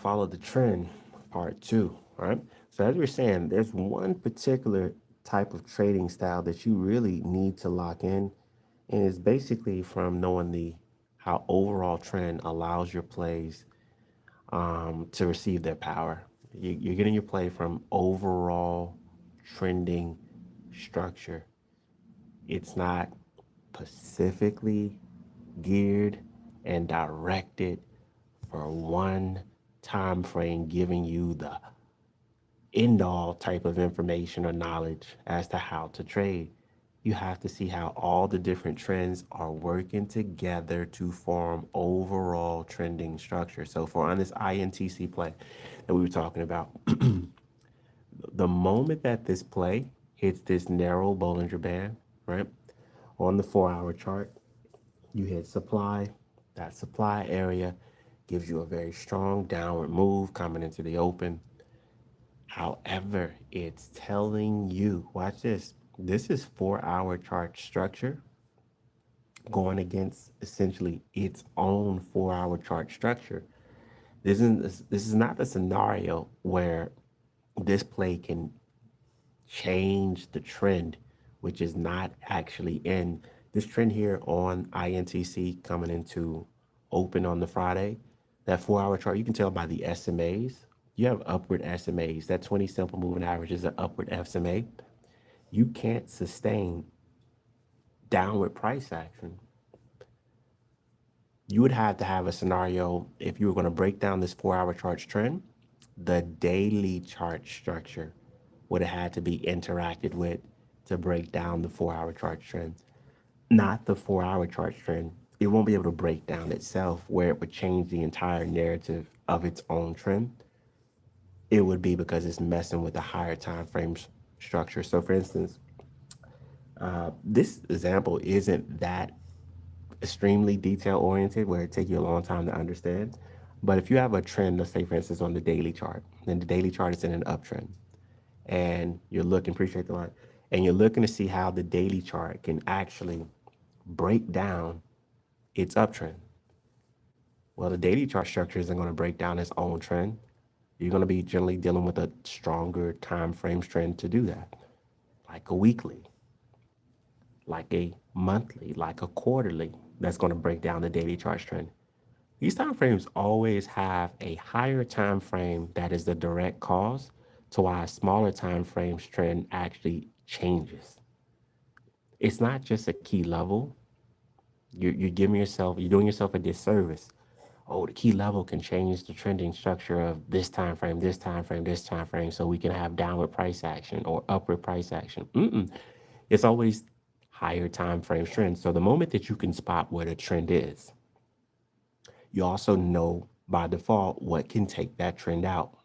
follow the trend, part two. All right. So as we are saying, there's one particular type of trading style that you really need to lock in, and it's basically from knowing the how overall trend allows your plays to receive their power. You're getting your play from overall trending structure. It's not specifically geared and directed for one time frame, giving you the end all type of information or knowledge as to how to trade. You have to see how all the different trends are working together to form overall trending structure. So for on this INTC play that we were talking about, the moment that this play hits this narrow Bollinger Band, right, on the 4 hour chart, you hit supply. That supply area gives you a very strong downward move coming into the open. However, it's telling you, watch this. This is 4 hour chart structure going against essentially its own 4 hour chart structure. This is not the scenario where this play can change the trend, which is not actually in this trend here on INTC coming into open on the Friday. That 4 hour chart, you can tell by the SMAs. You have upward SMAs. That 20 simple moving average is an upward SMA. You can't sustain downward price action. You would have to have a scenario if you were going to break down this 4 hour chart trend, the daily chart structure would have had to be interacted with to break down the 4 hour chart trend, not the 4 hour chart trend. It won't be able to break down itself where it would change the entire narrative of its own trend. It would be because it's messing with the higher time frames structure. So for instance, this example isn't that extremely detail oriented where it take you a long time to understand. But if you have a trend, let's say for instance on the daily chart, then the daily chart is in an uptrend, and you're looking, appreciate the line, and you're looking to see how the daily chart can actually break down its uptrend. Well, the daily chart structure isn't going to break down its own trend. You're going to be generally dealing with a stronger time frame trend to do that, like a weekly, like a monthly, like a quarterly. That's going to break down the daily chart trend. These time frames always have a higher time frame that is the direct cause to why a smaller time frames trend actually changes. It's not just a key level. You're giving yourself, you're doing yourself a disservice. Oh, the key level can change the trending structure of this time frame, this time frame, this time frame, so we can have downward price action or upward price action. It's always higher time frame trends. So the moment that you can spot what a trend is, you also know by default what can take that trend out.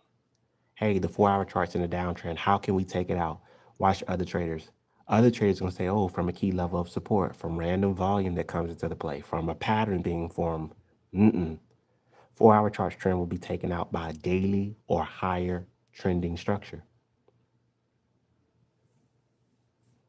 Hey, the 4 hour chart's in a downtrend. How can we take it out? Watch other traders. Other traders are going to say, oh, from a key level of support, from random volume that comes into the play, from a pattern being formed. 4 hour chart trend will be taken out by a daily or higher trending structure.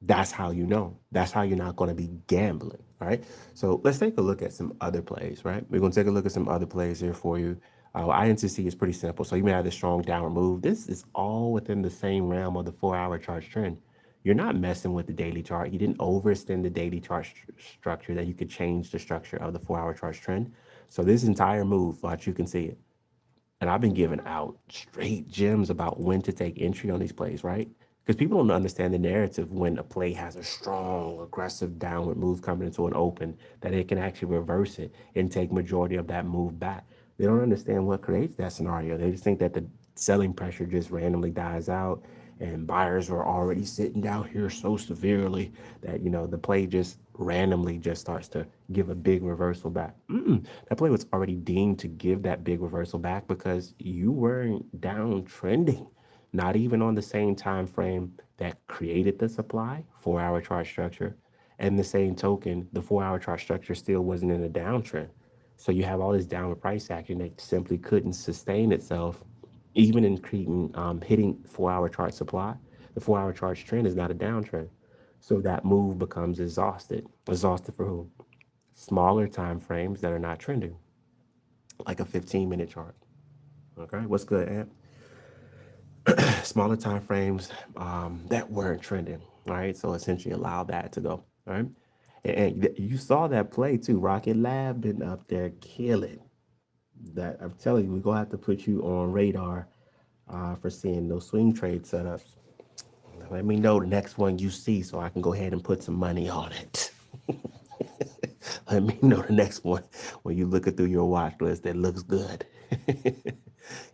That's how you know. That's how you're not going to be gambling, right? So let's take a look at some other plays, right? We're going to take a look at some other plays here for you. INTC is pretty simple. So you may have this strong downward move. This is all within the same realm of the 4 hour chart trend. You're not messing with the daily chart. You didn't overextend the daily chart structure that you could change the structure of the 4 hour chart trend. So this entire move, watch, you can see it. And I've been giving out straight gems about when to take entry on these plays, right? Because people don't understand the narrative when a play has a strong, aggressive downward move coming into an open, that it can actually reverse it and take majority of that move back. They don't understand what creates that scenario. They just think that the selling pressure just randomly dies out and buyers are already sitting down here so severely that the play just randomly just starts to give a big reversal back. That play was already deemed to give that big reversal back because you weren't down trending, not even on the same time frame that created the supply 4 hour chart structure. And the same token, the 4 hour chart structure still wasn't in a downtrend. So you have all this downward price action that simply couldn't sustain itself, even in creating, hitting 4 hour chart supply. The 4 hour chart trend is not a downtrend. So that move becomes exhausted. Exhausted for who? Smaller time frames that are not trending, like a 15-minute chart. Okay, what's good, Ant? Smaller time frames that weren't trending, right? So essentially allow that to go, right? And you saw that play too. Rocket Lab been up there killing that. I'm telling you, we're gonna have to put you on radar for seeing those swing trade setups. Let me know the next one you see so I can go ahead and put some money on it. Let me know the next one when you look it through your watch list that looks good.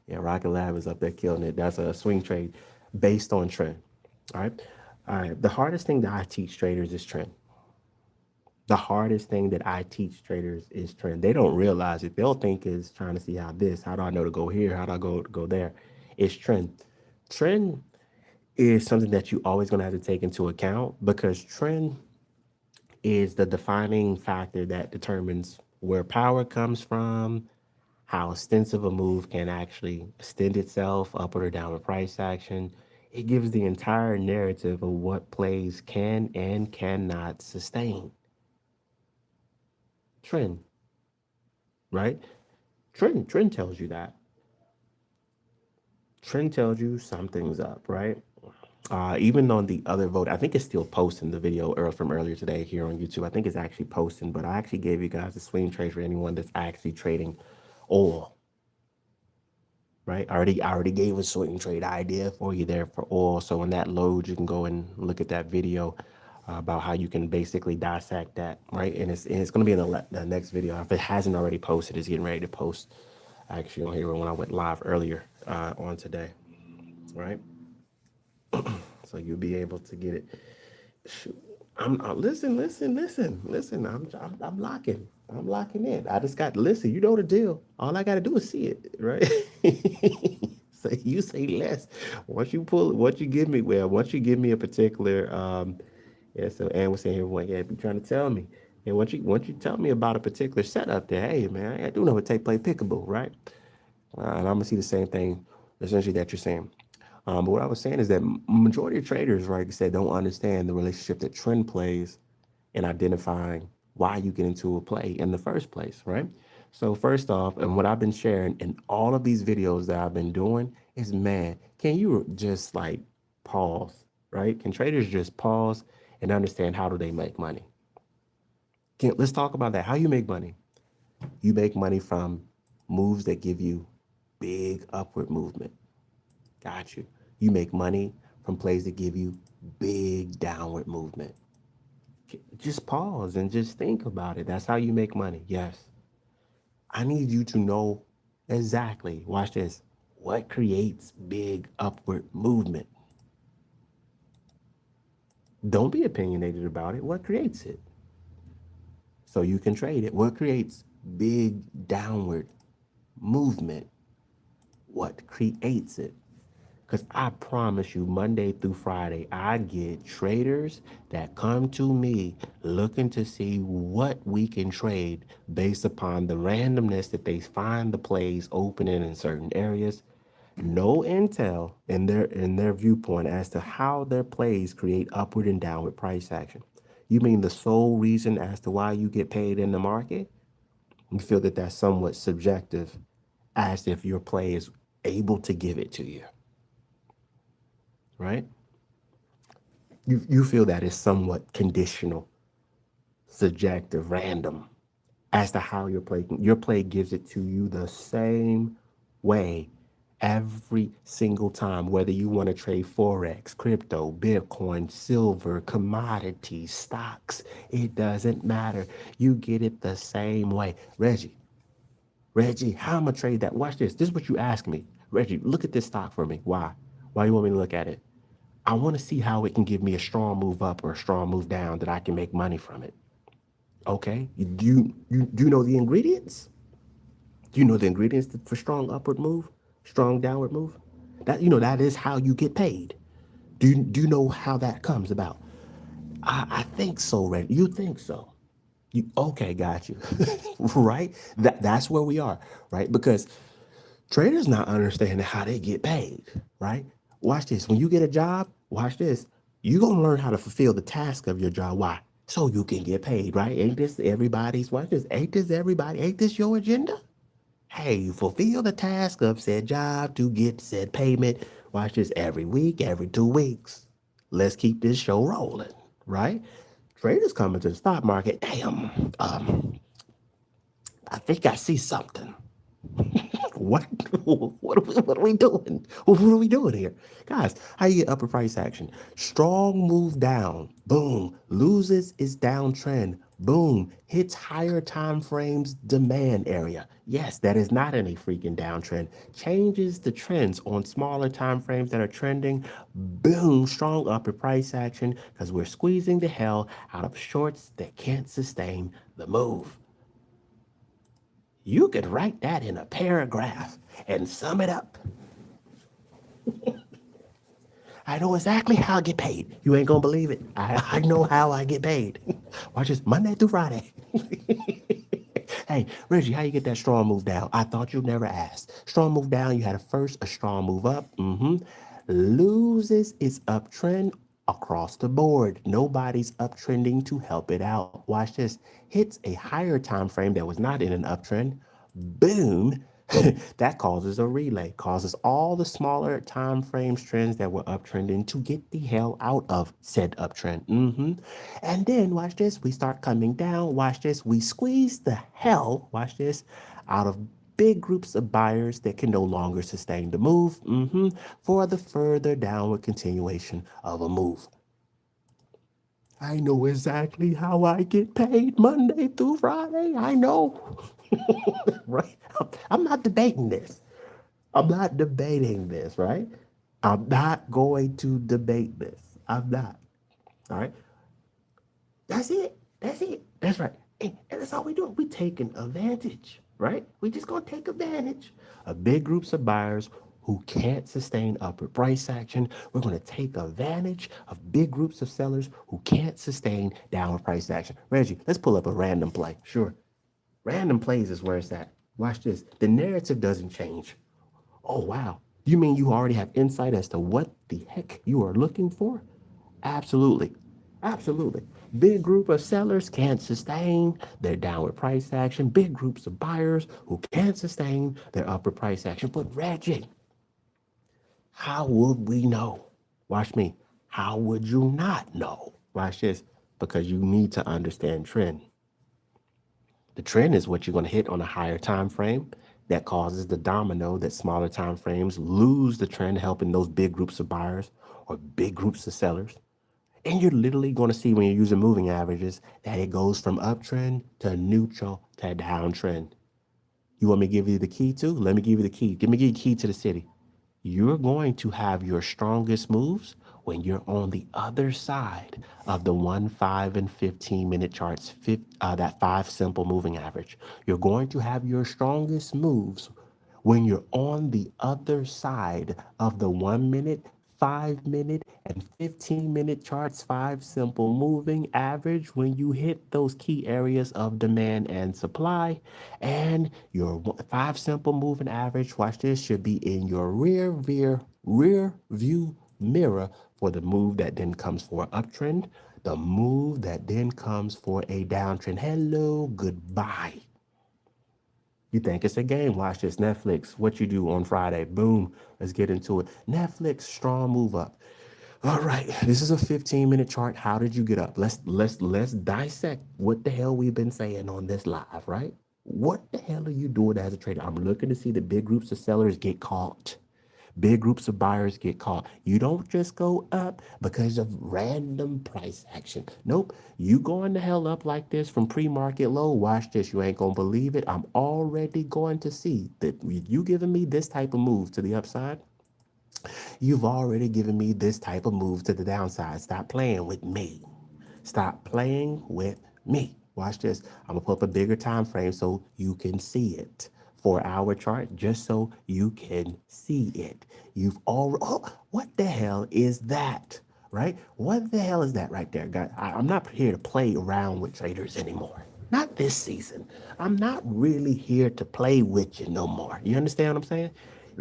Yeah, Rocket Lab is up there killing it. That's a swing trade based on trend. All right. All right. The hardest thing that I teach traders is trend. The hardest thing that I teach traders is trend. They don't realize it. They'll think is trying to see how do I know to go here? How do I go there? It's trend. Trend is something that you always gonna have to take into account because trend is the defining factor that determines where power comes from, how extensive a move can actually extend itself, upward or downward price action. It gives the entire narrative of what plays can and cannot sustain. Trend, right? Trend tells you that. Trend tells you something's up, right? Even on the other vote, I think it's still posting the video from earlier today here on YouTube. I think it's actually posting, but I actually gave you guys a swing trade for anyone that's actually trading oil, right? I already gave a swing trade idea for you there for oil. So when that loads, you can go and look at that video about how you can basically dissect that, right? And it's going to be in the next video. If it hasn't already posted, it's getting ready to post actually on here when I went live earlier on today, right? So you'll be able to get it. Shoot. Listen. I'm locking. I'm locking in. I just got listen. You know the deal. All I got to do is see it, right? So you say less. Once you give me, once you give me a particular, yeah. So Ann was saying here, what, yeah, be trying to tell me. And once you tell me about a particular setup, there, hey man, I do know what take play pickable, right? And I'm gonna see the same thing essentially that you're saying. But what I was saying is that majority of traders, right, like I said, don't understand the relationship that trend plays in identifying why you get into a play in the first place, right? So first off, and what I've been sharing in all of these videos that I've been doing is, man, can you just like pause, right? Can traders just pause and understand how do they make money? Let's talk about that. How you make money? You make money from moves that give you big upward movement. Got you. You make money from plays that give you big downward movement. Just pause and just think about it. That's how you make money. Yes. I need you to know exactly, watch this, what creates big upward movement. Don't be opinionated about it. What creates it? So you can trade it. What creates big downward movement? What creates it? Because I promise you, Monday through Friday, I get traders that come to me looking to see what we can trade based upon the randomness that they find the plays opening in certain areas. No intel in their viewpoint as to how their plays create upward and downward price action. You mean the sole reason as to why you get paid in the market? You feel that that's somewhat subjective, as if your play is able to give it to you, right? You feel that is somewhat conditional, subjective, random as to how your play gives it to you the same way every single time, whether you want to trade forex, crypto, bitcoin, silver, commodities, stocks, it doesn't matter. You get it the same way. Reggie, how am I gonna trade that? Watch this. This is what you ask me. Reggie, look at this stock for me. Why you want me to look at it? I want to see how it can give me a strong move up or a strong move down that I can make money from it. Okay. Do you know the ingredients? Do you know the ingredients for strong upward move, strong downward move? That is how you get paid. Do you know how that comes about? I think so, Red. You think so? Okay, got you. Right? That's where we are, right? Because traders not understanding how they get paid, right? Watch this. When you get a job, watch this. You're gonna learn how to fulfill the task of your job. Why? So you can get paid, right? Ain't this everybody's watch this? Ain't this everybody? Ain't this your agenda? Hey, fulfill the task of said job to get said payment. Watch this every week, every 2 weeks. Let's keep this show rolling, right? Traders coming to the stock market. Damn, I think I see something. What? What are we doing? What are we doing here? Guys, how you get upper price action? Strong move down. Boom. Loses its downtrend. Boom. Hits higher time frames demand area. Yes, that is not any freaking downtrend. Changes the trends on smaller time frames that are trending. Boom. Strong upper price action because we're squeezing the hell out of shorts that can't sustain the move. You could write that in a paragraph and sum it up. I know exactly how I get paid. You ain't gonna believe it. I know how I get paid. Watch this Monday through Friday. Hey, Reggie, how you get that strong move down? I thought you never asked. Strong move down, you had a first, a strong move up. Loses its uptrend across the board. Nobody's uptrending to help it out. Watch this. Hits a higher time frame that was not in an uptrend. Boom. That causes a relay, causes all the smaller time frames trends that were uptrending to get the hell out of said uptrend. And then watch this, we start coming down. Watch this, we squeeze the hell, watch this, out of big groups of buyers that can no longer sustain the move for the further downward continuation of a move. I know exactly how I get paid Monday through Friday. I know. Right? I'm not debating this. I'm not debating this, right? I'm not going to debate this. I'm not. All right. That's it. That's it. That's right. And that's all we do. We taking advantage, right? We just gonna take advantage of big groups of buyers who can't sustain upward price action. We're gonna take advantage of big groups of sellers who can't sustain downward price action. Reggie, let's pull up a random play. Sure. Random plays is where it's at. Watch this. The narrative doesn't change. Oh, wow. You mean you already have insight as to what the heck you are looking for? Absolutely. Absolutely. Big group of sellers can't sustain their downward price action. Big groups of buyers who can't sustain their upper price action. But Reggie, how would we know? Watch me. How would you not know? Watch this. Because you need to understand trend. The trend is what you're going to hit on a higher time frame that causes the domino that smaller time frames lose the trend, helping those big groups of buyers or big groups of sellers. And you're literally going to see when you're using moving averages that it goes from uptrend to neutral to downtrend. You want me to give you the key too? Let me give you the key. Give me the key to the city. You're going to have your strongest moves when you're on the other side of the 1, 5, and 15-minute charts, that 5 simple moving average. You're going to have your strongest moves when you're on the other side of the 1 minute, 5 minute, and 15-minute charts, 5 simple moving average, when you hit those key areas of demand and supply, and your 5 simple moving average, watch this, should be in your rear view mirror for the move that then comes for an uptrend, the move that then comes for a downtrend. Hello, goodbye. You think it's a game? Watch this. Netflix. What you do on Friday? Boom. Let's get into it. Netflix strong move up. All right. This is a 15-minute chart. How did you get up? Let's dissect what the hell we've been saying on this live, right? What the hell are you doing as a trader? I'm looking to see the big groups of sellers get caught. Big groups of buyers get caught. You don't just go up because of random price action. Nope. You going the hell up like this from pre-market low. Watch this. You ain't going to believe it. I'm already going to see that you giving me this type of move to the upside. You've already given me this type of move to the downside. Stop playing with me. Stop playing with me. Watch this. I'm gonna put up a bigger time frame so you can see it. 4 hour chart, just so you can see it. You've all what the hell is that? Right? What the hell is that right there, guys? I'm not here to play around with traders anymore. Not this season. I'm not really here to play with you no more. You understand what I'm saying?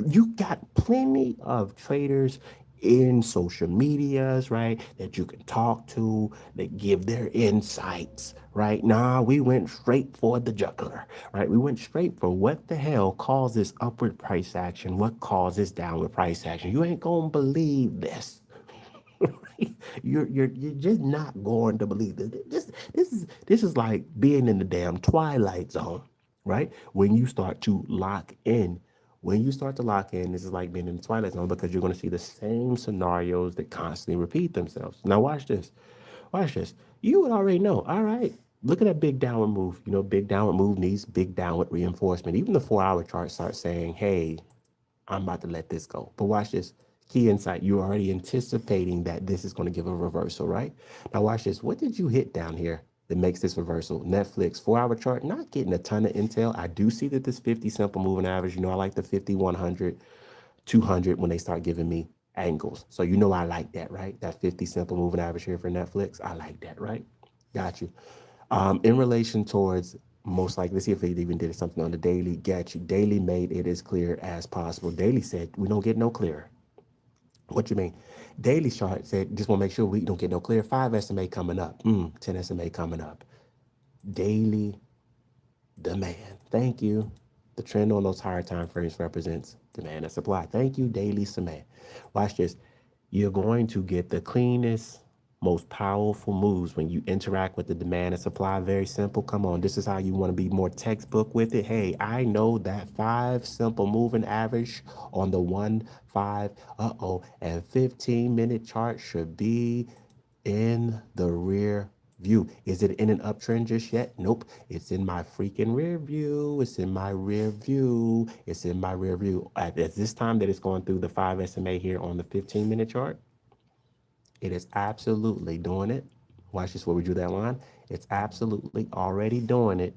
You got plenty of traders in social medias, right? That you can talk to, that give their insights, right? Nah, we went straight for the jugular, right? We went straight for what the hell causes upward price action, what causes downward price action. You ain't gonna believe this. You're just not going to believe this. This is like being in the damn twilight zone, right? When you start to lock in. When you start to lock in, this is like being in the twilight zone because you're going to see the same scenarios that constantly repeat themselves. Now watch this. Watch this. You would already know. All right. Look at that big downward move. You know, big downward move needs big downward reinforcement. Even the 4 hour chart starts saying, hey, I'm about to let this go. But watch this. Key insight. You're already anticipating that this is going to give a reversal, right? Now watch this. What did you hit down here that makes this reversal? Netflix 4 hour chart, not getting a ton of intel. I do see that this 50 simple moving average, you know, I like the 50, 100, 200 when they start giving me angles. So you know I like that, right? That 50 simple moving average here for Netflix. I like that, right? Got you. In relation towards most likely, let's see if it even did something on the daily. Got you. Daily made it as clear as possible. Daily said we don't get no clearer. What you mean? Daily chart said just want to make sure we don't get no clear. 5 SMA coming up. 10 SMA coming up. Daily demand. Thank you. The trend on those higher time frames represents demand and supply. Thank you, daily demand. Watch this. You're going to get the cleanest, most powerful moves when you interact with the demand and supply. Very simple. Come on, this is how you want to be more textbook with it. Hey, I know that 5 simple moving average on the 1, 5, and 15-minute chart should be in the rear view. Is it in an uptrend just yet? Nope. It's in my freaking rear view. It's in my rear view. It's in my rear view. At this time that it's going through the 5 SMA here on the 15-minute chart, it is absolutely doing it. Watch this where we drew that line. It's absolutely already doing it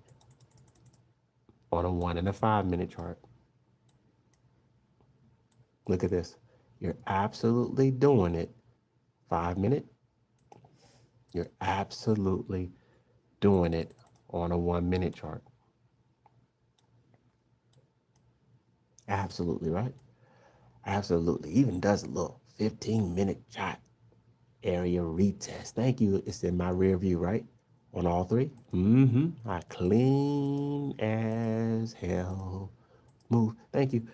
on a 1 and a 5-minute chart. Look at this. You're absolutely doing it. 5-minute. You're absolutely doing it on a 1-minute chart. Absolutely, right? Absolutely. Even does a little 15-minute chart area retest. Thank you. It's in my rear view, right? On all three. I clean as hell move. Thank you.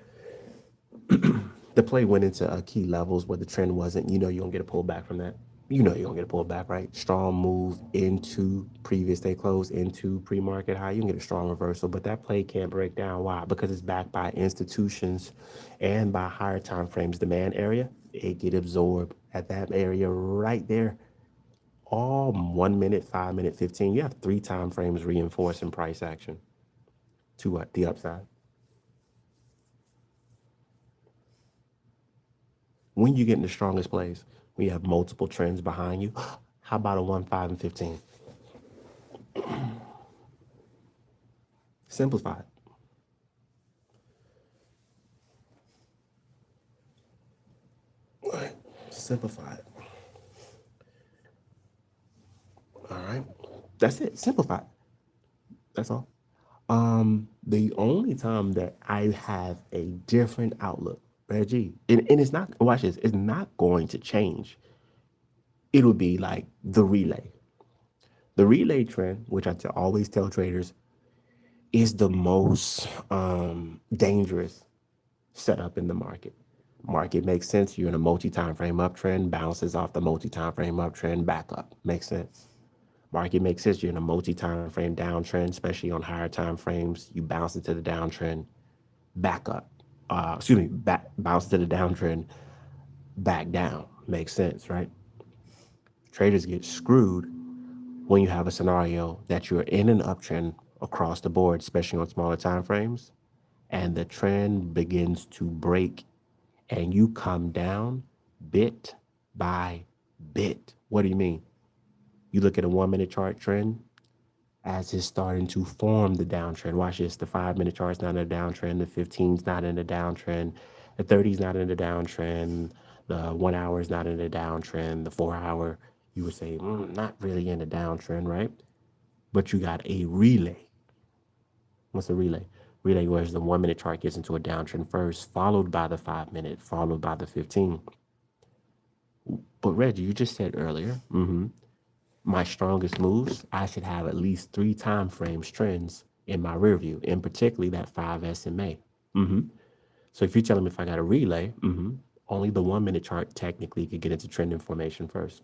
The play went into key levels where the trend wasn't. You know you're going to get a pullback from that. You know you're going to get a pullback, right? Strong move into previous day close, into pre-market high. You can get a strong reversal, but that play can't break down. Why? Because it's backed by institutions and by higher time frames. Demand area, it get absorbed at that area right there. All 1 minute, 5 minute, 15. You have 3 time frames reinforcing price action to what? The upside. When you get in the strongest plays, when you have multiple trends behind you, how about a 1, 5, and 15? Simplified. Right. Simplified. All right. That's it. Simplified. That's all. The only time that I have a different outlook, Reggie, and it's not, watch this, it's not going to change. It'll be like the relay. The relay trend, which always tell traders, is the most dangerous setup in the market. Market makes sense. You're in a multi-time frame uptrend, bounces off the multi-time frame uptrend, back up. Makes sense. Market makes sense. You're in a multi-time frame downtrend, especially on higher time frames. You bounce into the downtrend, back up. Bounce to the downtrend, back down. Makes sense, right? Traders get screwed when you have a scenario that you're in an uptrend across the board, especially on smaller time frames, and the trend begins to break and you come down bit by bit. What do you mean? You look at a 1 minute chart trend as it's starting to form the downtrend. Watch this. The 5 minute chart's not in a downtrend. The 15's not in a downtrend. The 30's not in a downtrend. The 1 hour is not in a downtrend. The 4 hour, you would say, not really in a downtrend, right? But you got a relay. What's a relay? Relay where the 1 minute chart gets into a downtrend first, followed by the 5 minute, followed by the 15. But Reggie, you just said earlier, my strongest moves, I should have at least three time frames trends in my rear view, in particularly that 5 SMA. So if you're telling me if I got a relay, only the 1 minute chart technically could get into trend information first.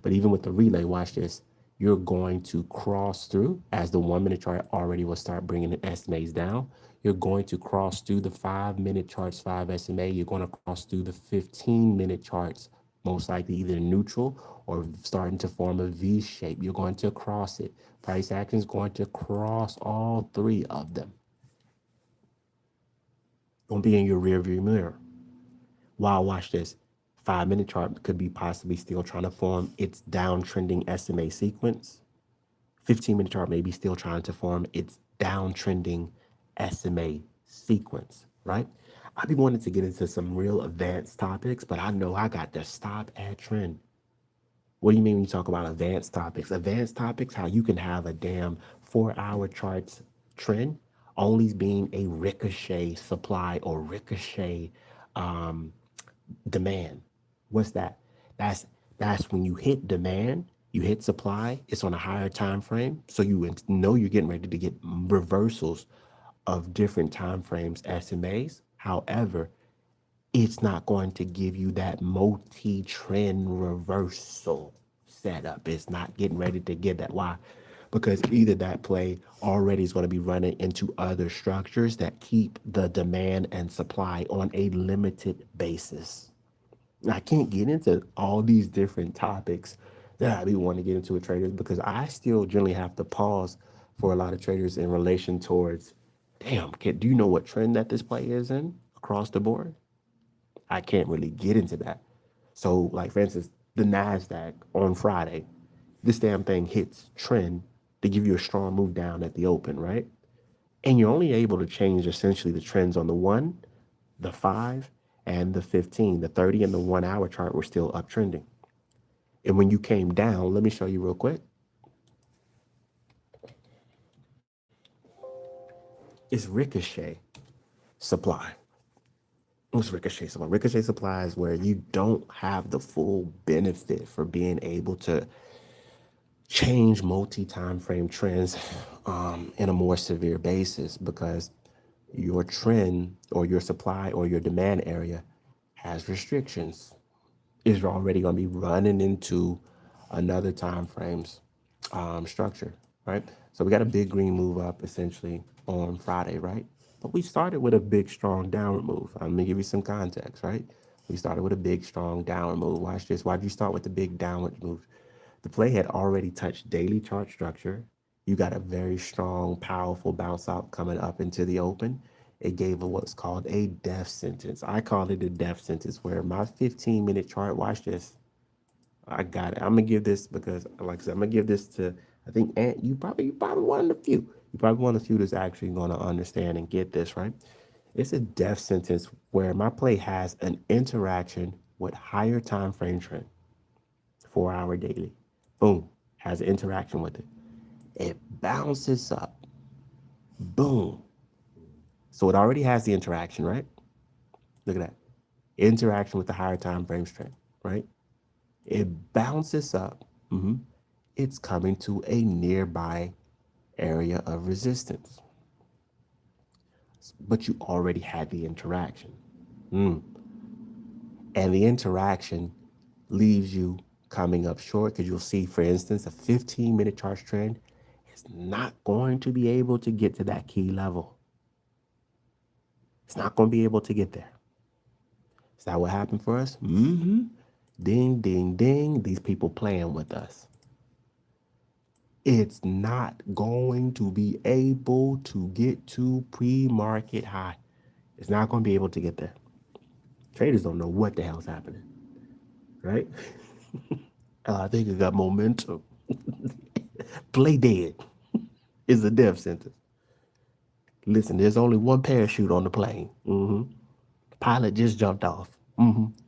But even with the relay, watch this. You're going to cross through as the 1 minute chart already will start bringing the SMAs down. You're going to cross through the 5 minute charts, 5 SMA. You're going to cross through the 15 minute charts, most likely either neutral or starting to form a V shape. You're going to cross it. Price action is going to cross all three of them. Gonna be in your rear view mirror. Wow, watch this. 5 minute chart could be possibly still trying to form its downtrending SMA sequence. 15 minute chart may be still trying to form its downtrending SMA sequence, right? I be wanting to get into some real advanced topics, but I know I got to stop at trend. What do you mean when you talk about advanced topics? Advanced topics, how you can have a damn 4 hour charts trend only being a ricochet supply or ricochet um, demand. What's that? That's that's when you hit demand, you hit supply. It's on a higher time frame, so you know you're getting ready to get reversals of different time frames, SMAs. However, it's not going to give you that multi-trend reversal setup. It's not getting ready to get that. Why? Because either that play already is going to be running into other structures that keep the demand and supply on a limited basis. I can't get into all these different topics that I be wanting to get into with traders because I still generally have to pause for a lot of traders in relation towards, damn, do you know what trend that this play is in across the board? I can't really get into that. So, like for instance, the Nasdaq on Friday, this damn thing hits trend to give you a strong move down at the open, right? And you're only able to change essentially the trends on the 1, the 5, and the 15. The 30 and the 1 hour chart were still uptrending. And when you came down, let me show you real quick. It's ricochet supply. What's ricochet supply? Ricochet supply is where you don't have the full benefit for being able to change multi-time frame trends in a more severe basis because your trend or your supply or your demand area has restrictions. Is already going to be running into another time frames structure, right? So we got a big green move up essentially on Friday, right? But we started with a big strong downward move. I'm gonna give you some context, right? We started with a big strong downward move. Watch this. Why did you start with the big downward move? The play had already touched daily chart structure. You got a very strong, powerful bounce out coming up into the open. It gave what's called a death sentence. I call it a death sentence where my 15-minute chart, watch this. I got it. I'm gonna give this because, like I said, I'm gonna give this to. I think Ant. You probably one of the few. You probably one of the few that's actually gonna understand and get this right. It's a death sentence where my play has an interaction with higher time frame trend, 4 hour daily. Boom, has an interaction with it. It bounces up. Boom. So it already has the interaction, right? Look at that. Interaction with the higher time frame trend, right? It bounces up. It's coming to a nearby area of resistance. But you already had the interaction. And the interaction leaves you coming up short because you'll see, for instance, a 15-minute chart trend is not going to be able to get to that key level. It's not going to be able to get there. Is that what happened for us? Ding, ding, ding. These people playing with us. It's not going to be able to get to pre-market high. It's not going to be able to get there. Traders don't know what the hell's happening, right? I think it got momentum. Play dead is a death sentence. Listen, there's only one parachute on the plane. Pilot just jumped off.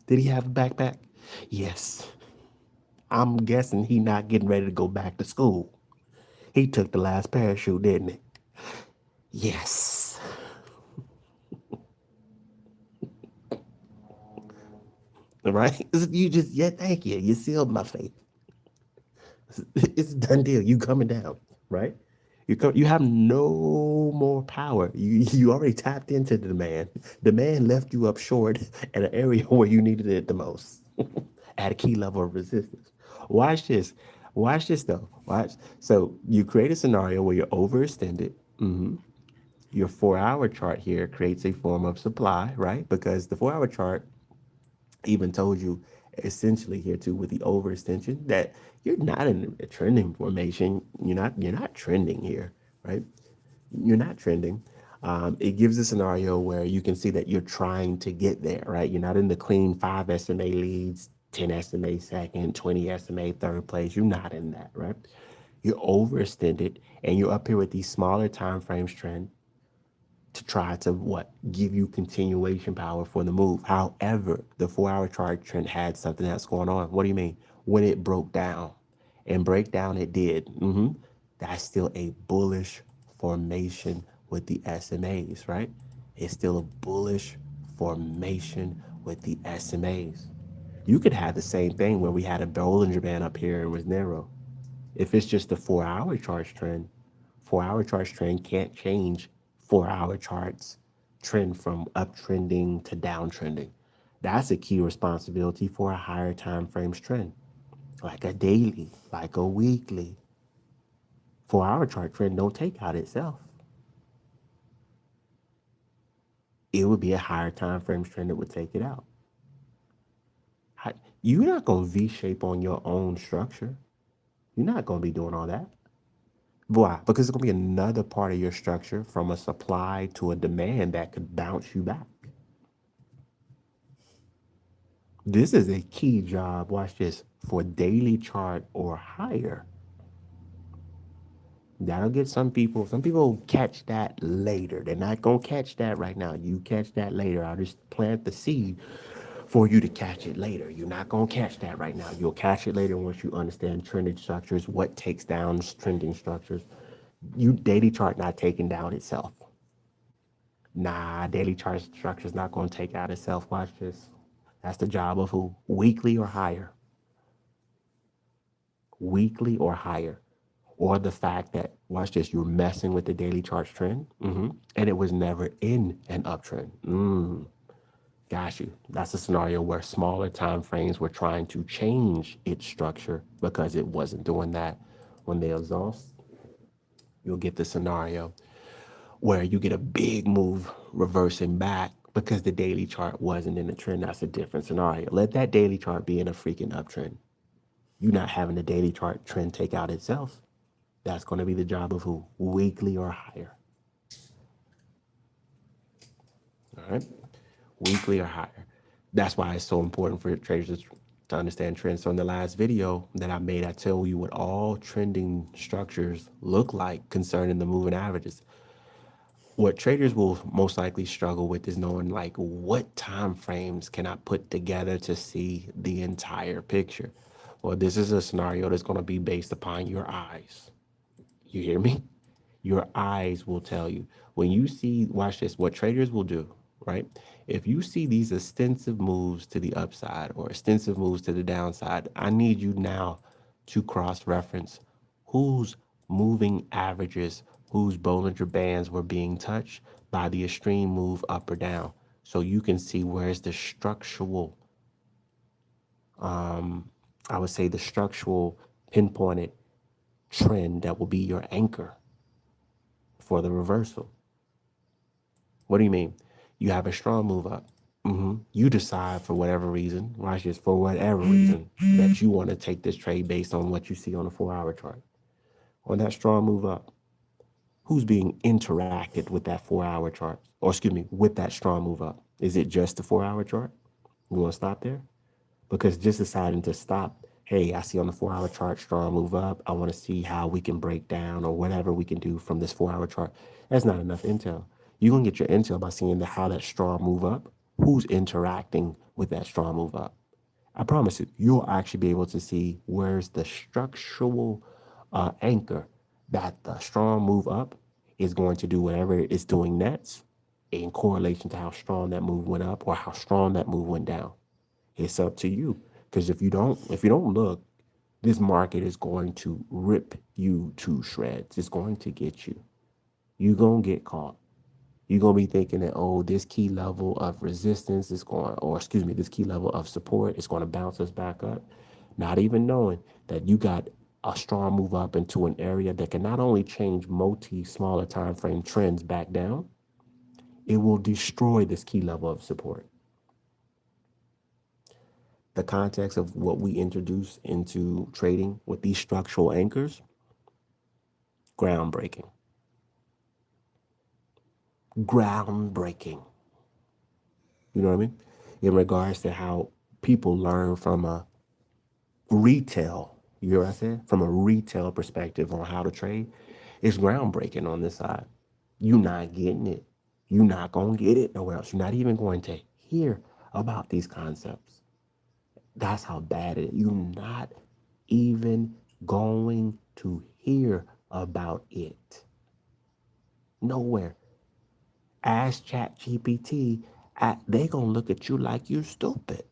Did he have a backpack? Yes. I'm guessing he not getting ready to go back to school. He took the last parachute, didn't he? Yes. right? You just, yeah, thank you. You sealed my fate. It's a done deal. You coming down, right? You have no more power. You already tapped into the demand. Demand left you up short at an area where you needed it the most, at a key level of resistance. Watch this. Watch this though. Watch. So you create a scenario where you're overextended. Your 4 hour chart here creates a form of supply, right? Because the 4 hour chart even told you essentially here too with the overextension that you're not in a trending formation. You're not trending here, right? You're not trending. It gives a scenario where you can see that you're trying to get there, right? You're not in the clean 5 SMA leads, 10 SMA second, 20 SMA third place. You're not in that, right? You're overextended and you're up here with these smaller time frames trend to try to what give you continuation power for the move. However, the 4 hour chart trend had something else going on. What do you mean? When it broke down, and break down it did. That's still a bullish formation with the SMAs, right? It's still a bullish formation with the SMAs. You could have the same thing where we had a Bollinger Band up here and it was narrow. If it's just a 4 hour charge trend, 4 hour charge trend can't change 4 hour charts trend from uptrending to downtrending. That's a key responsibility for a higher time frames trend, like a daily, like a weekly. 4 hour chart trend don't take out itself. It would be a higher time frames trend that would take it out. You're not going to V shape on your own structure. You're not going to be doing all that. Why? Because it's going to be another part of your structure from a supply to a demand that could bounce you back. This is a key job, watch this, for daily chart or higher. That'll get some people. Some people catch that later. They're not going to catch that right now. You catch that later. I'll just plant the seed for you to catch it later. You're not going to catch that right now. You'll catch it later once you understand trending structures, what takes down trending structures. You daily chart not taking down itself. Nah, daily chart structure is not going to take out itself. Watch this. That's the job of who? Weekly or higher. Weekly or higher. Or the fact that, watch this, you're messing with the daily charts trend, and it was never in an uptrend. Got you. That's a scenario where smaller time frames were trying to change its structure because it wasn't doing that. When they exhaust, you'll get the scenario where you get a big move reversing back because the daily chart wasn't in the trend. That's a different scenario. Let that daily chart be in a freaking uptrend. You're not having the daily chart trend take out itself. That's going to be the job of who? Weekly or higher. All right? Weekly or higher. That's why it's so important for traders to understand trends. So in the last video that I made, I tell you what all trending structures look like concerning the moving averages. What traders will most likely struggle with is knowing like what time frames can I put together to see the entire picture. Well, this is a scenario that's going to be based upon your eyes. You hear me? Your eyes will tell you. When you see, watch this, what traders will do, right? If you see these extensive moves to the upside or extensive moves to the downside, I need you now to cross-reference whose moving averages, whose Bollinger Bands were being touched by the extreme move up or down. So you can see where's the structural, I would say the structural pinpointed trend that will be your anchor for the reversal. What do you mean? You have a strong move up. You decide for whatever reason, watch this, for whatever reason that you want to take this trade based on what you see on a 4 hour chart. On that strong move up, who's being interacted with that 4 hour chart? Or excuse me, with that strong move up? Is it just the 4 hour chart? You want to stop there? Because just deciding to stop, hey, I see on the 4 hour chart strong move up. I want to see how we can break down or whatever we can do from this 4 hour chart. That's not enough intel. You're going to get your intel by seeing how that strong move up, who's interacting with that strong move up. I promise you, you'll actually be able to see where's the structural anchor that the strong move up is going to do whatever it's doing next in correlation to how strong that move went up or how strong that move went down. It's up to you. Because if you don't look, this market is going to rip you to shreds. It's going to get you. You're going to get caught. You're going to be thinking that, oh, this key level of resistance is going, or excuse me, this key level of support is going to bounce us back up. Not even knowing that you got a strong move up into an area that can not only change multi smaller time frame trends back down, it will destroy this key level of support. The context of what we introduce into trading with these structural anchors, groundbreaking. Groundbreaking. You know what I mean? In regards to how people learn from a retail, you hear what I said? From a retail perspective on how to trade, it's groundbreaking on this side. You're not getting it. You're not going to get it nowhere else. You're not even going to hear about these concepts. That's how bad it is. You're not even going to hear about it. Nowhere. Ask ChatGPT, they gonna look at you like you stupid.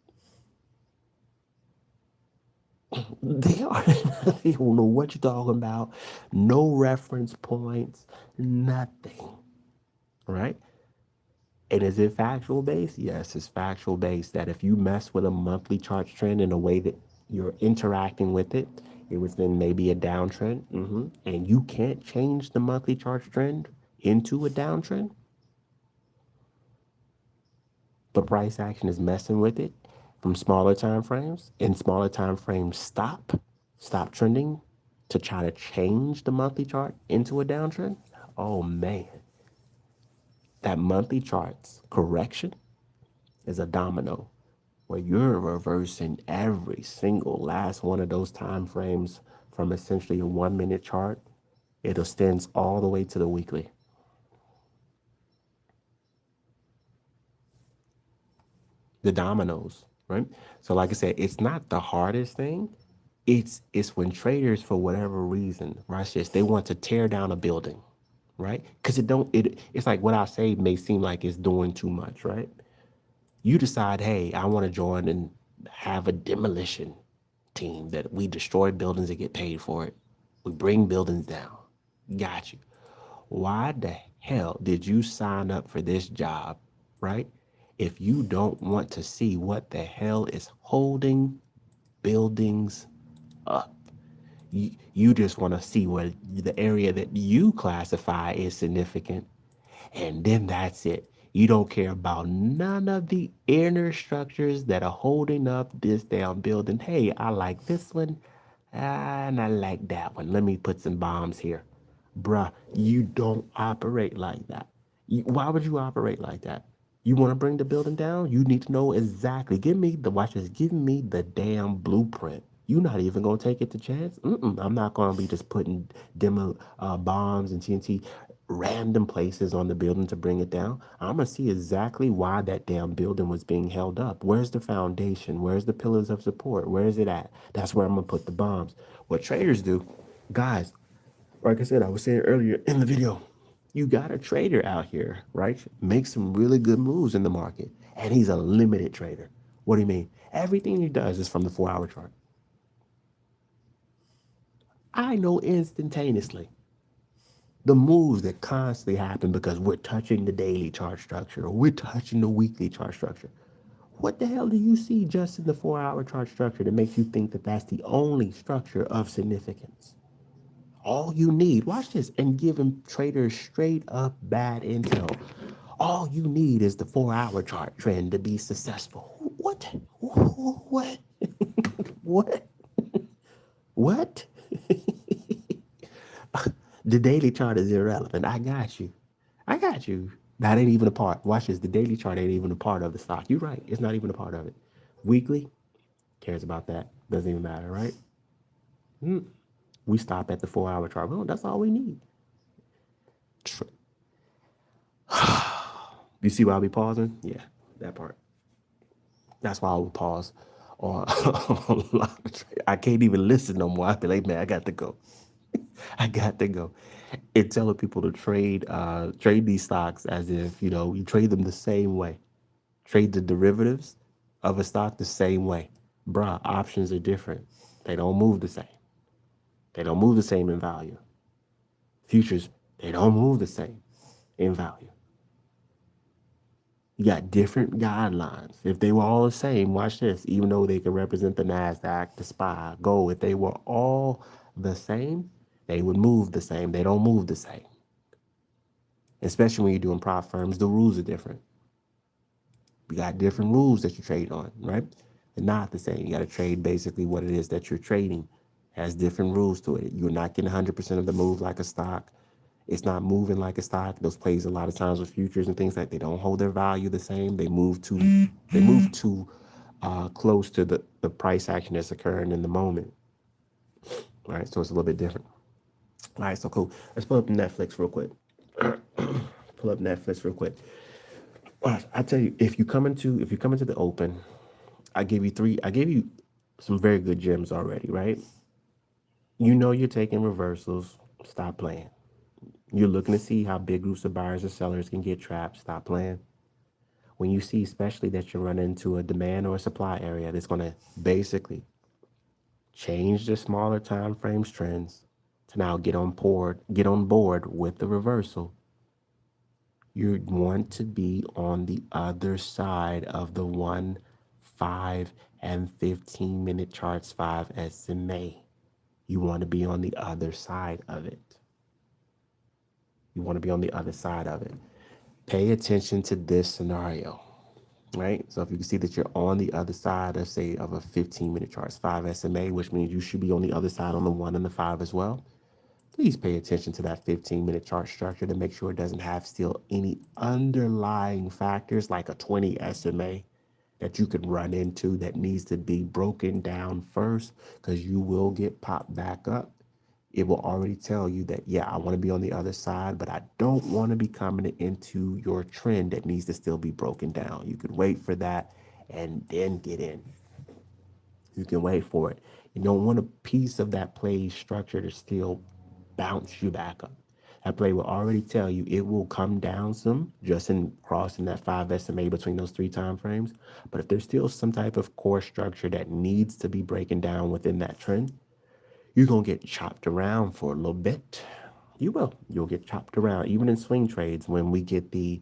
They are. They don't know what you're talking about. No reference points. Nothing. Right? And is it factual based? Yes, it's factual based that if you mess with a monthly chart trend in a way that you're interacting with it, it was then maybe a downtrend, and you can't change the monthly chart trend into a downtrend, but price action is messing with it from smaller time frames, and smaller time frames stop trending to try to change the monthly chart into a downtrend. Oh man, that monthly chart's correction is a domino where you're reversing every single last one of those time frames from essentially a 1 minute chart. It extends all the way to the weekly. The dominoes, right? So like I said, it's not the hardest thing. It's when traders, for whatever reason, right, just they want to tear down a building, right? Because it's like what I say may seem like it's doing too much, right? You decide, hey, I want to join and have a demolition team that we destroy buildings and get paid for it. We bring buildings down. Got you. Why the hell did you sign up for this job, right? If you don't want to see what the hell is holding buildings up, you just want to see what the area that you classify is significant, and then that's it. You don't care about none of the inner structures that are holding up this damn building. Hey, I like this one, and I like that one. Let me put some bombs here. Bruh, you don't operate like that. Why would you operate like that? You want to bring the building down? You need to know exactly. Watch this. Give me the damn blueprint. You're not even gonna take it to chance. I'm not gonna be just putting demo bombs and TNT random places on the building to bring it down. I'm gonna see exactly why that damn building was being held up. Where's the foundation? Where's the pillars of support? Where is it at? That's where I'm gonna put the bombs. What traders do, guys, like I said, I was saying earlier in the video, you got a trader out here, right? Make some really good moves in the market. And he's a limited trader. What do you mean? Everything he does is from the 4 hour chart. I know instantaneously the moves that constantly happen because we're touching the daily chart structure or we're touching the weekly chart structure. What the hell do you see just in the 4 hour chart structure that makes you think that that's the only structure of significance? All you need, watch this, and giving traders straight up bad intel. All you need is the 4 hour chart trend to be successful. What? What? What? What? The daily chart is irrelevant. I got you. I got you. That ain't even a part. Watch this. The daily chart ain't even a part of the stock. You're right. It's not even a part of it. Weekly, cares about that. Doesn't even matter, right? We stop at the 4 hour chart. Well, that's all we need. You see why I be pausing? Yeah, that part. That's why I would pause on, on I can't even listen no more. I be like, man, I got to go. I got to go. And telling people to trade these stocks as if, you trade them the same way. Trade the derivatives of a stock the same way. Bruh, options are different. They don't move the same. They don't move the same in value. Futures, they don't move the same in value. You got different guidelines. If they were all the same, watch this, even though they could represent the NASDAQ, the SPY, gold, if they were all the same, they would move the same. They don't move the same. Especially when you're doing prop firms, the rules are different. You got different rules that you trade on, right? They're not the same. You got to trade basically what it is that you're trading. It has different rules to it. You're not getting 100% of the move like a stock. It's not moving like a stock. Those plays a lot of times with futures and things like they don't hold their value the same. They move too close to the price action that's occurring in the moment. All right, so it's a little bit different. All right, so cool. Let's pull up Netflix real quick. Pull up Netflix real quick. Watch, I tell you, if you come into the open, I gave you some very good gems already, right? You know you're taking reversals. Stop playing. You're looking to see how big groups of buyers or sellers can get trapped. Stop playing. When you see, especially that you're running into a demand or a supply area that's going to basically change the smaller time frames trends to now get on board with the reversal. You want to be on the other side of the 1, 5, and 15-minute charts 5 SMA. You want to be on the other side of it. You want to be on the other side of it. Pay attention to this scenario, right? So if you can see that you're on the other side of, say, of a 15-minute charts 5 SMA, which means you should be on the other side on the 1 and the 5 as well. Please pay attention to that 15-minute chart structure to make sure it doesn't have still any underlying factors like a 20 SMA that you could run into that needs to be broken down first, because you will get popped back up. It will already tell you that, yeah, I want to be on the other side, but I don't want to be coming into your trend that needs to still be broken down. You could wait for that and then get in. You can wait for it. You don't want a piece of that play structure to still bounce you back up. That play will already tell you it will come down some just in crossing that 5 SMA between those 3 time frames. But if there's still some type of core structure that needs to be breaking down within that trend, you're going to get chopped around for a little bit. You will. You'll get chopped around. Even in swing trades, when we get the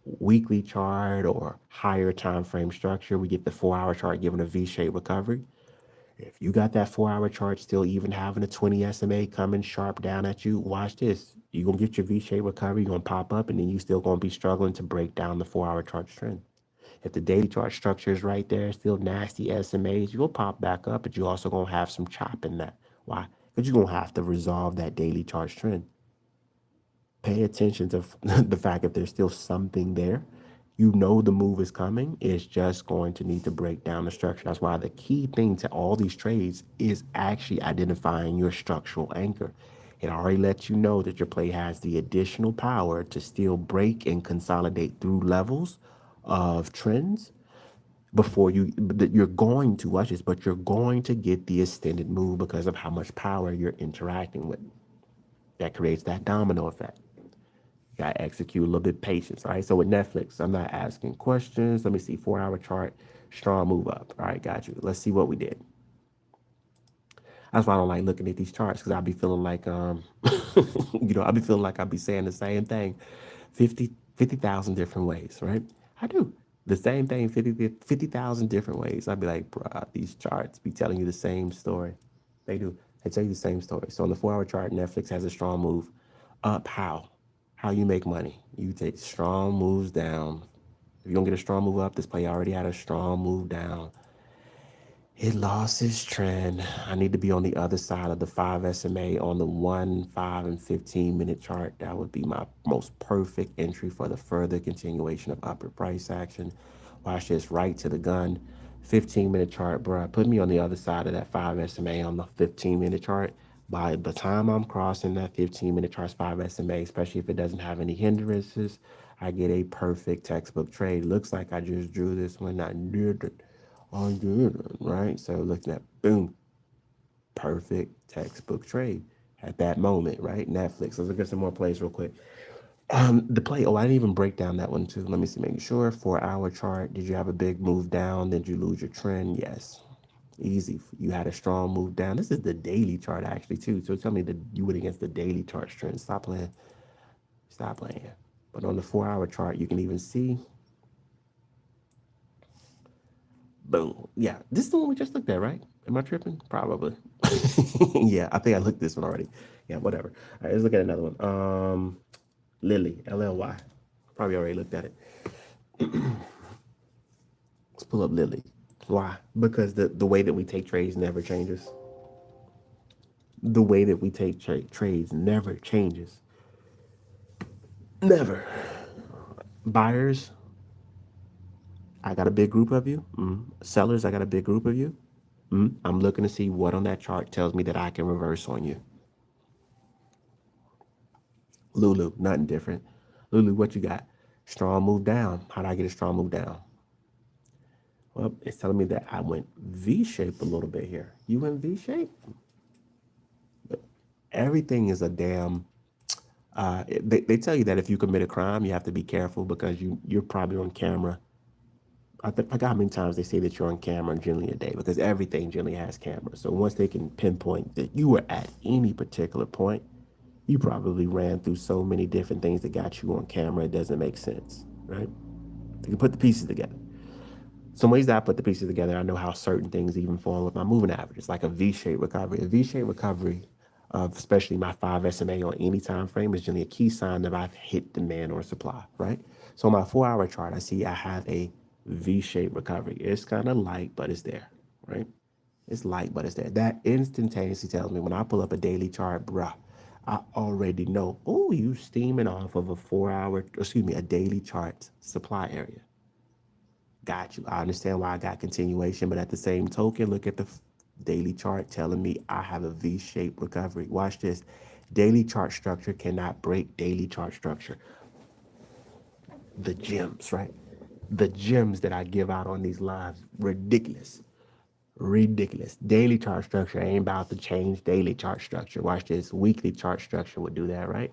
weekly chart or higher time frame structure, we get the 4-hour chart giving a V-shaped recovery. If you got that 4-hour chart still even having a 20 SMA coming sharp down at you, watch this. You're going to get your V-shaped recovery, you're going to pop up, and then you still going to be struggling to break down the 4-hour chart trend. If the daily chart structure is right there, still nasty SMAs, you'll pop back up, but you're also going to have some chop in that. Why? Because you're going to have to resolve that daily chart trend. Pay attention to the fact that there's still something there. You know the move is coming. It's just going to need to break down the structure. That's why the key thing to all these trades is actually identifying your structural anchor. It already lets you know that your play has the additional power to still break and consolidate through levels of trends before you're going to watch this, but you're going to get the extended move because of how much power you're interacting with. That creates that domino effect. You gotta execute a little bit of patience. All right. So with Netflix, I'm not asking questions. Let me see. 4-hour chart, strong move up. All right, got you. Let's see what we did. That's why I don't like looking at these charts, because I'll be feeling like I'll be feeling like I'll be saying the same thing 50,000 different ways, right? I do. The same thing 50,000 different ways. I'd be like, bruh, these charts be telling you the same story. They do. They tell you the same story. So on the 4-hour chart, Netflix has a strong move up. How you make money? You take strong moves down. If you don't get a strong move up, this play already had a strong move down. It lost its trend. I need to be on the other side of the 5 SMA on the 1, 5, and 15-minute chart. That would be my most perfect entry for the further continuation of upward price action. Watch this, right to the gun. 15-minute chart, bro. Put me on the other side of that 5 SMA on the 15-minute chart. By the time I'm crossing that 15-minute chart 5 SMA, especially if it doesn't have any hindrances, I get a perfect textbook trade. Looks like I just drew this one. I did it. I did it, right? So looking at, boom, perfect textbook trade at that moment, right? Netflix. Let's look at some more plays real quick. The play. Oh, I didn't even break down that one too. Let me see. Making sure 4 hour chart. Did you have a big move down? Did you lose your trend? Yes. Easy. You had a strong move down. This is the daily chart actually too. So tell me that you went against the daily chart trend. Stop playing. Stop playing. But on the 4 hour chart, you can even see. Boom. Yeah. This is the one we just looked at, right? Am I tripping? Probably. Yeah. I think I looked this one already. Yeah. Whatever. All right. Let's look at another one. Lily. LLY. Probably already looked at it. Let's pull up Lily. Why? Because the way that we take trades never changes. The way that we take trades never changes. Never. Buyers, I got a big group of you. Sellers, I got a big group of you. I'm looking to see what on that chart tells me that I can reverse on you. Lulu, nothing different. Lulu, what you got? Strong move down. How did I get a strong move down? Well, it's telling me that I went V shape a little bit here. You went V shape? Everything is a damn. They tell you that if you commit a crime, you have to be careful because you're probably on camera. I forgot how many times they say that you're on camera generally a day because everything generally has cameras. So once they can pinpoint that you were at any particular point, you probably ran through so many different things that got you on camera. It doesn't make sense, right? You can put the pieces together. Some ways that I put the pieces together, I know how certain things even form with my moving average. It's like a V-shaped recovery. A V-shaped recovery of especially my 5 SMA on any time frame is generally a key sign that I've hit demand or supply, right? So on my 4 hour chart, I see I have a V-shaped recovery. It's kind of light, but it's there, right? It's light, but it's there. That instantaneously tells me when I pull up a daily chart, bruh, I already know, oh, you steaming off of a 4 hour, excuse me, a daily chart supply area. Got you. I understand why I got continuation, but at the same token, look at the daily chart telling me I have a V-shaped recovery. Watch this. Daily chart structure cannot break daily chart structure. The gems, right? The gems that I give out on these lives, ridiculous. Ridiculous. Daily chart structure ain't about to change daily chart structure. Watch this. Weekly chart structure would do that, right?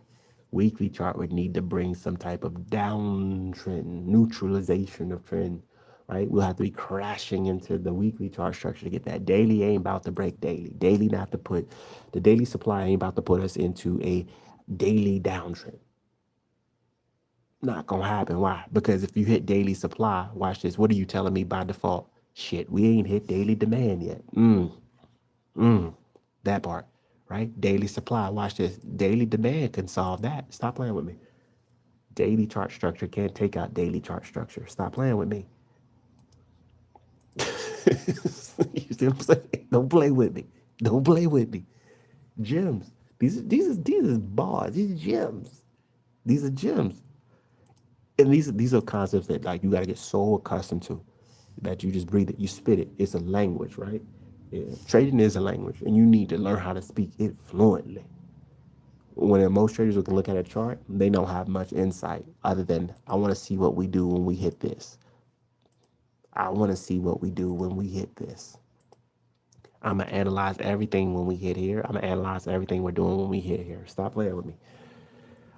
Weekly chart would need to bring some type of downtrend, neutralization of trend, right? We'll have to be crashing into the weekly chart structure to get that. Daily ain't about to break daily. Daily not to put, the daily supply ain't about to put us into a daily downtrend. Not gonna happen. Why? Because if you hit daily supply, watch this. What are you telling me by default? Shit, we ain't hit daily demand yet. That part, right? Daily supply. Watch this. Daily demand can solve that. Stop playing with me. Daily chart structure can't take out daily chart structure. Stop playing with me. You see what I'm saying? Don't play with me. Don't play with me. Gems. These are bars. These are gems. These are gems. And these are concepts that like you gotta get so accustomed to that you just breathe it, you spit it. It's a language, right? Yeah. Trading is a language, and you need to learn how to speak it fluently. When most traders can look at a chart, they don't have much insight other than I want to see what we do when we hit this. I want to see what we do when we hit this. I'm gonna analyze everything when we hit here. I'm gonna analyze everything we're doing when we hit here. Stop playing with me.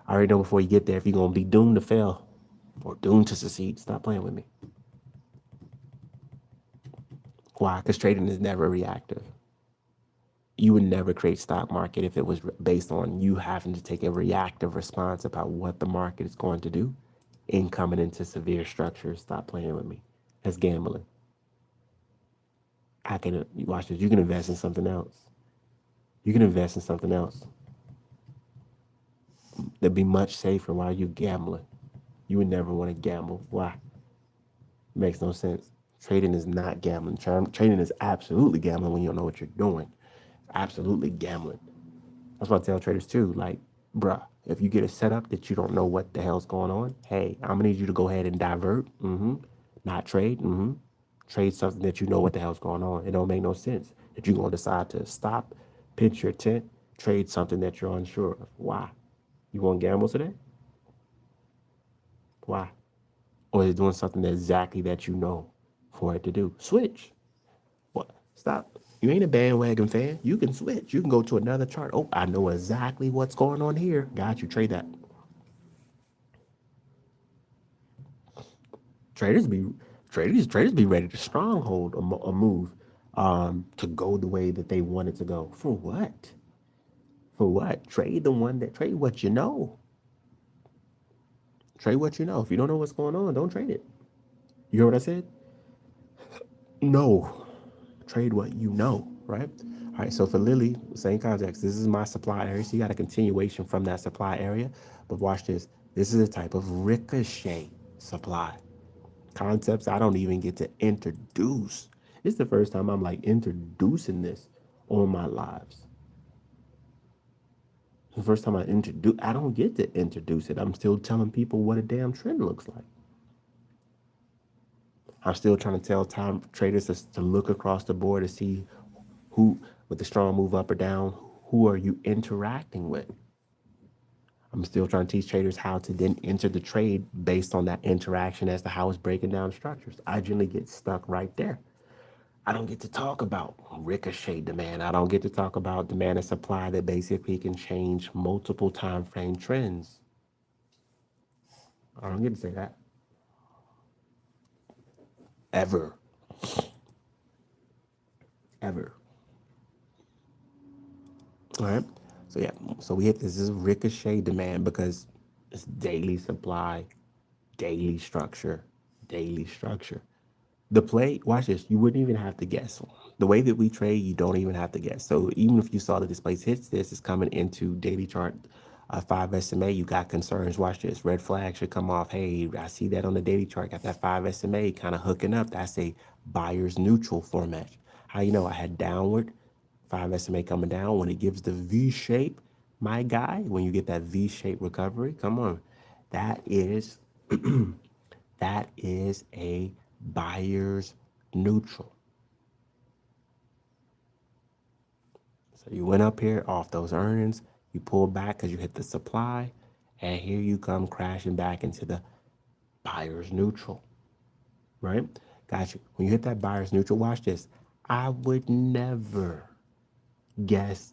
I already know before you get there if you're gonna be doomed to fail or doomed to succeed. Stop playing with me. Why? Because trading is never reactive. You would never create stock market if it was based on you having to take a reactive response about what the market is going to do and coming into severe structures. Stop playing with me. That's gambling. I can you watch this. You can invest in something else. You can invest in something else. That'd be much safer while you're gambling. You would never want to gamble. Why? Makes no sense. Trading is not gambling. Trading is absolutely gambling when you don't know what you're doing. Absolutely gambling. That's what I tell traders too. Like, bruh, if you get a setup that you don't know what the hell's going on, hey, I'm gonna need you to go ahead and divert. Not trade. Trade something that you know what the hell's going on. It don't make no sense that you're gonna decide to stop, pinch your tent, trade something that you're unsure of. Why? You want to gamble today? Why? Or is it doing something exactly that you know for it to do? Switch. What? Stop. You ain't a bandwagon fan. You can switch. You can go to another chart. Oh, I know exactly what's going on here. Got you. Trade that. Traders be traders be ready to stronghold a move to go the way that they want it to go. For what? For what? Trade the one that trade what you know. Trade what you know. If you don't know what's going on, don't trade it. You hear what I said? No. Trade what you know, right? All right, so for Lily, same context. This is my supply area. So you got a continuation from that supply area. But watch this. This is a type of ricochet supply. Concepts I don't even get to introduce. It's the first time I'm like introducing this on my lives. The first time I don't get to introduce it. I'm still telling people what a damn trend looks like. I'm still trying to tell time traders to look across the board to see who, with the strong move up or down, who are you interacting with? I'm still trying to teach traders how to then enter the trade based on that interaction as to how it's breaking down structures. I generally get stuck right there. I don't get to talk about ricochet demand. I don't get to talk about demand and supply that basically can change multiple time frame trends. I don't get to say that. Ever. Ever. All right. So yeah, so we hit this is ricochet demand because it's daily supply, daily structure, daily structure. The play, watch this, you wouldn't even have to guess. The way that we trade, you don't even have to guess. So even if you saw that this place hits this, it's coming into daily chart 5 SMA, you got concerns. Watch this, red flag should come off. Hey, I see that on the daily chart, got that 5 SMA kind of hooking up. That's a buyer's neutral format. How you know I had downward 5 SMA coming down when it gives the V shape, my guy, when you get that V shape recovery, come on. That is that is a buyer's neutral. So you went up here off those earnings, you pulled back because you hit the supply, and here you come crashing back into the buyer's neutral, right? Got you. When you hit that buyer's neutral, watch this. I would never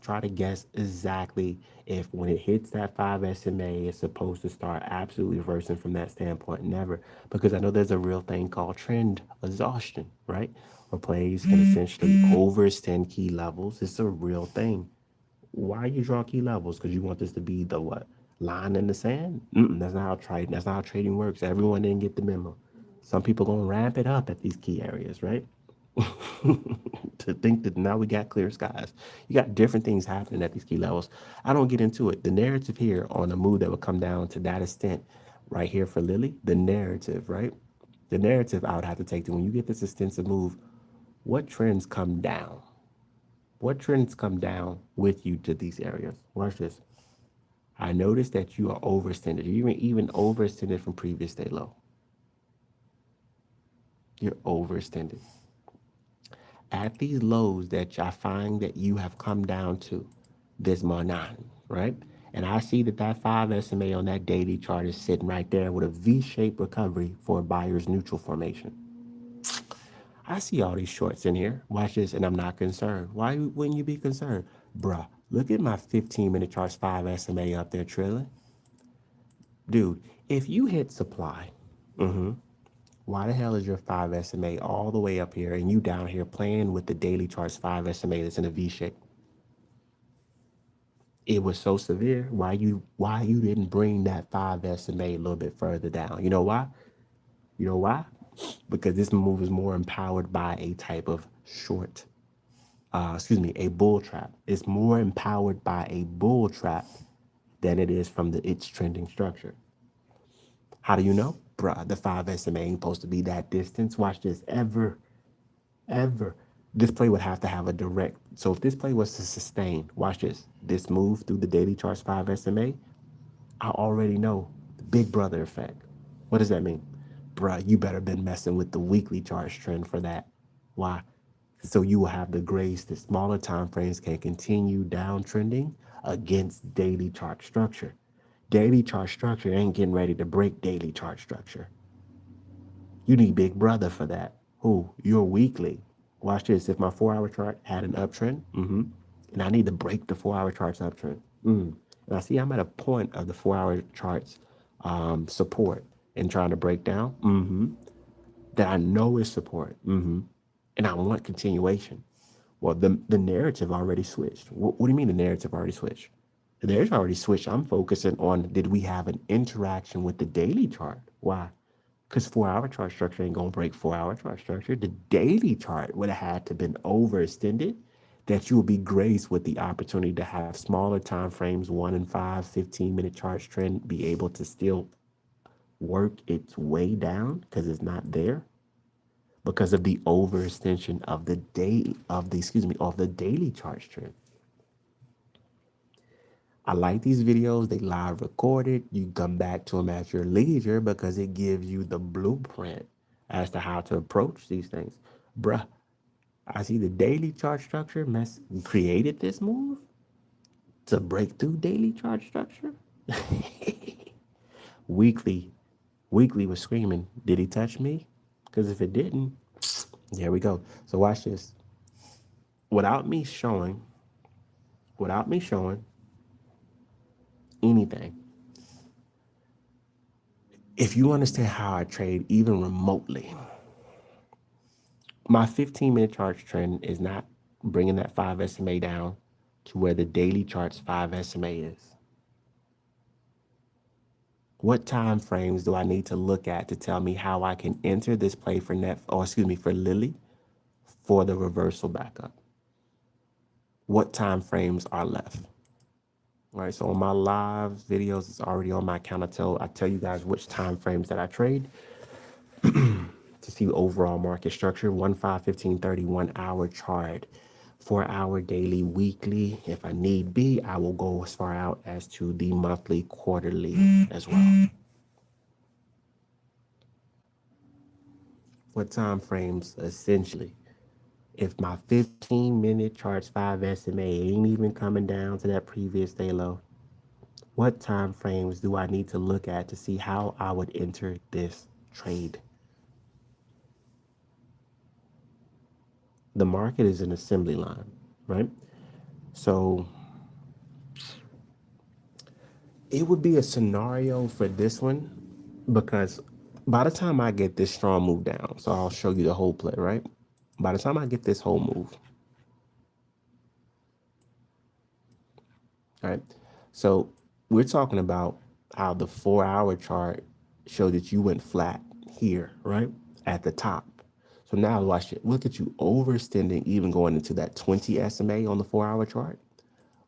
try to guess exactly if when it hits that 5 SMA, it's supposed to start absolutely reversing from that standpoint. Never. Because I know there's a real thing called trend exhaustion, right? Where plays can essentially overextend key levels. It's a real thing. Why you draw key levels? Because you want this to be the what? Line in the sand? That's not how trading. That's not how trading works. Everyone didn't get the memo. Some people gonna ramp it up at these key areas, right? To think that now we got clear skies. You got different things happening at these key levels. I don't get into it. The narrative here on a move that would come down to that extent right here for Lily, the narrative, right? The narrative I would have to take to when you get this extensive move, what trends come down? What trends come down with you to these areas? Watch this. I noticed that you are overextended. You're even overextended from previous day low. You're overextended. At these lows that I find that you have come down to this morning, right? And I see that that 5 SMA on that daily chart is sitting right there with a V-shaped recovery for a buyer's neutral formation. I see all these shorts in here. Watch this, and I'm not concerned. Why wouldn't you be concerned? Bruh, look at my 15-minute charts, 5 SMA up there trailing. Dude, if you hit supply, why the hell is your 5 SMA all the way up here and you down here playing with the daily charts 5 SMA that's in a V shape? It was so severe. Why you didn't bring that 5 SMA a little bit further down? You know why? You know why? Because this move is more empowered by a type of short, a bull trap. It's more empowered by a bull trap than it is from its trending structure. How do you know? Bruh, the 5 SMA ain't supposed to be that distance. Watch this. Ever. This play would have to have a direct. So if this play was to sustain, watch this. This move through the daily charts 5 SMA, I already know the big brother effect. What does that mean? Bruh, you better been messing with the weekly charts trend for that. Why? So you will have the grace that smaller time frames can continue downtrending against daily chart structure. Daily chart structure ain't getting ready to break daily chart structure. You need big brother for that. Who? Your weekly. Watch this. If my 4-hour chart had an uptrend, and I need to break the 4-hour chart's uptrend. And I see I'm at a point of the 4-hour chart's support and trying to break down. that I know is support. And I want continuation. Well, the narrative already switched. What do you mean the narrative already switched? The narrative already switched. I'm focusing on, did we have an interaction with the daily chart? Why? Because 4 hour chart structure ain't gonna break 4 hour chart structure. The daily chart would have had to been overextended, that you will be graced with the opportunity to have smaller time frames, 1 and 5, 15-minute charts trend, be able to still work its way down because it's not there because of the overextension of the day of the of the daily charts trend. I like these videos. They live recorded. You come back to them at your leisure because it gives you the blueprint as to how to approach these things. Bruh, I see the daily chart structure created this move to break through daily chart structure. Weekly, weekly was screaming, did he touch me? Because if it didn't, there we go. So watch this. Without me showing anything, if you understand how I trade even remotely, my 15-minute chart trend is not bringing that 5 SMA down to where the daily chart's 5 SMA is. What time frames do I need to look at to tell me how I can enter this play for for Lily for the reversal backup? What time frames are left? All right, so on my live videos, it's already on my account. I tell you guys which time frames that I trade to see overall market structure. 1, 5, 15, 30, 1 hour chart, 4 hour daily, weekly. If I need be, I will go as far out as to the monthly, quarterly as well. What time frames essentially? If my 15-minute charts 5 SMA ain't even coming down to that previous day low, what time frames do I need to look at to see how I would enter this trade? The market is an assembly line, right? So it would be a scenario for this one because by the time I get this strong move down, so I'll show you the whole play, right? By the time I get this whole move, all right? So we're talking about how the 4 hour chart showed that you went flat here, right? At the top. So now watch it. Look at you overextending, even going into that 20 SMA on the 4 hour chart.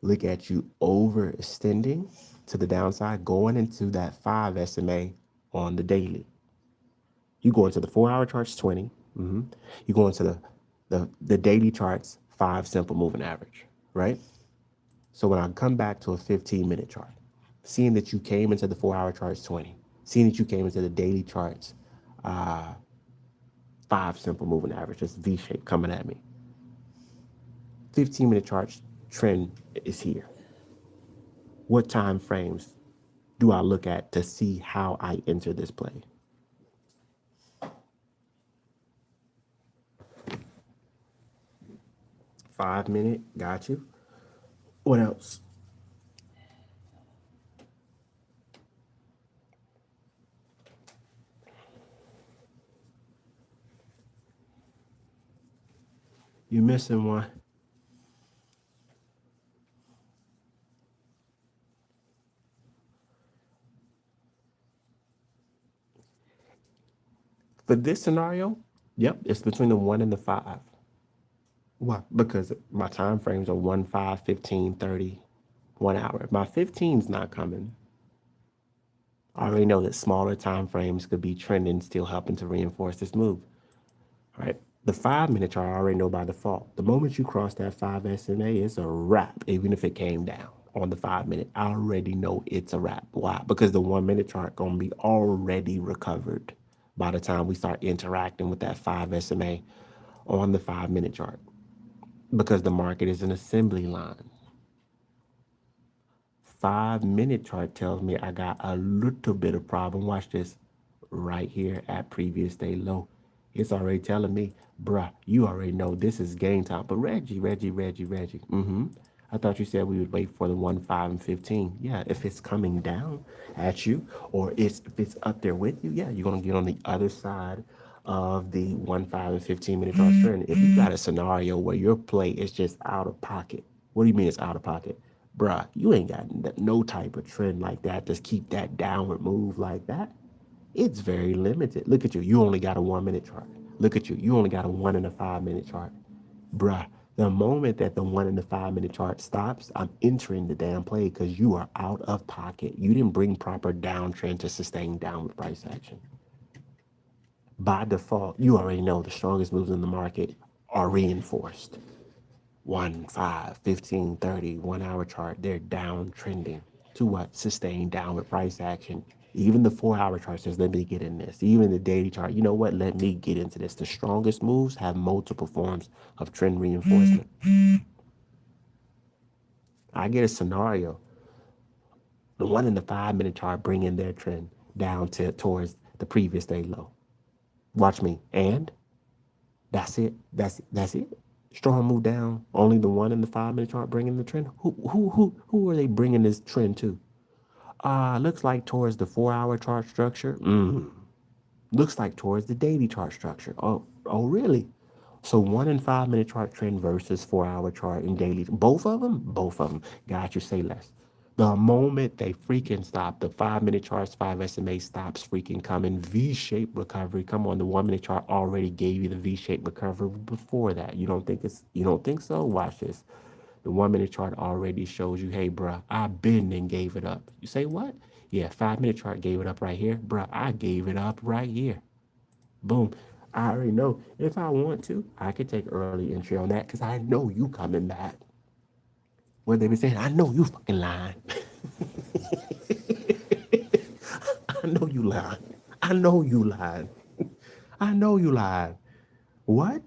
Look at you overextending to the downside, going into that 5 SMA on the daily. You go into the 4 hour charts, 20. You go into the daily charts, 5 simple moving average, right? So when I come back to a 15-minute chart, seeing that you came into the 4 hour charts, 20, seeing that you came into the daily charts, 5 simple moving average, just V shape coming at me. 15-minute charts trend is here. What time frames do I look at to see how I enter this play? Five-minute, got you. What else? You missing one. For this scenario, yep, it's between the 1 and the 5. Why? Because my time frames are 1, 5, 15, 30, 1 hour. If my 15's not coming, I already know that smaller time frames could be trending, still helping to reinforce this move. All right. The 5-minute chart I already know by default. The moment you cross that 5 SMA, it's a wrap, even if it came down on the 5-minute. I already know it's a wrap. Why? Because the 1-minute chart gonna be already recovered by the time we start interacting with that 5 SMA on the 5-minute chart. Because the market is an assembly line. 5-minute chart tells me I got a little bit of problem. Watch this right here at previous day low. It's already telling me, bruh, you already know this is game time. But Reggie. I thought you said we would wait for the 1, 5, and 15. Yeah, if it's coming down at you or if it's up there with you, yeah, you're going to get on the other side of the 1, 5, and 15-minute chart trend. If you got a scenario where your play is just out of pocket, what do you mean it's out of pocket? Bruh, you ain't got no type of trend like that. Just keep that downward move like that. It's very limited. Look at you. You only got a 1-minute chart. Look at you. You only got a 1 and a 5-minute chart. Bruh, the moment that the 1 and the 5-minute chart stops, I'm entering the damn play because you are out of pocket. You didn't bring proper downtrend to sustain downward price action. By default, you already know the strongest moves in the market are reinforced. 1, 5, 15, 30, 1 hour chart, they're down trending to what? Sustain downward price action. Even the 4 hour chart says, let me get in this. Even the daily chart, you know what? Let me get into this. The strongest moves have multiple forms of trend reinforcement. I get a scenario. The 1 and the 5-minute chart bringing their trend down to towards the previous day low. Watch me. And that's it. That's it. Strong move down. Only the 1 and the 5-minute chart bringing the trend. Who are they bringing this trend to? Looks like towards the 4 hour chart structure. Looks like towards the daily chart structure. Oh, really? So 1 and 5-minute chart trend versus 4 hour chart and daily. Both of them. Got you. Say less. The moment they freaking stop, the 5-minute charts, 5 SMA stops freaking coming. V-shaped recovery. Come on, the 1-minute chart already gave you the V-shaped recovery before that. You don't think so? Watch this. The 1-minute chart already shows you, hey, bruh, I been and gave it up. You say what? Yeah, 5-minute chart gave it up right here. Bruh, I gave it up right here. Boom. I already know. If I want to, I could take early entry on that because I know you coming back. What they been saying? I know you fucking lying. I know you lying. I know you lying. I know you lying. What?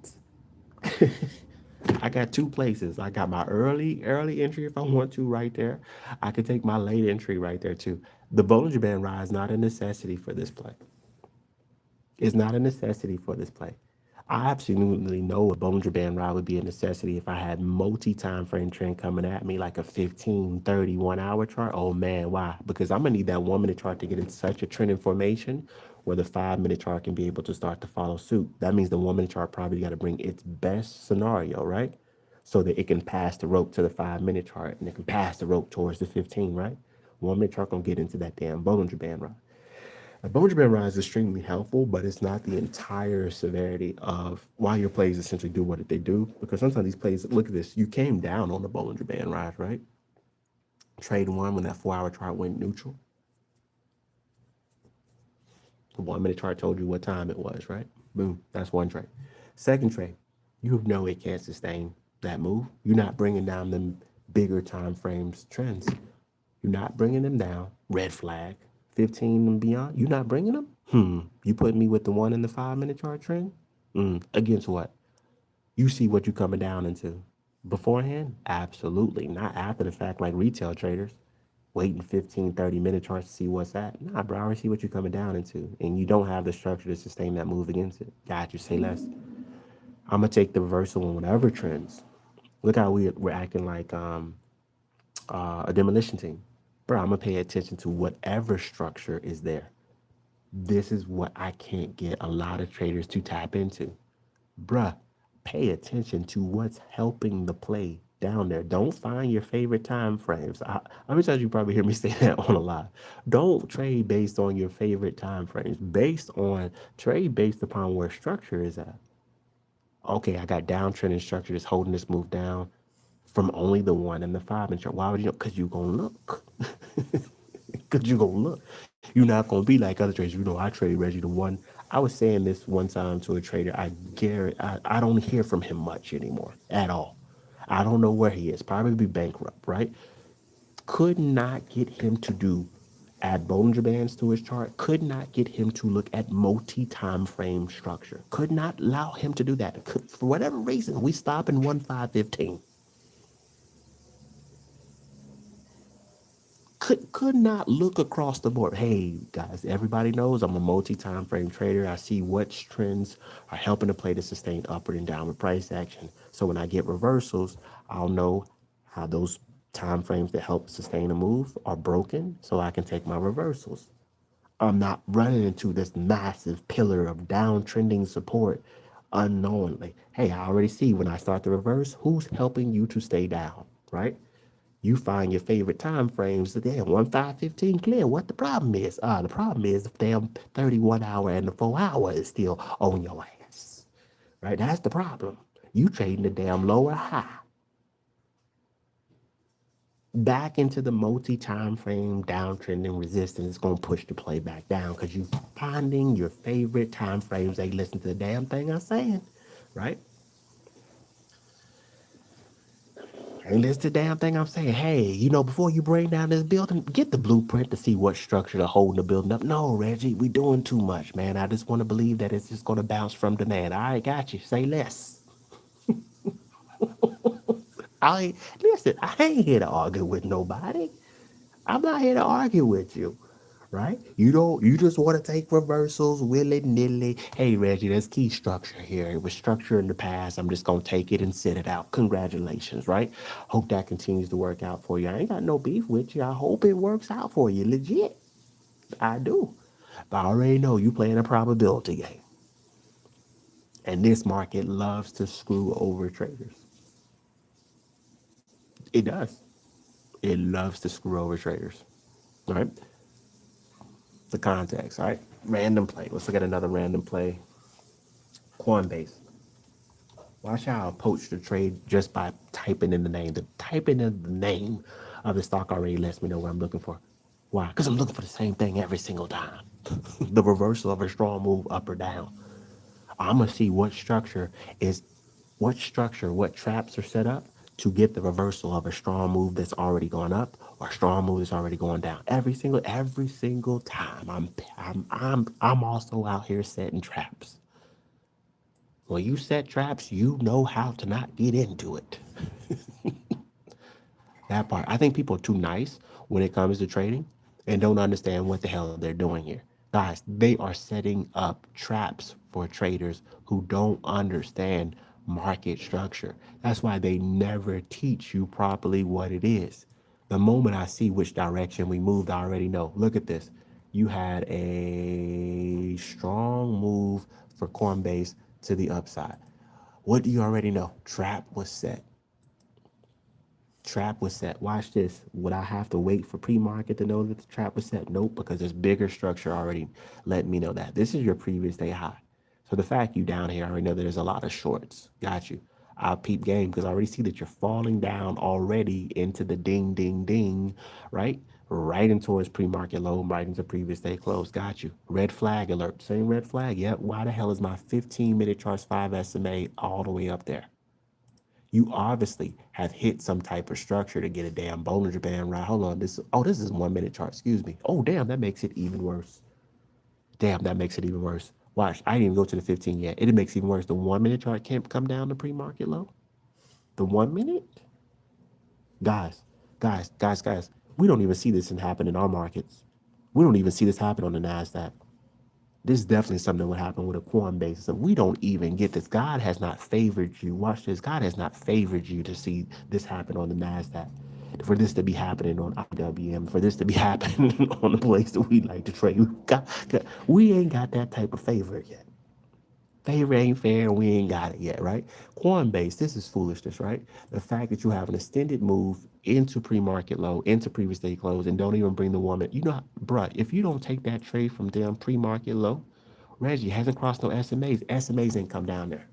I got two places. I got my early entry if I want to right there. I could take my late entry right there too. The Bollinger Band rise not a necessity for this play. It's not a necessity for this play. I absolutely know a Bollinger Band ride would be a necessity if I had multi-time frame trend coming at me like a 15, 30, 1 hour chart. Oh man, why? Because I'm gonna need that 1-minute chart to get in such a trending formation where the 5-minute chart can be able to start to follow suit. That means the 1-minute chart probably got to bring its best scenario, right? So that it can pass the rope to the 5-minute chart and it can pass the rope towards the 15, right? 1-minute chart gonna get into that damn Bollinger Band ride. A Bollinger Band rise is extremely helpful, but it's not the entire severity of why your plays essentially do what they do. Because sometimes these plays, look at this, you came down on the Bollinger Band rise, right? Trade one when that 4 hour chart went neutral. The 1-minute chart told you what time it was, right? Boom, that's one trade. Second trade, you know it can't sustain that move. You're not bringing down them bigger time frames trends. You're not bringing them down. Red flag. 15 and beyond. You're not bringing them? You put me with the 1 and the 5-minute chart trend? Against what? You see what you coming down into. Beforehand? Absolutely. Not after the fact like retail traders. Waiting 15, 30-minute charts to see what's at. Nah, bro, I already see what you're coming down into. And you don't have the structure to sustain that move against it. Got you. Say less. I'm going to take the reversal on whatever trends. Look how we're acting like a demolition team. Bro, I'm gonna pay attention to whatever structure is there. This is what I can't get a lot of traders to tap into. Bruh, pay attention to what's helping the play down there. Don't find your favorite time frames. I'm sure you probably hear me say that on a lot. Don't trade based on your favorite time frames. Trade based upon where structure is at. Okay, I got downtrend and structure that's holding this move down from only the 1 and the 5 inch. Why would you know? Because you gonna look. Because you gonna look. You're not gonna be like other traders. I trade Reggie the 1. I was saying this one time to a trader. I don't hear from him much anymore at all. I don't know where he is. Probably bankrupt, right? Could not get him to add Bollinger Bands to his chart. Could not get him to look at multi-time frame structure. Could not allow him to do that. For whatever reason, we stop in 1-5-15. Could not look across the board. Hey guys, everybody knows I'm a multi-time frame trader. I see which trends are helping to play to sustain upward and downward price action. So when I get reversals, I'll know how those time frames that help sustain a move are broken so I can take my reversals. I'm not running into this massive pillar of downtrending support unknowingly. Hey, I already see when I start the reverse, who's helping you to stay down, right? You find your favorite time frames. Damn, 1 5 15 clear. What the problem is? The problem is the damn 31 hour and the 4 hour is still on your ass. Right? That's the problem. You trading the damn lower high. Back into the multi-time frame downtrending resistance is gonna push the play back down because you finding your favorite time frames. They listen to the damn thing I'm saying, right? Ain't listen to the damn thing I'm saying. Hey, before you bring down this building, get the blueprint to see what structure to hold the building up. No, Reggie, we doing too much, man. I just want to believe that it's just gonna bounce from demand. All right, got you. Say less. I ain't listen. I ain't here to argue with nobody. I'm not here to argue with you, right? You just want to take reversals willy nilly. Hey, Reggie, there's key structure here. It was structure in the past. I'm just going to take it and sit it out. Congratulations, right? Hope that continues to work out for you. I ain't got no beef with you. I hope it works out for you. Legit. I do. But I already know you playing a probability game. And this market loves to screw over traders. It does. It loves to screw over traders. All right. The context, all right? Random play. Let's look at another random play. Coinbase. Watch how I approach the trade just by typing in the name. The typing in the name of the stock already lets me know what I'm looking for. Why? Because I'm looking for the same thing every single time. The reversal of a strong move up or down. I'm gonna see what traps are set up to get the reversal of a strong move that's already gone up or a strong move that's already going down. Every single time. I'm also out here setting traps. When you set traps, you know how to not get into it. That part. I think people are too nice when it comes to trading and don't understand what the hell they're doing here. Guys, they are setting up traps for traders who don't understand market structure. That's why they never teach you properly what it is. The moment I see which direction we moved, I already know. Look at this. You had a strong move for Coinbase to the upside. What do you already know? Trap was set. Trap was set. Watch this. Would I have to wait for pre-market to know that the trap was set? Nope, because there's bigger structure already letting me know that. This is your previous day high. So the fact you down here, I already know that there's a lot of shorts. Got you. I'll peep game because I already see that you're falling down already into the ding, ding, ding, right? Right into towards pre-market low, right into previous day close. Got you. Red flag alert. Same red flag. Yep. Why the hell is my 15-minute charts 5 SMA all the way up there? You obviously have hit some type of structure to get a damn Bollinger Band right. Hold on, this is 1 minute chart. Excuse me. Oh damn, that makes it even worse. Damn, that makes it even worse. Watch, I didn't even go to the 15 yet. It makes it even worse. The 1 minute chart can't come down to pre-market low. The 1 minute, guys. We don't even see this happen in our markets. We don't even see this happen on the Nasdaq. This is definitely something that would happen with a Coinbase. So we don't even get this. God has not favored you. Watch this. God has not favored you to see this happen on the NASDAQ. For this to be happening on IWM, for this to be happening on the place that we like to trade. We ain't got that type of favor yet. Favor ain't fair and we ain't got it yet, right? Coinbase, this is foolishness, right? The fact that you have an extended move into pre-market low, into previous day close, and don't even bring the woman. Bruh, if you don't take that trade from damn pre-market low, Reggie hasn't crossed no SMAs. SMAs ain't come down there.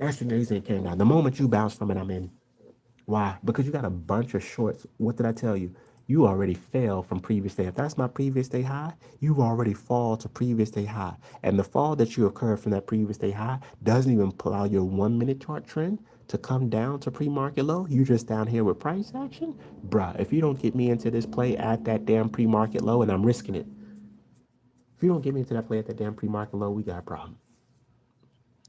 SMAs ain't came down. The moment you bounce from it, I'm in. Why? Because you got a bunch of shorts. What did I tell you? You already fell from previous day. If that's my previous day high, you already fall to previous day high. And the fall that you occurred from that previous day high doesn't even allow your 1 minute chart trend to come down to pre-market low. You just down here with price action. Bruh, if you don't get me into this play at that damn pre-market low, and I'm risking it. If you don't get me into that play at that damn pre-market low, we got a problem.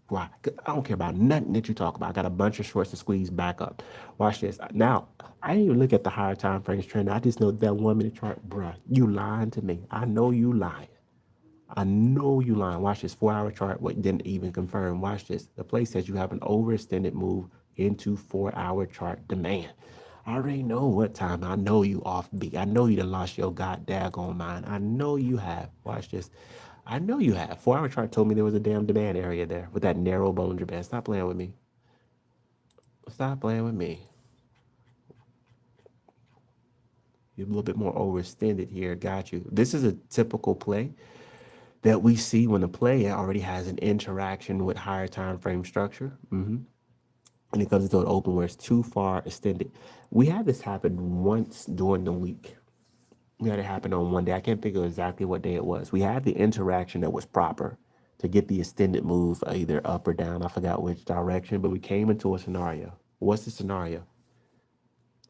Why? 'Cause I don't care about nothing that you talk about. I got a bunch of shorts to squeeze back up. Watch this. Now, I didn't even look at the higher time frames trend. I just know that 1 minute chart, bruh. You lying to me. I know you lying. I know you lying. Watch this 4 hour chart. What didn't even confirm. Watch this. The play says you have an overextended move into 4 hour chart demand. I already know what time. I know you off beat. I know you done lost your god daggone mind. I know you have. Watch this. I know you have. 4 hour chart told me there was a damn demand area there with that narrow Bollinger Band. Stop playing with me. Stop playing with me. You're a little bit more overextended here. Got you. This is a typical play that we see when the play already has an interaction with higher time frame structure. And it comes into an open where it's too far extended. We had this happen once during the week. We had it happen on one day. I can't think of exactly what day it was. We had the interaction that was proper to get the extended move either up or down. I forgot which direction, but we came into a scenario. What's the scenario?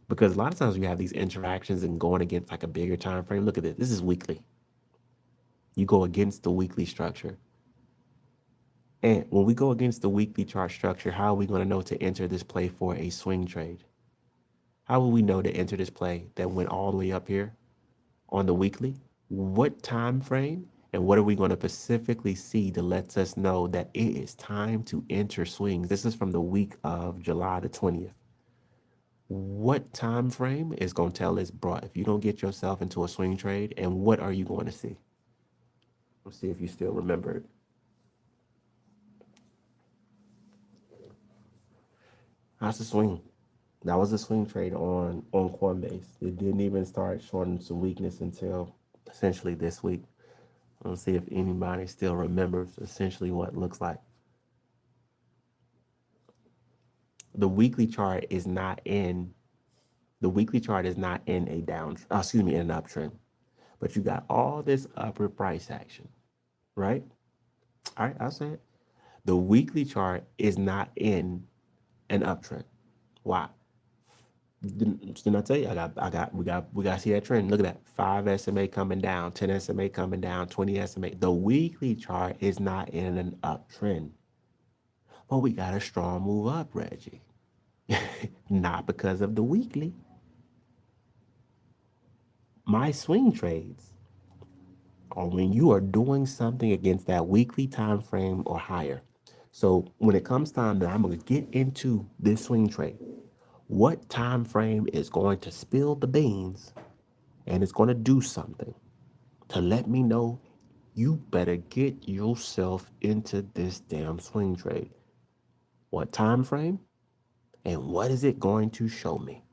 Because a lot of times we have these interactions and going against like a bigger time frame. Look at this. This is weekly. You go against the weekly structure. And when we go against the weekly chart structure, how are we going to know to enter this play for a swing trade? How will we know to enter this play that went all the way up here on the weekly? What time frame and what are we going to specifically see to let us know that it is time to enter swings? This is from the week of July the 20th. What time frame is going to tell us, bro, if you don't get yourself into a swing trade, and what are you going to see? Let's see if you still remember it. That's a swing. That was a swing trade on Coinbase. It didn't even start showing some weakness until essentially this week. Let's see if anybody still remembers essentially what it looks like. The weekly chart is not in a down, in an uptrend. But you got all this upward price action, right? All right, I'll say it. The weekly chart is not in an uptrend. Why? Didn't I tell you? We got to see that trend. Look at that. 5 SMA coming down, 10 SMA coming down, 20 SMA. The weekly chart is not in an uptrend. But we got a strong move up, Reggie. Not because of the weekly. My swing trades are when you are doing something against that weekly time frame or higher. So when it comes time that I'm going to get into this swing trade, what time frame is going to spill the beans and it's going to do something to let me know you better get yourself into this damn swing trade? What time frame and what is it going to show me?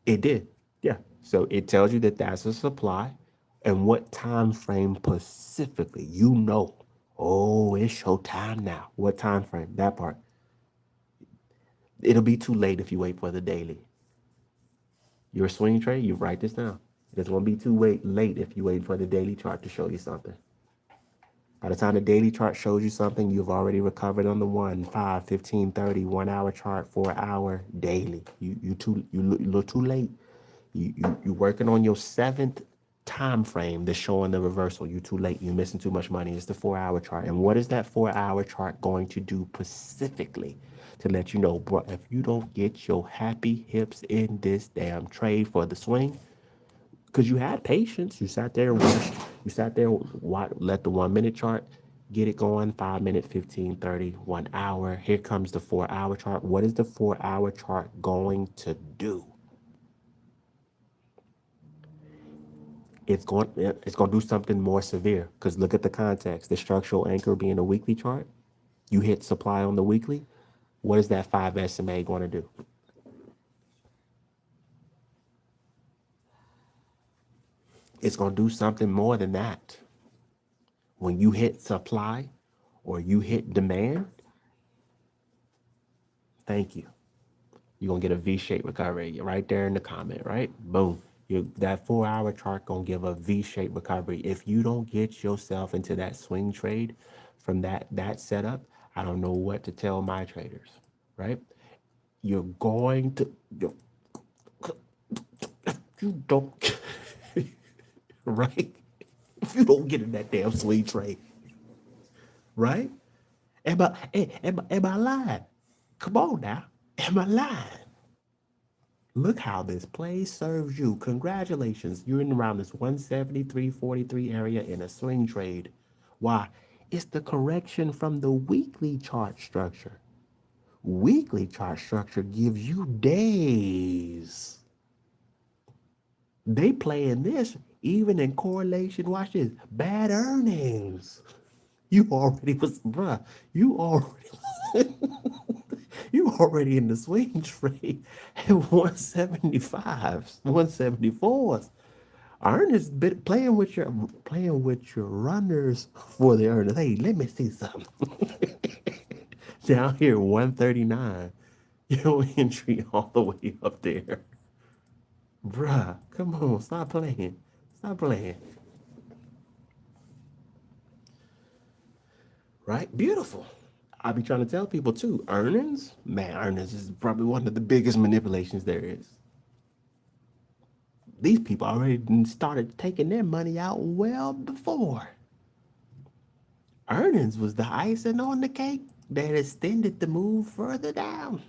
It did. Yeah. So it tells you that that's a supply and what time frame specifically. You know, oh, it's showtime now. What time frame? That part. It'll be too late if you wait for the daily. Your swing trade, you write this down. It's going to be too late if you wait for the daily chart to show you something. By the time the daily chart shows you something, you've already recovered on the 1, 5, 15, 30, 1 hour chart, 4 hour daily. You look too late. You working on your 7th time frame that's showing the reversal. You too late. You're missing too much money. It's the 4 hour chart. And what is that 4 hour chart going to do specifically to let you know, bro, if you don't get your happy hips in this damn trade for the swing, because you had patience. You sat there and watched. You sat there, let the 1 minute chart get it going. 5 minute, 15, 30, 1 hour. Here comes the 4 hour chart. What is the 4 hour chart going to do? It's going to do something more severe. Because look at the context. The structural anchor being a weekly chart. You hit supply on the weekly. What is that 5 SMA going to do? It's going to do something more than that. When you hit supply or you hit demand, thank you. You're going to get a V-shaped recovery right there in the comment, right? Boom. That 4 hour chart going to give a V-shaped recovery. If you don't get yourself into that swing trade from that setup, I don't know what to tell my traders, right? You're going to, you don't, right? If you don't get in that damn swing trade, right? Am I lying? Come on now. Am I lying? Look how this play serves you. Congratulations. You're in around this 173.43 area in a swing trade. Why? It's the correction from the weekly chart structure. Weekly chart structure gives you days. They play in this even in correlation. Watch this. Bad earnings. You already was, bruh. You already in the swing trade at 175s, 174s. Ernest been playing with your runners for the earners. Hey, let me see something. Down here, 139. Your entry all the way up there. Bruh, come on, stop playing. Stop playing. Right? Beautiful. I be trying to tell people too, earnings, man, earnings is probably one of the biggest manipulations there is. These people already started taking their money out well before. Earnings was the icing on the cake that extended the move further down.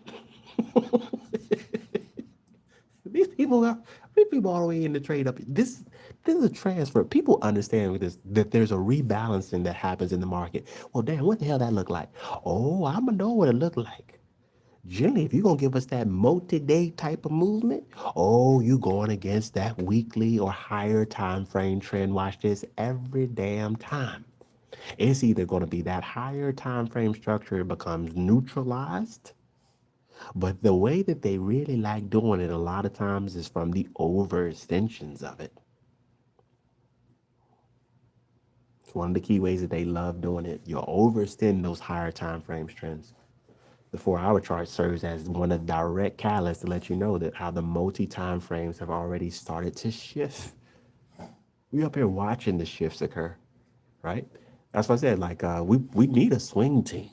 These people are these people all the way in the trade up. This is a transfer. People understand with this that there's a rebalancing that happens in the market. Well, damn, what the hell that look like? Oh, I'ma know what it look like. Generally, if you're gonna give us that multi-day type of movement, oh, you going against that weekly or higher time frame trend. Watch this every damn time. It's either gonna be that higher time frame structure becomes neutralized, but the way that they really like doing it a lot of times is from the overextensions of it. It's one of the key ways that they love doing it. You overextend those higher time frames trends. The 4 hour chart serves as one of the direct catalysts to let you know that how the multi time frames have already started to shift. We up here watching the shifts occur, right? That's what I said. Like we need a swing team.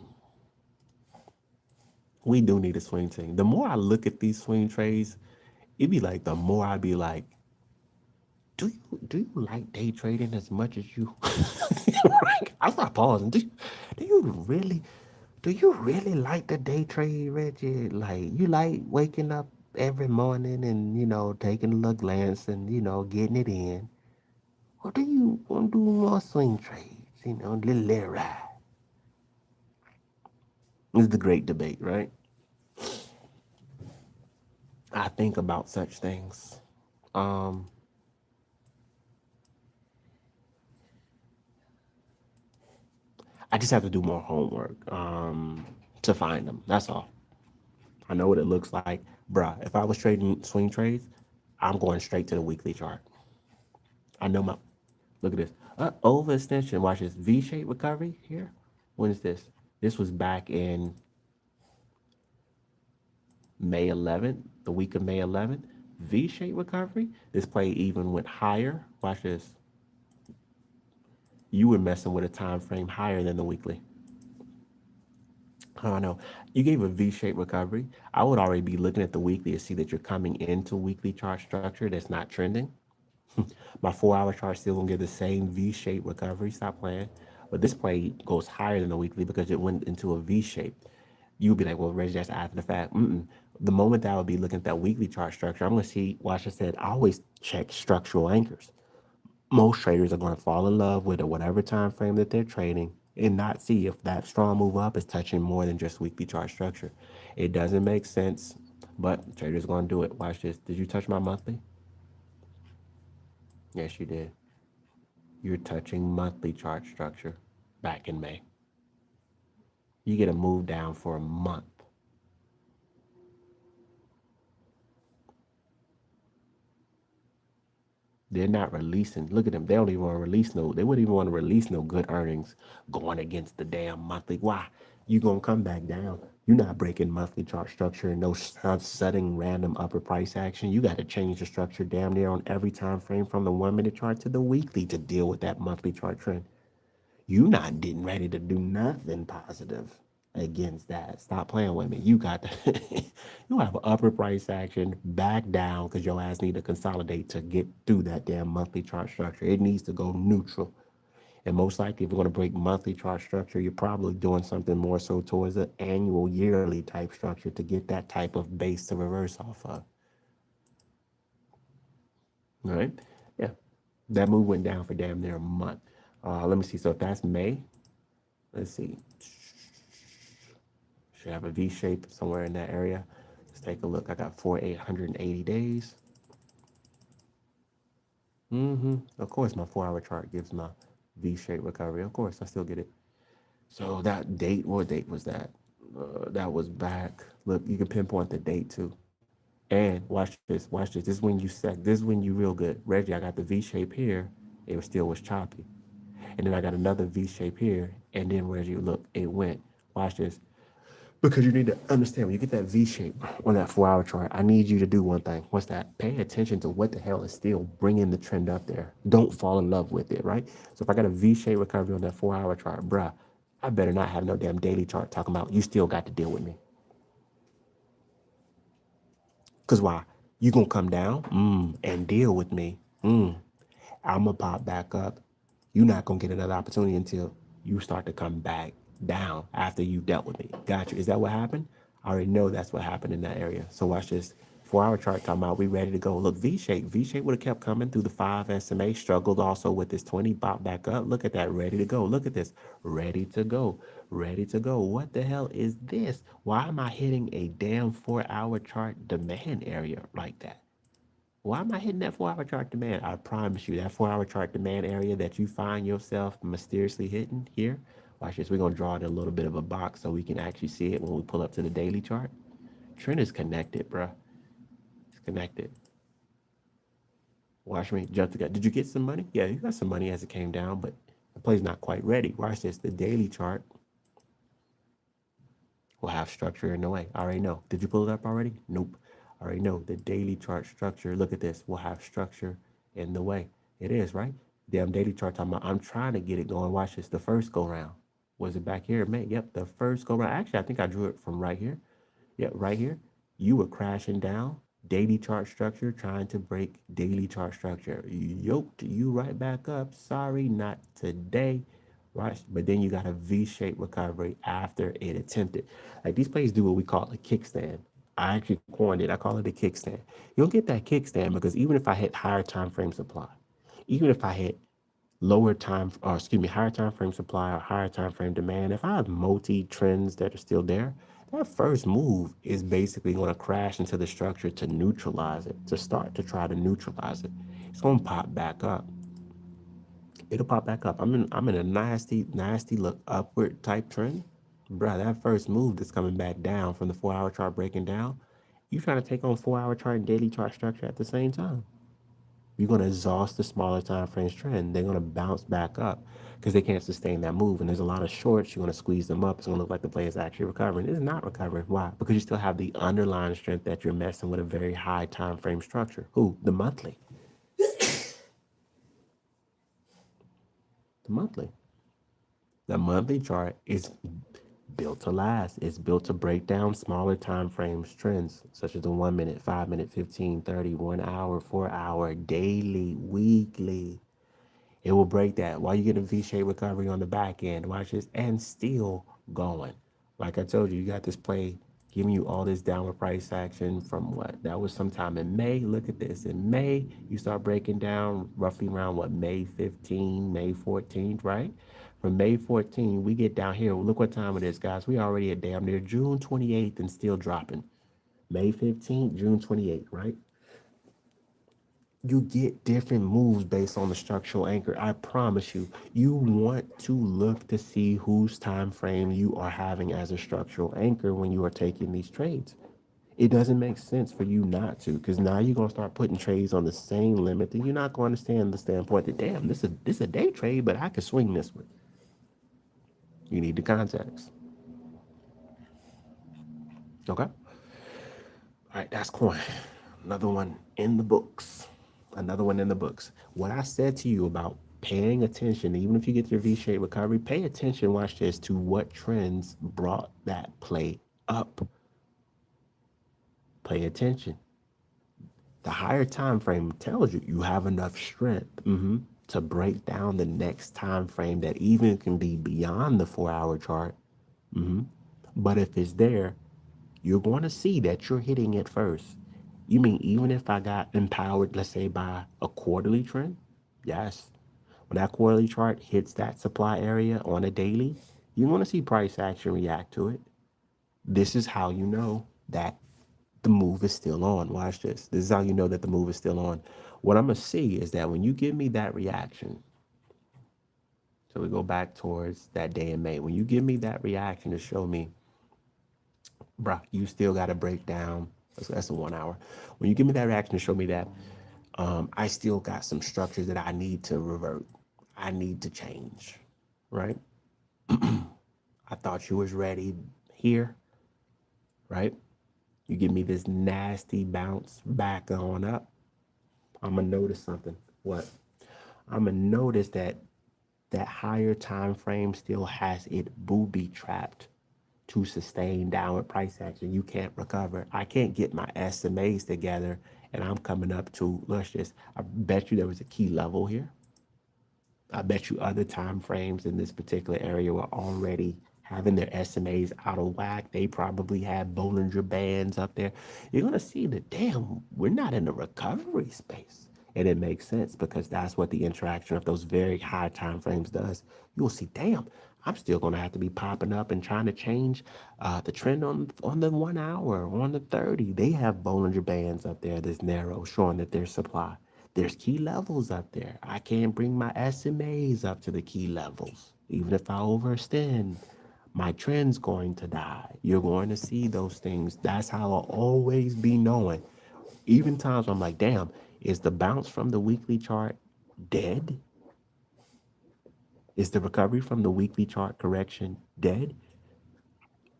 We do need a swing team. The more I look at these swing trades, it'd be like the more I'd be like, do you like day trading as much as you? I start pausing. Do you really like the day trade, Reggie? Like you like waking up every morning and taking a little glance and getting it in, or do you want to do more swing trades? Little ride. This is the great debate, right? I think about such things. Um, I just have to do more homework to find them. That's all. I know what it looks like. Bruh, if I was trading swing trades, I'm going straight to the weekly chart. I know my, look at this. Overextension. Watch this. V-shaped recovery here. When is this? This was back in May 11th, the week of May 11th. V-shaped recovery. This play even went higher. Watch this. You were messing with a time frame higher than the weekly. I don't know. You gave a V-shaped recovery. I would already be looking at the weekly to see that you're coming into weekly chart structure that's not trending. My 4 hour chart still gonna give the same V-shaped recovery. Stop playing. But this play goes higher than the weekly because it went into a V shape. You would be like, well, Reggie, that's after the fact. Mm-mm. The moment that I would be looking at that weekly chart structure, I'm gonna see. Watch I said, I always check structural anchors. Most traders are gonna fall in love with whatever time frame that they're trading and not see if that strong move up is touching more than just weekly chart structure. It doesn't make sense, but traders gonna do it. Watch this. Did you touch my monthly? Yes, you did. You're touching monthly chart structure back in May. You get a move down for a month. They're not releasing. Look at them. They don't even want to release no. They wouldn't even want to release no good earnings going against the damn monthly. Why? You gonna come back down? You're not breaking monthly chart structure and no sudden random upper price action. You got to change the structure damn near on every time frame from the 1 minute chart to the weekly to deal with that monthly chart trend. You not getting ready to do nothing positive against that. Stop playing with me. You got to, you have an upper price action back down because your ass need to consolidate to get through that damn monthly chart structure. It needs to go neutral. And most likely, if you're going to break monthly chart structure, you're probably doing something more so towards an annual, yearly type structure to get that type of base to reverse off of. All right? Yeah. That move went down for damn near a month. Let me see. So if that's May, Let's see. Should have a V shape somewhere in that area. Let's take a look. I got 880 days. Of course, my 4 hour chart gives my V shape recovery. Of course, I still get it. So that date, what date was that? That was back. Look, you can pinpoint the date too. And watch this, watch this. This is when you sec. This is when you real good. Reggie, I got the V shape here. It was still was choppy. And then I got another V shape here. And then Reggie, look, it went. Watch this. Because you need to understand when you get that V shape on that 4 hour chart, I need you to do one thing. What's that? Pay attention to what the hell is still bringing the trend up there. Don't fall in love with it, right? So if I got a V shape recovery on that 4 hour chart, bruh, I better not have no damn daily chart talking about you still got to deal with me. Because why? You going to come down and deal with me. I'm going to pop back up. You're not going to get another opportunity until you start to come back down after you dealt with me. Gotcha. Is that what happened? I already know that's what happened in that area. So watch this. 4 hour chart talking about we ready to go. Look, V shape. V shape would have kept coming through the 5 SMA. Struggled also with this 20. Pop back up. Look at that. Ready to go. Look at this. Ready to go. Ready to go. What the hell is this? Why am I hitting a damn 4 hour chart demand area like that? Why am I hitting that 4 hour chart demand? I promise you, that 4 hour chart demand area that you find yourself mysteriously hitting here. Watch this. We're going to draw it in a little bit of a box so we can actually see it when we pull up to the daily chart. Trend is connected, bruh. It's connected. Watch me jump to that. Did you get some money? Yeah, you got some money as it came down, but the play's not quite ready. Watch this. The daily chart will have structure in the way. I already know. Did you pull it up already? Nope. I already know. The daily chart structure, look at this, will have structure in the way. It is, right? Damn daily chart talking about I'm trying to get it going. Watch this. The first go round. Was it back here? Man, yep, the first go round. Actually, I think I drew it from right here. Yep, right here. You were crashing down. Daily chart structure, trying to break daily chart structure. Yoked you right back up. Sorry, not today. Right? But then you got a V-shaped recovery after it attempted. Like these plays do what we call a kickstand. I actually coined it. I call it a kickstand. You don't get that kickstand because even if I hit higher time frame supply, even if I hit lower time, or excuse me, higher time frame supply or higher time frame demand, if I have multi trends that are still there, that first move is basically going to crash into the structure to neutralize it, to start to try to neutralize it. It's going to pop back up. It'll pop back up. I'm in a nasty look upward type trend. Bruh, that first move that's coming back down from the 4 hour chart breaking down, you trying to take on 4 hour chart and daily chart structure at the same time. You're going to exhaust the smaller time frames trend. They're going to bounce back up because they can't sustain that move. And there's a lot of shorts. You're going to squeeze them up. It's going to look like the play is actually recovering. It's not recovering. Why? Because you still have the underlying strength that you're messing with a very high time frame structure. Who? The monthly. The monthly. The monthly chart is built to last. It's built to break down smaller time frames trends, such as the 1 minute, 5 minute, 15, 30, 1 hour, 4 hour, daily, weekly. It will break that while you get a V-shaped recovery on the back end. Watch this, and still going. Like I told you, you got this play giving you all this downward price action from what? That was sometime in May. Look at this. In May, you start breaking down roughly around what? May 15, May 14th, right? From May 14th, we get down here. Look what time it is, guys. We already at damn near June 28th and still dropping. May 15th, June 28th, right? You get different moves based on the structural anchor. I promise you, you want to look to see whose time frame you are having as a structural anchor when you are taking these trades. It doesn't make sense for you not to, because now you're gonna start putting trades on the same limit, and you're not going to understand the standpoint that damn, this a day trade, but I can swing this one. You need the context. Okay. All right, that's coin. Another one in the books. Another one in the books. What I said to you about paying attention, even if you get your V-shaped recovery, pay attention, watch this, to what trends brought that play up. Pay attention. The higher time frame tells you you have enough strength to break down the next time frame that even can be beyond the 4 hour chart. But if it's there, you're going to see that you're hitting it first. You mean even if I got empowered, let's say by a quarterly trend? Yes. When that quarterly chart hits that supply area on a daily, You want to see price action react to it. This is how you know that the move is still on. Watch this. This is how you know that the move is still on. What I'm going to see is that when you give me that reaction, so we go back towards that day in May, when you give me that reaction to show me, bruh, you still got to break down. That's a 1 hour. When you give me that reaction to show me that I still got some structures that I need to revert. I need to change, right? I thought you was ready here, right? You give me this nasty bounce back on up. I'm gonna notice something. What? I'm gonna notice that that higher time frame still has it booby trapped to sustain downward price action. You can't recover. I can't get my SMAs together, and I'm coming up to, let's just, I bet you there was a key level here. I bet you other time frames in this particular area were already having their SMAs out of whack. They probably had Bollinger Bands up there. You're going to see that, damn, we're not in the recovery space. And it makes sense because that's what the interaction of those very high time frames does. You'll see, damn, I'm still going to have to be popping up and trying to change the trend on the 1 hour, on the 30. They have Bollinger Bands up there that's narrow, showing that there's supply. There's key levels up there. I can't bring my SMAs up to the key levels. Even if I overextend, my trend's going to die. You're going to see those things. That's how I'll always be knowing. Even times I'm like, damn, is the bounce from the weekly chart dead? Is the recovery from the weekly chart correction dead?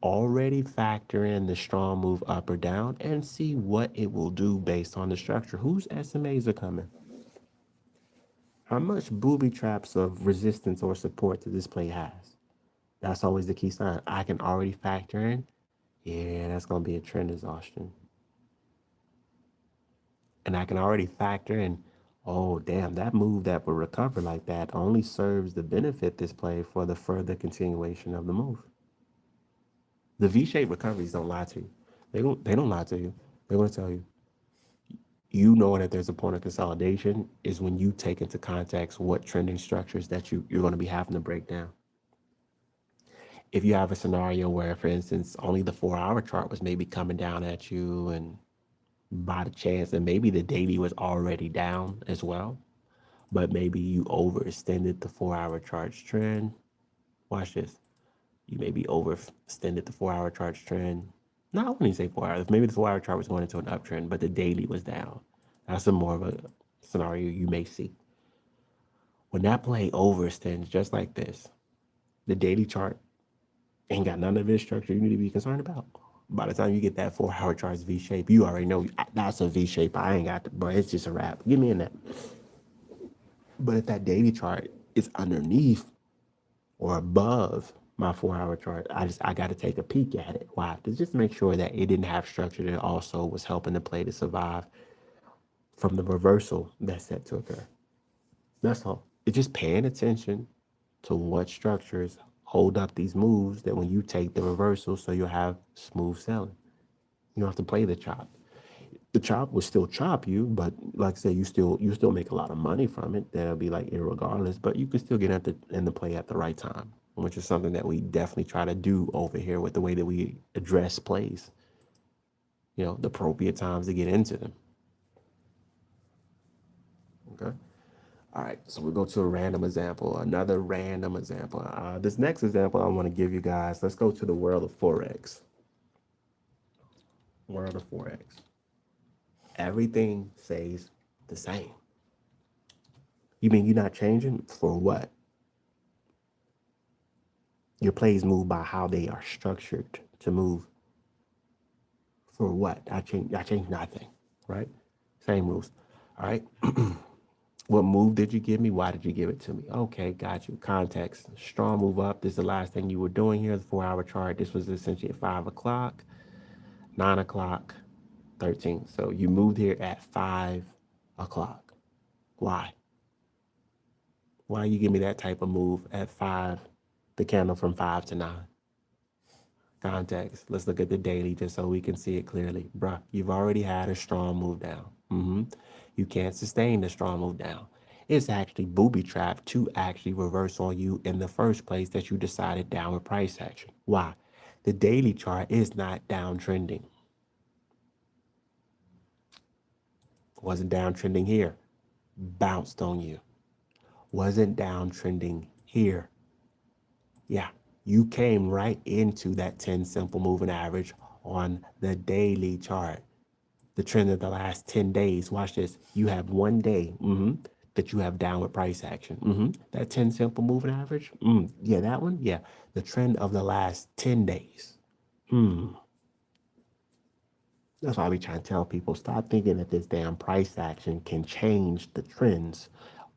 Already factor in the strong move up or down and see what it will do based on the structure. Whose SMAs are coming? How much booby traps of resistance or support that this play has? That's always the key sign. I can already factor in, yeah, that's going to be a trend exhaustion. And I can already factor in, oh, damn, that move that will recover like that only serves to benefit this play for the further continuation of the move. The V-shaped recoveries don't lie to you. They don't lie to you. They're going to tell you, you knowing that there's a point of consolidation is when you take into context what trending structures that you're going to be having to break down. If you have a scenario where, for instance, only the 4 hour chart was maybe coming down at you and by the chance, and maybe the daily was already down as well, but maybe you overextended the 4 hour charge trend. Watch this. You maybe overextended the 4 hour charge trend. No, I wouldn't say 4 hours. Maybe the 4 hour chart was going into an uptrend, but the daily was down. That's a more of a scenario you may see. When that play overextends just like this, the daily chart ain't got none of this structure you need to be concerned about. By the time you get that 4 hour chart's V shape, you already know that's a V shape. I ain't got, but it's just a wrap. Give me in that. But if that daily chart is underneath or above my 4 hour chart, I got to take a peek at it. Why? To just make sure that it didn't have structure that also was helping the play to survive from the reversal that's set to occur. That's all. It's just paying attention to what structures hold up these moves that when you take the reversal, so you'll have smooth selling. You don't have to play the chop. The chop will still chop you, but like I said, you still make a lot of money from it. That'll be like irregardless, but you can still get in the play at the right time, which is something that we definitely try to do over here with the way that we address plays. The appropriate times to get into them. Okay. All right, so we'll go to a random example, another random example. This next example I want to give you guys, let's go to the world of Forex. World of Forex. Everything stays the same. You mean you're not changing for what? Your plays move by how they are structured to move. For what? I changed nothing, right? Same rules. All right. What move did you give me? Why did you give it to me? Okay, got you. Context. Strong move up. This is the last thing you were doing here, the 4 hour chart. This was essentially at 5 o'clock, 9 o'clock, 13. So you moved here at 5 o'clock. Why? Why you give me that type of move at 5, the candle from 5 to 9? Context. Let's look at the daily just so we can see it clearly. Bruh, you've already had a strong move down. You can't sustain the strong move down. It's actually booby trapped to actually reverse on you in the first place that you decided downward price action. Why? The daily chart is not downtrending. Wasn't downtrending here. Bounced on you. Wasn't downtrending here. Yeah, you came right into that 10 simple moving average on the daily chart. The trend of the last 10 days. Watch this. You have one day that you have downward price action. That 10 simple moving average. Yeah, that one. Yeah. The trend of the last 10 days. That's why we try to tell people, stop thinking that this damn price action can change the trends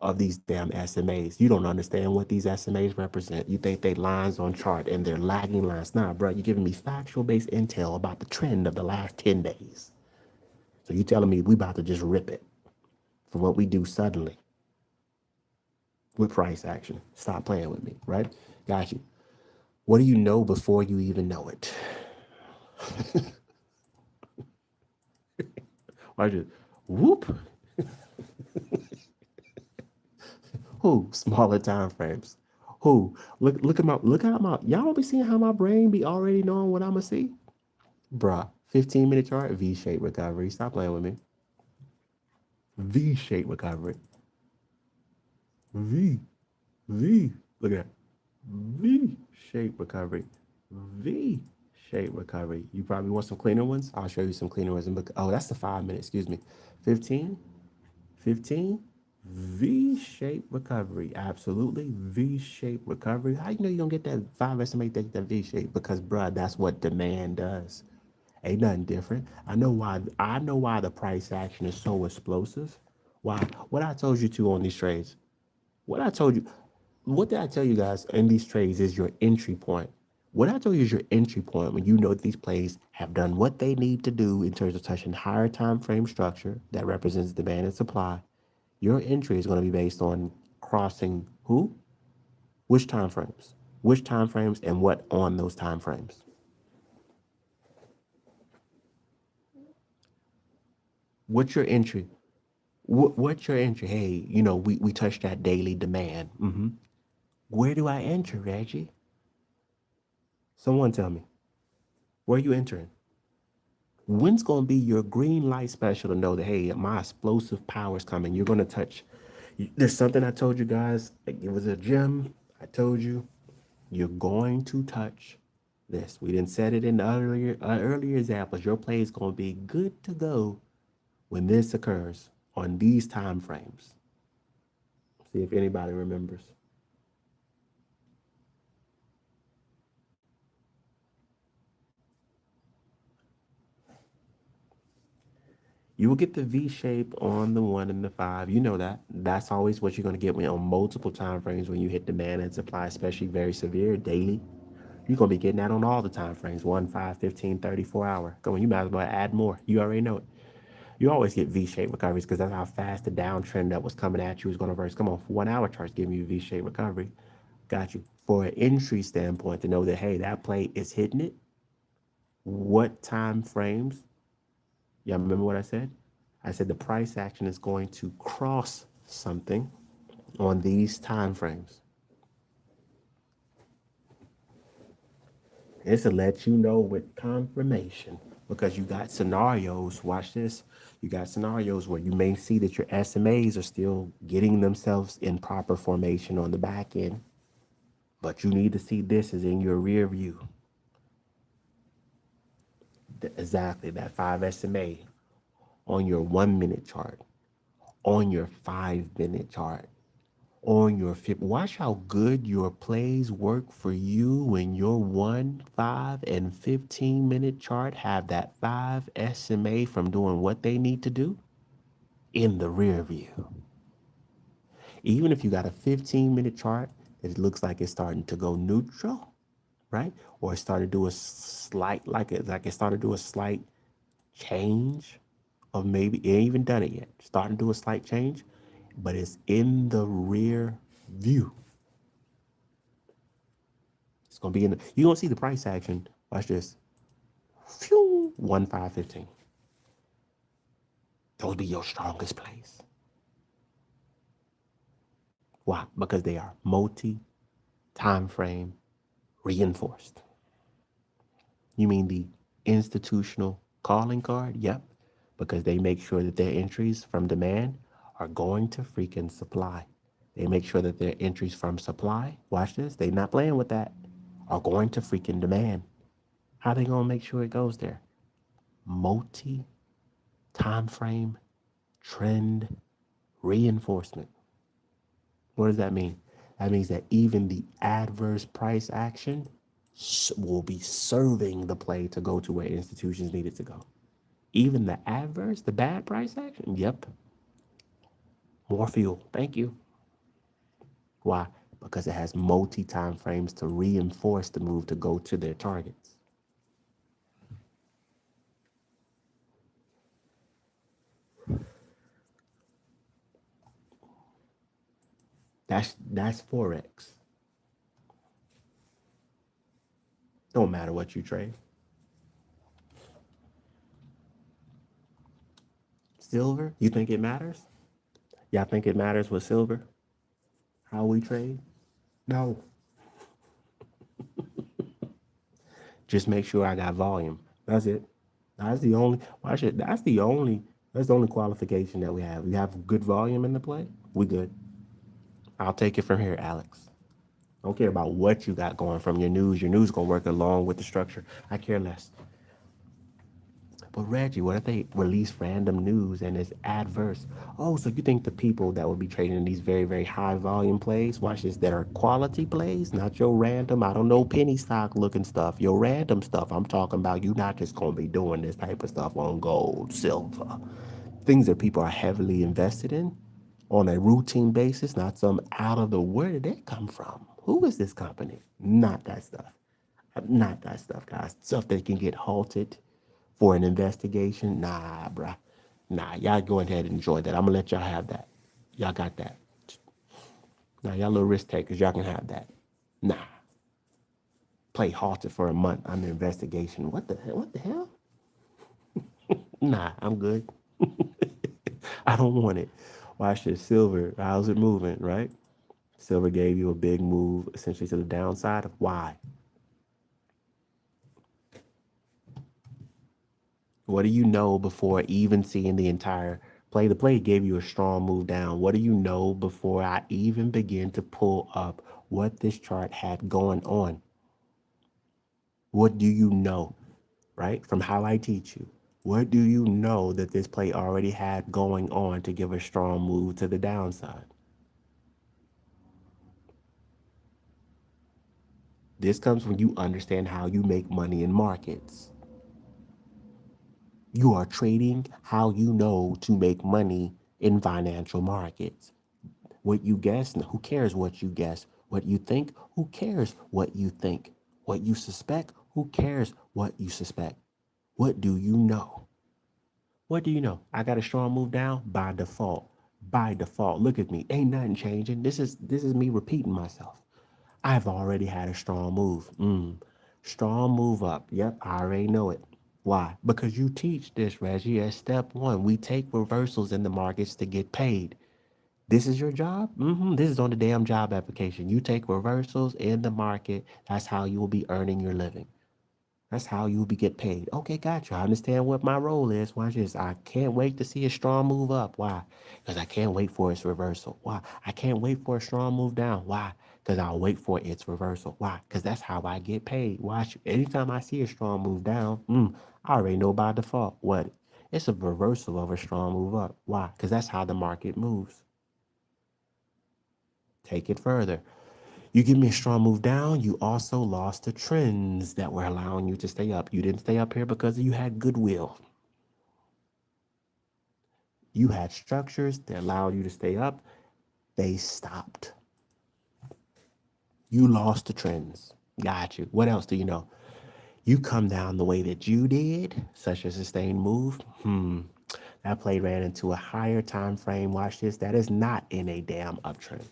of these damn SMAs. You don't understand what these SMAs represent. You think they lines on chart and they're lagging lines. Nah, bro, you're giving me factual based intel about the trend of the last 10 days. So you telling me we about to just rip it for what we do suddenly with price action. Stop playing with me, right? Got you. What do you know before you even know it? Watch it. Whoop. Who? Smaller time frames. Who? Look at my y'all don't be seeing how my brain be already knowing what I'ma see? Bruh. 15-minute chart, V-shaped recovery. Stop playing with me. V-shaped recovery. V. V. Look at that. V-shaped recovery. V-shaped recovery. You probably want some cleaner ones? I'll show you some cleaner ones. Oh, that's the 5 minute, excuse me. 15. 15. V-shaped recovery. Absolutely. V-shaped recovery. How you know you're gonna get that 5 estimate that V-shape? Because bruh, that's what demand does. Ain't nothing different. I know why the price action is so explosive. Why? What I told you to on these trades. What I told you, what did I tell you guys in these trades is your entry point. What I told you is your entry point when you know that these plays have done what they need to do in terms of touching higher time frame structure that represents demand and supply. Your entry is going to be based on crossing who? Which time frames? Which time frames and what on those time frames? What's your entry? What's your entry? Hey, we touched that daily demand. Where do I enter, Reggie? Someone tell me. Where are you entering? When's going to be your green light special to know that, hey, my explosive power is coming? You're going to touch. There's something I told you guys. It was a gem. I told you. You're going to touch this. We didn't set it in the earlier examples. Your play is going to be good to go when this occurs on these time frames. See if anybody remembers. You will get the V shape on the 1 and the 5. You know that. That's always what you're going to get when on multiple time frames when you hit demand and supply, especially very severe daily. You're going to be getting that on all the time frames 1, 5, 15, 34 hour. Come on, you might as well add more. You already know it. You always get V-shaped recoveries because that's how fast the downtrend that was coming at you is going to reverse. Come on, 1 hour charts giving you V-shaped recovery. Got you. For an entry standpoint, to know that, hey, that play is hitting it. What time frames? Y'all remember what I said? I said the price action is going to cross something on these time frames. It's to let you know with confirmation because you got scenarios. Watch this. You got scenarios where you may see that your SMAs are still getting themselves in proper formation on the back end, but you need to see this is in your rear view. Exactly that 5 SMA on your 1 minute chart, on your 5 minute chart, on your fifth. Watch how good your plays work for you when your 1, 5, and 15-minute chart have that 5 SMA from doing what they need to do in the rear view. Even if you got a 15-minute chart that looks like it's starting to go neutral, right? Or it's starting to do a slight, like it's starting to do a slight change of maybe, it ain't even done it yet. Starting to do a slight change, but it's in the rear view. It's gonna be in the, you're gonna see the price action. Watch this. Phew, 1, 5, 15. Those be your strongest plays. Why? Because they are multi-time frame reinforced. You mean the institutional calling card? Yep. Because they make sure that their entries from demand are going to freaking supply. They make sure that their entries from supply, watch this, they not playing with that, are going to freaking demand. How they gonna make sure it goes there? Multi time frame trend reinforcement. What does that mean? That means that even the adverse price action will be serving the play to go to where institutions need it to go. Even the adverse, the bad price action, yep, more fuel. Thank you. Why? Because it has multi time frames to reinforce the move to go to their targets. That's Forex. Don't matter what you trade. Silver, you think it matters? Y'all think it matters with silver? How we trade? No. Just make sure I got volume. That's it. That's the only that's the only qualification that we have. We have good volume in the play, we good. I'll take it from here, Alex. I don't care about what you got going from your news. Your news gonna work along with the structure. I care less. But Reggie, what if they release random news and it's adverse? Oh, so you think the people that will be trading in these very, very high volume plays, watch this, that are quality plays, not your random, I don't know, penny stock looking stuff, your random stuff. I'm talking about you not just going to be doing this type of stuff on gold, silver, things that people are heavily invested in on a routine basis, not some out of the where did that come from? Who is this company? Not that stuff. Not that stuff, guys. Stuff that can get halted for an investigation. Nah, bruh. Nah, y'all go ahead and enjoy that. I'm gonna let y'all have that. Y'all got that. Now y'all little risk takers, y'all can have that. Nah. Play halted for a month under investigation. What the hell? What the hell? Nah, I'm good. I don't want it. Watch this. Silver, how's it moving, right? Silver gave you a big move essentially to the downside. Why? What do you know before even seeing the entire play? The play gave you a strong move down. What do you know before I even begin to pull up what this chart had going on? What do you know, right? From how I teach you. What do you know that this play already had going on to give a strong move to the downside? This comes when you understand how you make money in markets. You are trading how you know to make money in financial markets. What you guess, who cares what you guess? What you think, who cares what you think? What you suspect, who cares what you suspect? What do you know? What do you know? I got a strong move down by default. By default. Look at me. Ain't nothing changing. This is me repeating myself. I've already had a strong move. Strong move up. Yep, I already know it. Why? Because you teach this, Reggie, as step one. We take reversals in the markets to get paid. This is your job? This is on the damn job application. You take reversals in the market. That's how you will be earning your living. That's how you will be get paid. Okay, gotcha. I understand what my role is. Watch this. I can't wait to see a strong move up. Why? Because I can't wait for its reversal. Why? I can't wait for a strong move down. Why? Because I'll wait for its reversal. Why? Because that's how I get paid. Watch. Anytime I see a strong move down, I already know by default what? It's a reversal of a strong move up. Why? Because that's how the market moves. Take it further. You give me a strong move down, you also lost the trends that were allowing you to stay up. You didn't stay up here because you had goodwill. You had structures that allowed you to stay up. They stopped. You lost the trends. Got you. What else do you know? You come down the way that you did, such a sustained move. That play ran into a higher time frame. Watch this. That is not in a damn uptrend.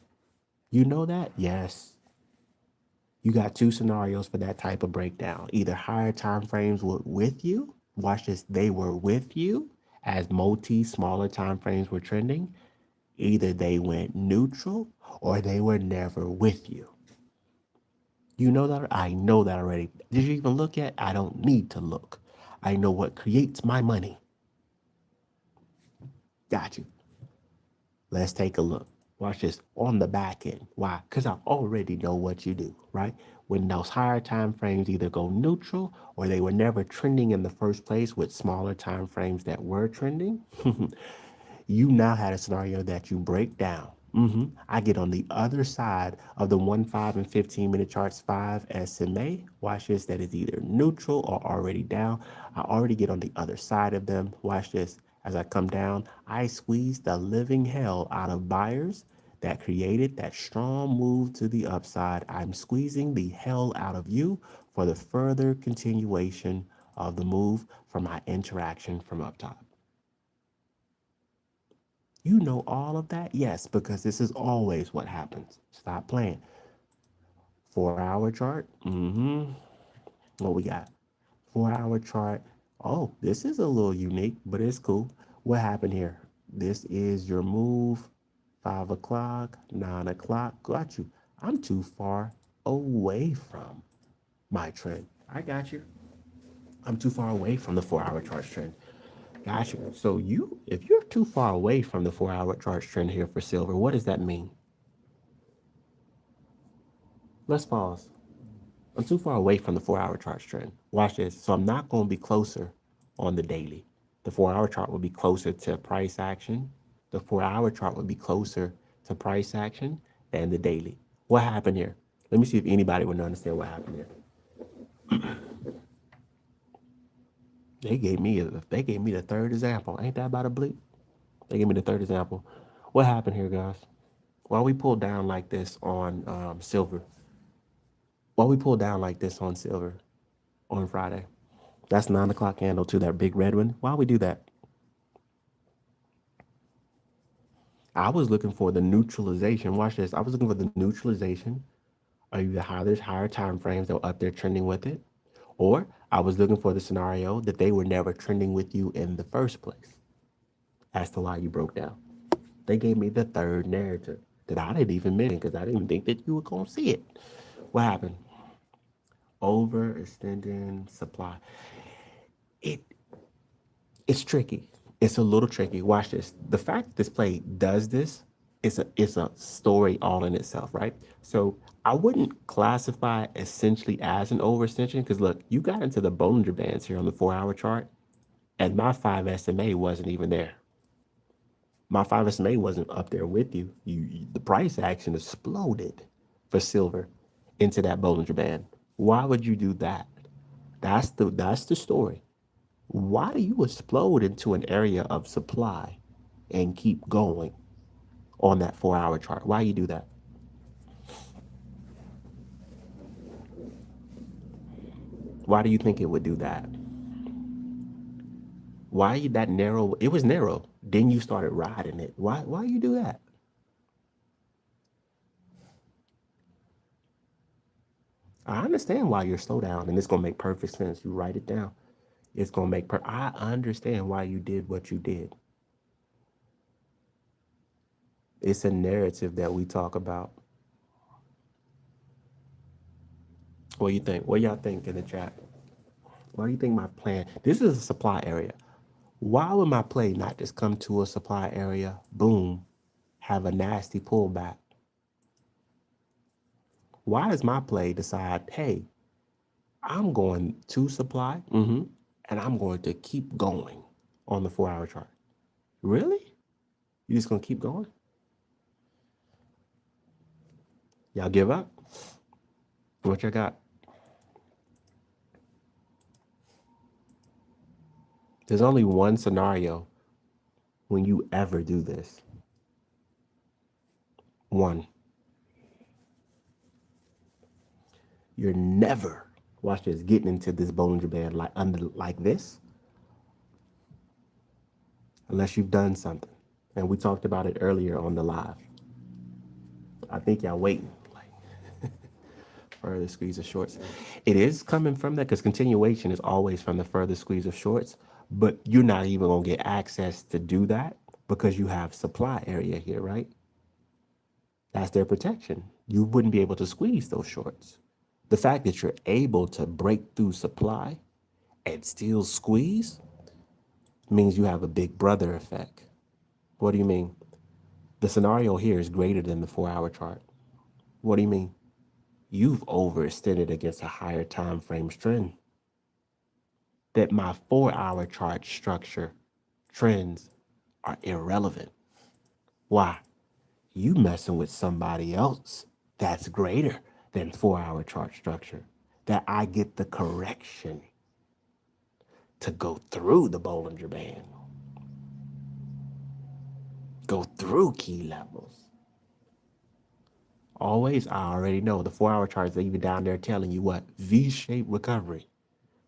You know that? Yes. You got two scenarios for that type of breakdown. Either higher time frames were with you. Watch this. They were with you as smaller time frames were trending. Either they went neutral or they were never with you. You know that? I know that already. Did you even look at? I don't need to look. I know what creates my money. Got you. Let's take a look. Watch this on the back end. Why? Because I already know what you do, right? When those higher time frames either go neutral or they were never trending in the first place with smaller time frames that were trending, you now had a scenario that you break down. I get on the other side of the 1, 5, and 15-minute charts 5 SMA. Watch this, that is either neutral or already down. I already get on the other side of them. Watch this. As I come down, I squeeze the living hell out of buyers that created that strong move to the upside. I'm squeezing the hell out of you for the further continuation of the move from my interaction from up top. You know all of that? Yes, because this is always what happens. Stop playing. 4-hour chart. What we got? 4-hour chart. Oh, this is a little unique, but it's cool. What happened here? This is your move. 5 o'clock, 9 o'clock. Got you. I'm too far away from my trend. I got you. I'm too far away from the 4-hour chart trend. Got you. So if you're too far away from the 4-hour chart trend here for silver, what does that mean? Let's pause. I'm too far away from the 4-hour chart trend. Watch this. So I'm not going to be closer on the daily. The 4-hour chart will be closer to price action. The 4-hour chart will be closer to price action than the daily. What happened here? Let me see if anybody would understand what happened here. They gave me the third example. Ain't that about a bleep? They gave me the third example. What happened here, guys? While we pull down like this on silver, while we pull down like this on silver on Friday, that's 9 o'clock candle to that big red one. Why we do that? I was looking for the neutralization. Watch this. I was looking for the neutralization of either higher time frames that were up there trending with it, or I was looking for the scenario that they were never trending with you in the first place. As to why you broke down. They gave me the third narrative that I didn't even mention because I didn't think that you were going to see it. What happened? Overextending supply. It it's tricky. It's a little tricky. Watch this. The fact that this play does this is a story all in itself, right? So I wouldn't classify it essentially as an overextension because look, you got into the Bollinger Bands here on the 4-hour chart, and my 5 SMA wasn't even there. My 5 SMA wasn't up there with you. The price action exploded for silver into that Bollinger Band. Why would you do that? That's the story. Why do you explode into an area of supply and keep going on that 4-hour chart? Why you do that? Why do you think it would do that? Why you that narrow? It was narrow. Then you started riding it. Why you do that? I understand why you're slow down, and it's gonna make perfect sense. You write it down. It's gonna make I understand why you did what you did. It's a narrative that we talk about. What do you think? What y'all think in the chat? Why do you think my plan? This is a supply area. Why would my play not just come to a supply area, boom, have a nasty pullback? Why does my play decide, hey, I'm going to supply, and I'm going to keep going on the 4-hour chart? Really? You just gonna keep going? Y'all give up? What you got? There's only one scenario when you ever do this. One. You're never, watch this, getting into this Bollinger Band like this unless you've done something. And we talked about it earlier on the live. I think y'all waiting like further squeeze of shorts. It is coming from that because continuation is always from the further squeeze of shorts, but you're not even gonna get access to do that because you have supply area here, right? That's their protection. You wouldn't be able to squeeze those shorts. The fact that you're able to break through supply and still squeeze means you have a big brother effect. What do you mean? The scenario here is greater than the 4 hour chart. What do you mean? You've overextended against a higher time frame trend. That my 4 hour chart structure trends are irrelevant. Why? You messing with somebody else that's greater than 4 hour chart structure. That I get the correction to go through the Bollinger Band, go through key levels. Always, I already know the 4 hour charts are even down there telling you what? V-shaped recovery.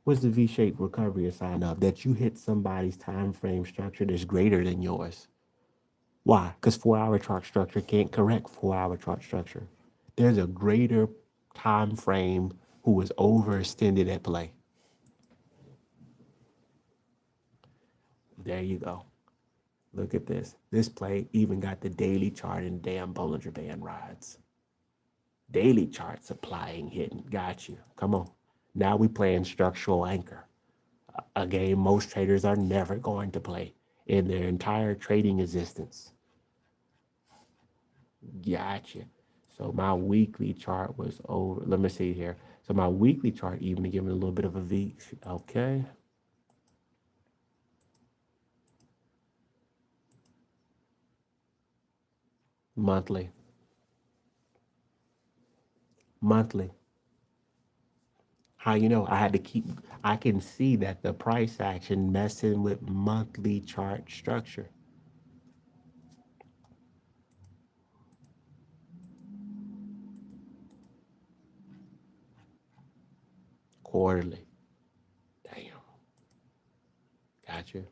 What's the V-shaped recovery a sign of? That you hit somebody's time frame structure that's greater than yours. Why? Because 4 hour chart structure can't correct 4 hour chart structure. There's a greater time frame who was overextended at play. There you go. Look at this. This play even got the daily chart and damn Bollinger Band rides. Daily chart supplying hitting. Got you. Come on. Now we playing structural anchor. A game most traders are never going to play in their entire trading existence. Gotcha. So my weekly chart was over. Let me see here. So my weekly chart even giving a little bit of a V. Okay. Monthly. Monthly. How you know? I had to keep, I can see that the price action messing with monthly chart structure. Quarterly. Damn. Gotcha.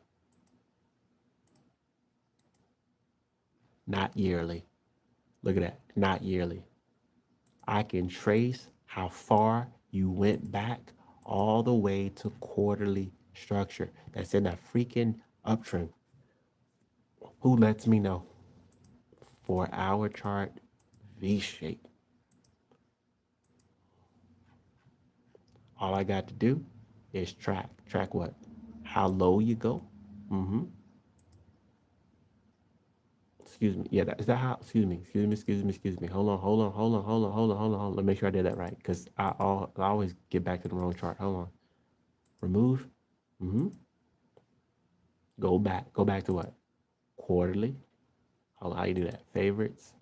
Not yearly. Look at that. Not yearly. I can trace how far you went back all the way to quarterly structure. That's in a freaking uptrend. Who lets me know? 4 hour chart, V shape. All I got to do is track. Track what? How low you go? Mm-hmm. Excuse me. Yeah, is that how? Excuse me. Hold on. Let me make sure I did that right, because I always get back to the wrong chart. Hold on. Remove. Mm-hmm. Go back. Go back to what? Quarterly. Hold on. How you do that? Favorites.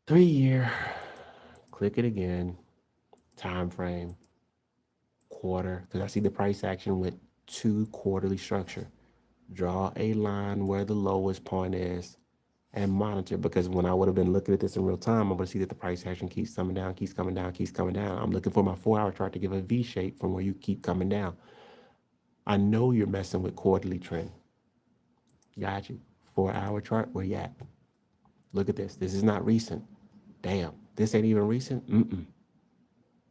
3 year. Click it again. Time frame. Quarter. Because I see the price action with 2 quarterly structure. Draw a line where the lowest point is and monitor, because when I would have been looking at this in real time, I'm going to see that the price action keeps coming down, keeps coming down, keeps coming down. I'm looking for my 4 hour chart to give a V shape from where you keep coming down. I know you're messing with quarterly trend. Got you. 4 hour chart, where you at? Look at this. This is not recent. Damn, this ain't even recent.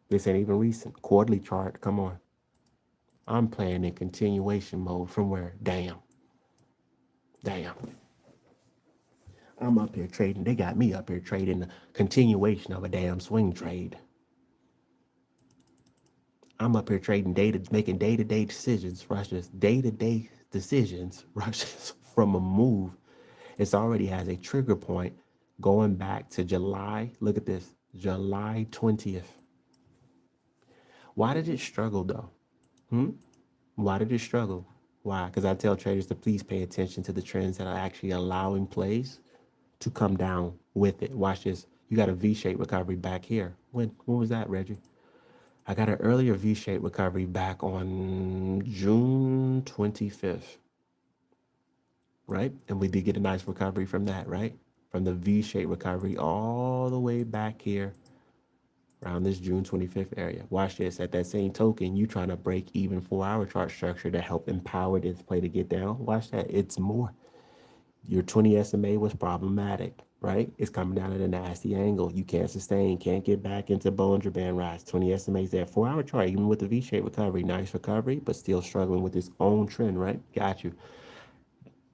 This ain't even recent. Quarterly chart, come on. I'm playing in continuation mode from where? Damn. I'm up here trading. They got me up here trading the continuation of a damn swing trade. I'm up here trading making day-to-day decisions, rushes, day-to-day decisions, rushes from a move. It's already has a trigger point going back to July. Look at this, July 20th. Why did it struggle though? Why did it struggle? Why? Because I tell traders to please pay attention to the trends that are actually allowing plays to come down with it. Watch this. You got a V-shaped recovery back here. When was that, Reggie? I got an earlier V-shaped recovery back on June 25th, right? And we did get a nice recovery from that, right? From the V-shaped recovery all the way back here around this June 25th area. Watch this. At that same token, you trying to break even 4 hour chart structure to help empower this play to get down. Watch that. It's more. Your 20 SMA was problematic, right? It's coming down at a nasty angle. You can't sustain, can't get back into Bollinger Band rise. 20 SMAs there. 4 hour chart, even with the V-shaped recovery. Nice recovery, but still struggling with its own trend, right? Got you.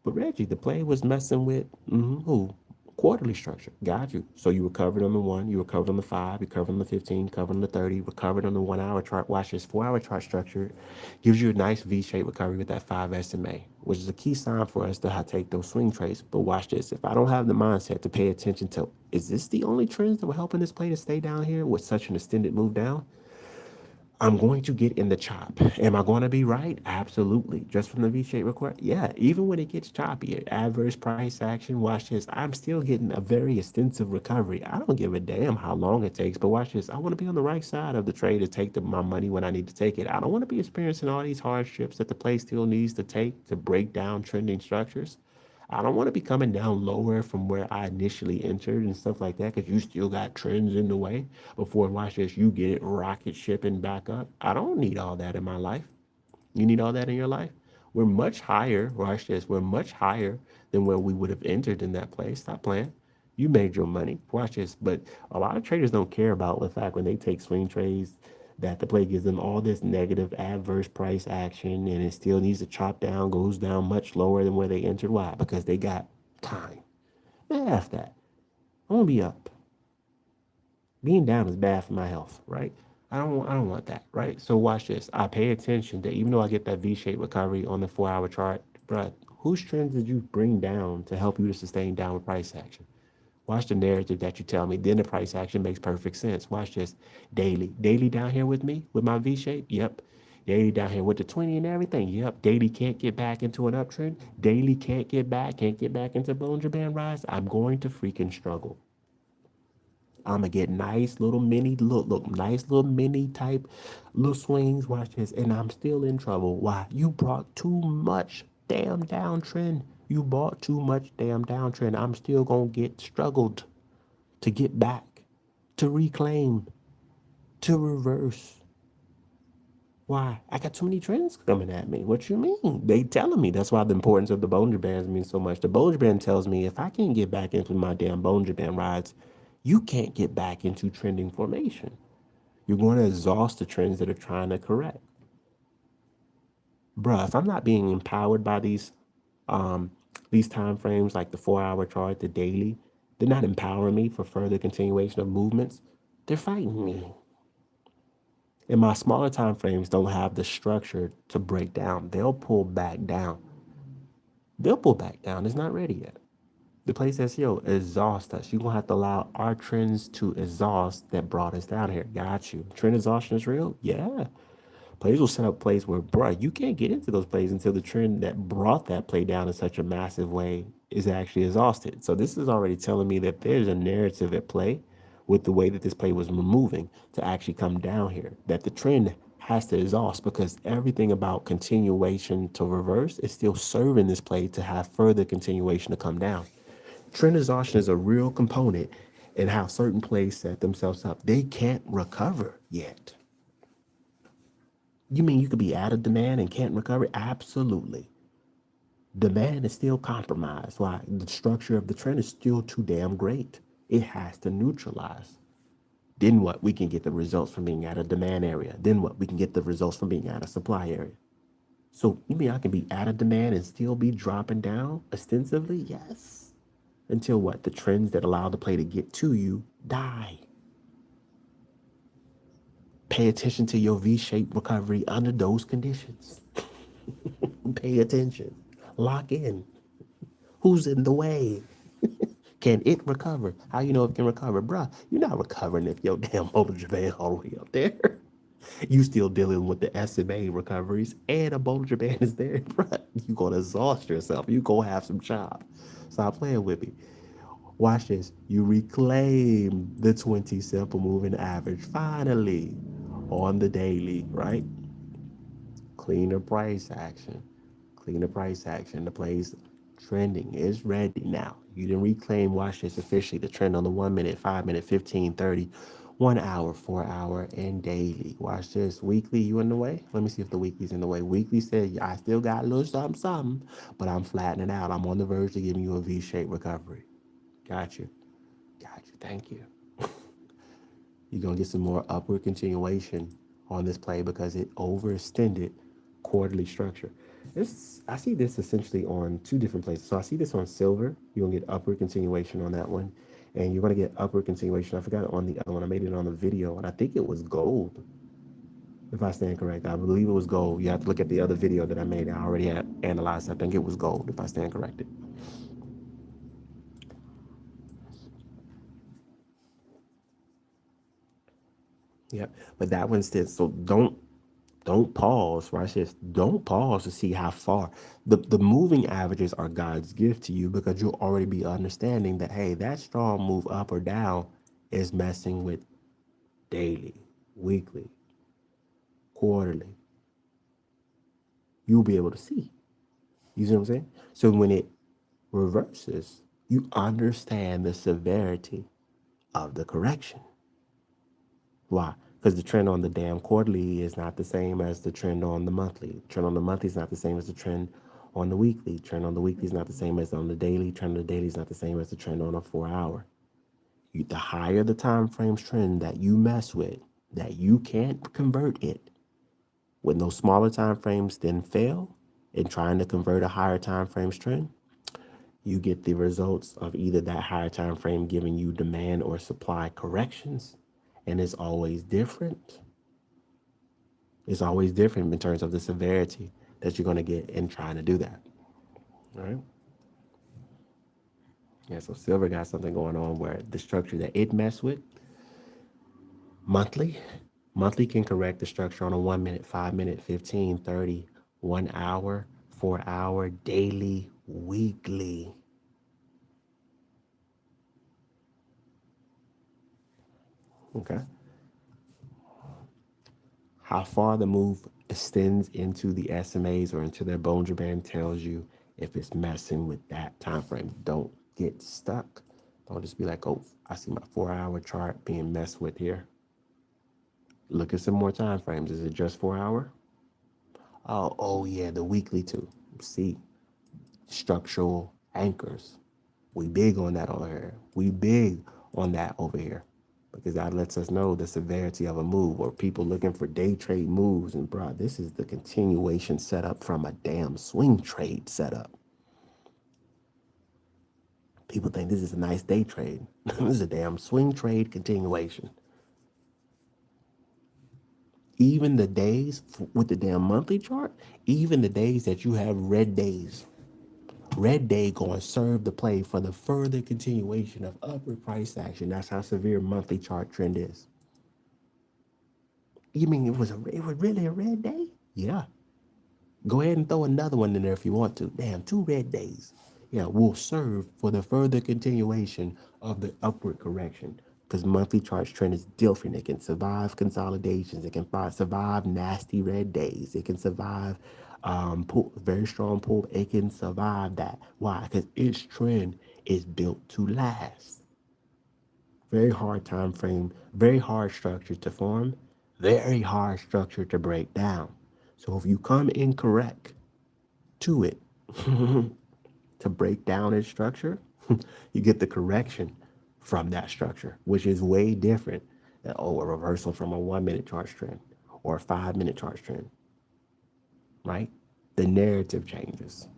But Reggie, the play was messing with who? Quarterly structure. Got you. So you recovered on the 1, you recovered on the 5, you recovered on the 15, recovered on the 30, recovered on the 1 hour chart. Watch this 4 hour chart structure gives you a nice V-shaped recovery with that 5 SMA, which is a key sign for us to take those swing trades. But watch this. If I don't have the mindset to pay attention to, is this the only trends that were helping this play to stay down here with such an extended move down? I'm going to get in the chop. Am I going to be right? Absolutely. Just from the V-shaped record? Yeah. Even when it gets choppy, adverse price action, watch this. I'm still getting a very extensive recovery. I don't give a damn how long it takes, but watch this. I want to be on the right side of the trade to take my money when I need to take it. I don't want to be experiencing all these hardships that the play still needs to take to break down trending structures. I don't want to be coming down lower from where I initially entered and stuff like that because you still got trends in the way before, watch this, you get it rocket shipping back up. I don't need all that in my life. You need all that in your life? We're much higher, watch this, we're much higher than where we would have entered in that place. Stop playing. You made your money. Watch this. But a lot of traders don't care about the fact when they take swing trades that the play gives them all this negative adverse price action and it still needs to chop down, goes down much lower than where they entered. Why? Because they got time. Man, F that. I want to be up. Being down is bad for my health, right? I don't want that, right? So watch this. I pay attention that even though I get that V-shaped recovery on the 4 hour chart, bruh, whose trends did you bring down to help you to sustain downward price action? Watch the narrative that you tell me. Then the price action makes perfect sense. Watch this. Daily. Daily down here with me with my V shape? Yep. Daily down here with the 20 and everything? Yep. Daily can't get back into an uptrend. Daily can't get back into Bollinger Band rise. I'm going to freaking struggle. I'm gonna get nice little mini nice little mini type little swings. Watch this, and I'm still in trouble. Why? You brought too much damn downtrend. You bought too much damn downtrend. I'm still gonna get struggled to get back, to reclaim, to reverse. Why? I got too many trends coming at me. What you mean? They telling me. That's why the importance of the Bollinger Bands means so much. The Bollinger Band tells me if I can't get back into my damn Bollinger Band rides, you can't get back into trending formation. You're going to exhaust the trends that are trying to correct. Bruh, if I'm not being empowered by these time frames like the 4 hour chart, the daily, they're not empowering me for further continuation of movements. They're fighting me. And my smaller time frames don't have the structure to break down. They'll pull back down. They'll pull back down. It's not ready yet. The place says, yo, exhaust us. You're going to have to allow our trends to exhaust that brought us down here. Got you. Trend exhaustion is real? Yeah. Plays will set up plays where, bruh, you can't get into those plays until the trend that brought that play down in such a massive way is actually exhausted. So this is already telling me that there's a narrative at play with the way that this play was moving to actually come down here, that the trend has to exhaust because everything about continuation to reverse is still serving this play to have further continuation to come down. Trend exhaustion is a real component in how certain plays set themselves up. They can't recover yet. You mean you could be out of demand and can't recover? Absolutely. Demand is still compromised. Why? The structure of the trend is still too damn great. It has to neutralize. Then what? We can get the results from being out of demand area. Then what? We can get the results from being out of supply area. So you mean I can be out of demand and still be dropping down ostensibly? Yes. Until what? The trends that allow the play to get to you die. Pay attention to your V-shaped recovery under those conditions. Pay attention. Lock in. Who's in the way? Can it recover? How you know it can recover? Bruh, you're not recovering if your damn Bollinger Band all the way up there. You still dealing with the SMA recoveries and a Bollinger Band is there, bruh. You gonna exhaust yourself. You gonna have some chop. Stop playing with me. Watch this. You reclaim the 20 simple moving average finally on the daily, right? Cleaner price action. Cleaner price action. The play's trending is ready now. You didn't reclaim, watch this officially, the trend on the 1 minute, 5 minute, 15, 30, 1 hour, 4 hour, and daily. Watch this. Weekly, you in the way? Let me see if the weekly's in the way. Weekly said, I still got a little something, something, but I'm flattening out. I'm on the verge of giving you a V-shaped recovery. Got you. Got you. Thank you. You're going to get some more upward continuation on this play because it overextended quarterly structure. I see this essentially on two different places. So I see this on silver. You're gonna get upward continuation on that one, and you're gonna get upward continuation. I forgot on the other one. I made it on the video, and I think it was gold, if I stand correct. I believe it was gold. You have to look at the other video that I made. I already had analyzed. I think it was gold, if I stand corrected. Yep. But that one says so. Don't pause, right? It says don't pause to see how far. The moving averages are God's gift to you because you'll already be understanding that, hey, that strong move up or down is messing with daily, weekly, quarterly. You'll be able to see. You see what I'm saying? So when it reverses, you understand the severity of the correction. Why? Because the trend on the damn quarterly is not the same as the trend on the monthly. The trend on the monthly is not the same as the trend on the weekly. Trend on the weekly is not the same as on the daily. Trend on the daily is not the same as the trend on a 4 hour. The higher the time frames trend that you mess with, that you can't convert it, when those smaller time frames then fail in trying to convert a higher time frames trend, you get the results of either that higher time frame giving you demand or supply corrections, and it's always different. It's always different in terms of the severity that you're going to get in trying to do that. All right. Yeah. So silver got something going on where the structure that it messed with monthly, monthly can correct the structure on a 1 minute, 5 minute, 15, 30, 1 hour, 4 hour, daily, weekly. Okay. How far the move extends into the SMAs or into their Bollinger Band tells you if it's messing with that time frame. Don't get stuck. Don't just be like, oh, I see my 4 hour chart being messed with here. Look at some more time frames. Is it just 4 hour? Oh yeah, the weekly too. See, structural anchors. We big on that over here. We big on that over here because that lets us know the severity of a move or people looking for day trade moves. And bro, this is the continuation setup from a damn swing trade setup. People think this is a nice day trade. This is a damn swing trade continuation. Even the days with the damn monthly chart, even the days that you have red days, red day going to serve the play for the further continuation of upward price action. That's how severe monthly chart trend is. You mean it was really a red day? Yeah. Go ahead and throw another one in there if you want to. Damn, 2 red days. Yeah, will serve for the further continuation of the upward correction. Because monthly charts trend is different. It can survive consolidations. It can survive nasty red days. It can survive very strong pull. It can survive that. Why? Because its trend is built to last. Very hard time frame, very hard structure to form, very hard structure to break down. So if you come incorrect to it to break down its structure, you get the correction from that structure, which is way different than a reversal from a 1 minute chart trend or a 5 minute chart trend, right? The narrative changes.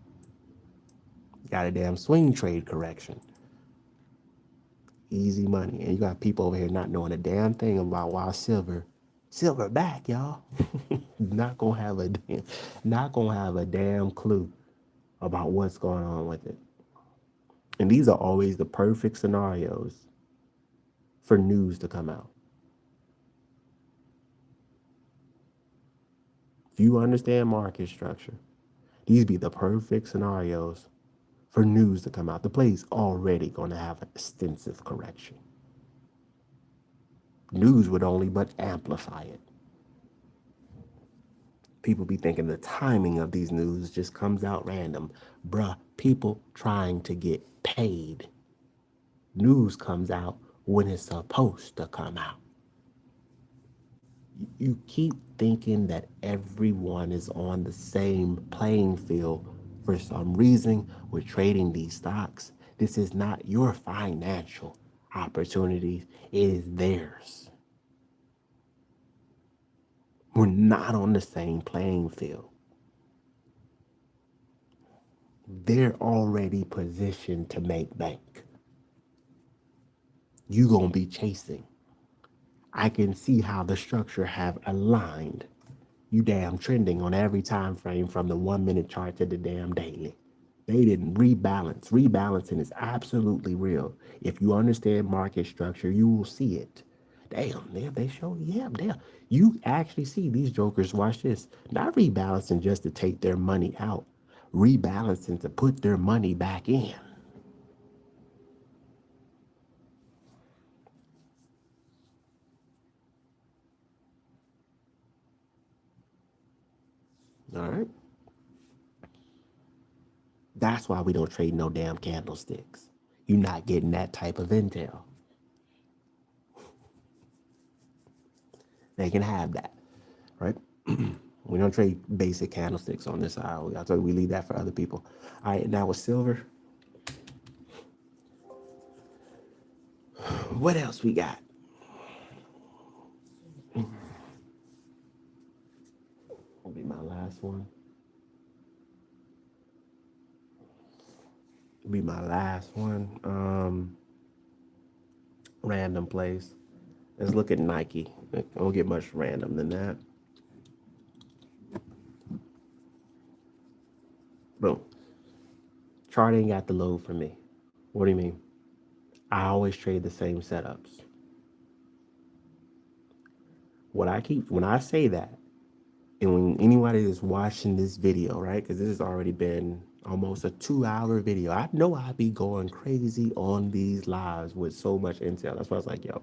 You got a damn swing trade correction. Easy money. And you got people over here not knowing a damn thing about why silver back, y'all. Not gonna have a damn clue about what's going on with it. And these are always the perfect scenarios for news to come out. If you understand market structure, these be the perfect scenarios for news to come out. The play's already gonna have an extensive correction. News would only but amplify it. People be thinking the timing of these news just comes out random. Bruh, people trying to get paid. News comes out when it's supposed to come out. You keep thinking that everyone is on the same playing field for some reason. We're trading these stocks. This is not your financial opportunities, it is theirs. We're not on the same playing field. they're already positioned to make bank. You gonna be chasing. I can see how the structure have aligned. You damn trending on every time frame from the 1 minute chart to the damn daily. They didn't rebalance. Rebalancing is absolutely real. If you understand market structure, you will see it. Damn, they show, yeah, damn. You actually see these jokers, watch this, not rebalancing just to take their money out, rebalancing to put their money back in. All right. That's why we don't trade no damn candlesticks. You're not getting that type of intel. They can have that, right? We don't trade basic candlesticks on this aisle. I told you we leave that for other people. All right, now with silver, what else we got? Will be my last one. Be my last one. Random place. Let's look at Nike. I don't get much random than that. Boom. Chart ain't got the load for me. What do you mean? I always trade the same setups. When I say that, and when anybody that's watching this video, right? Because this has already been almost a 2 hour video. I know I be going crazy on these lives with so much intel. That's why I was like, yo,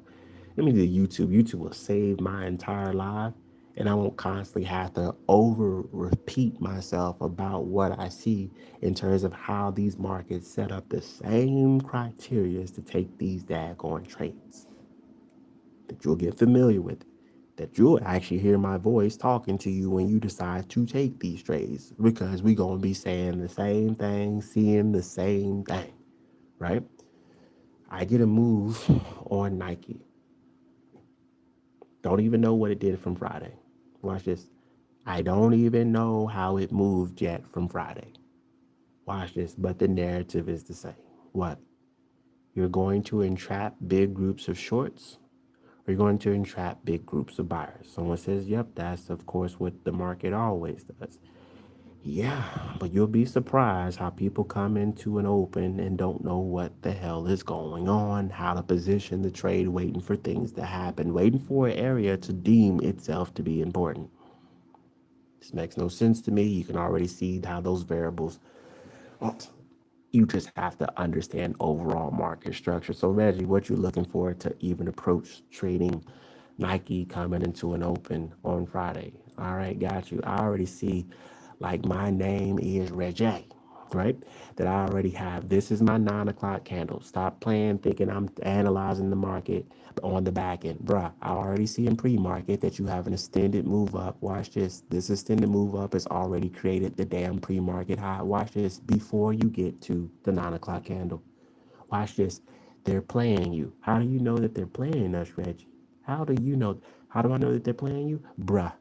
let me do YouTube. YouTube will save my entire life, and I won't constantly have to over repeat myself about what I see in terms of how these markets set up the same criteria to take these daggone trades. That you'll get familiar with it, that you'll actually hear my voice talking to you when you decide to take these trades, because we're going to be saying the same thing, seeing the same thing, right? I get a move on Nike. Don't even know what it did from Friday. Watch this. I don't even know how it moved yet from Friday. Watch this, but the narrative is the same. What? You're going to entrap big groups of shorts, or you're going to entrap big groups of buyers. Someone says, yep, that's of course what the market always does. Yeah, but you'll be surprised how people come into an open and don't know what the hell is going on, how to position the trade, waiting for things to happen, waiting for an area to deem itself to be important. This makes no sense to me. You can already see how those variables, well, you just have to understand overall market structure. So, Reggie, what you looking for to even approach trading Nike coming into an open on Friday? All right, got you. I already see, like, my name is Reggie, right? That I already have. This is my 9 o'clock candle. Stop playing thinking I'm analyzing the market on the back end. Bruh, I already see in pre-market that you have an extended move up. Watch this. This extended move up has already created the damn pre-market high. Watch this before you get to the 9 o'clock candle. Watch this. They're playing you. How do you know that they're playing us, Reggie? How do you know? How do I know that they're playing you? Bruh,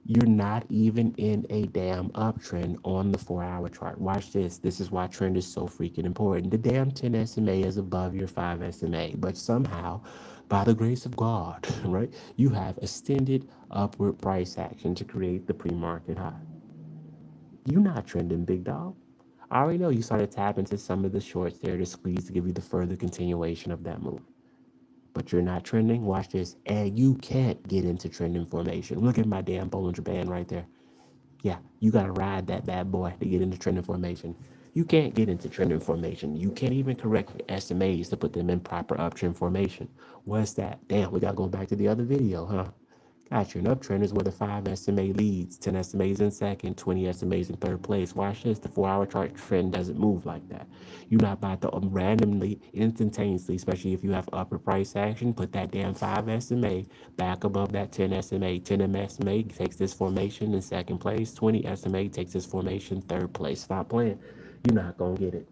you're not even in a damn uptrend on the 4 hour chart. Watch this. This is why trend is so freaking important. The damn 10 SMA is above your 5 SMA, but somehow, by the grace of God, right, you have extended upward price action to create the pre-market high. You're not trending, big dog. I already know you started tapping into some of the shorts there to squeeze to give you the further continuation of that move. But you're not trending. Watch this. And you can't get into trending formation. Look at my damn Bollinger Band right there. Yeah, you gotta ride that bad boy to get into trending formation. You can't get into trending formation. You can't even correct your SMAs to put them in proper uptrend formation. What's that? Damn, we gotta go back to the other video, huh? Gotcha. An uptrend is where the 5 SMA leads, 10 SMAs in second, 20 SMAs in third place. Watch this. The 4 hour chart trend doesn't move like that. You're not about to randomly, instantaneously, especially if you have upper price action, put that damn 5 SMA back above that 10 SMA. 10 SMA takes this formation in second place, 20 SMA takes this formation third place. Stop playing. You're not going to get it.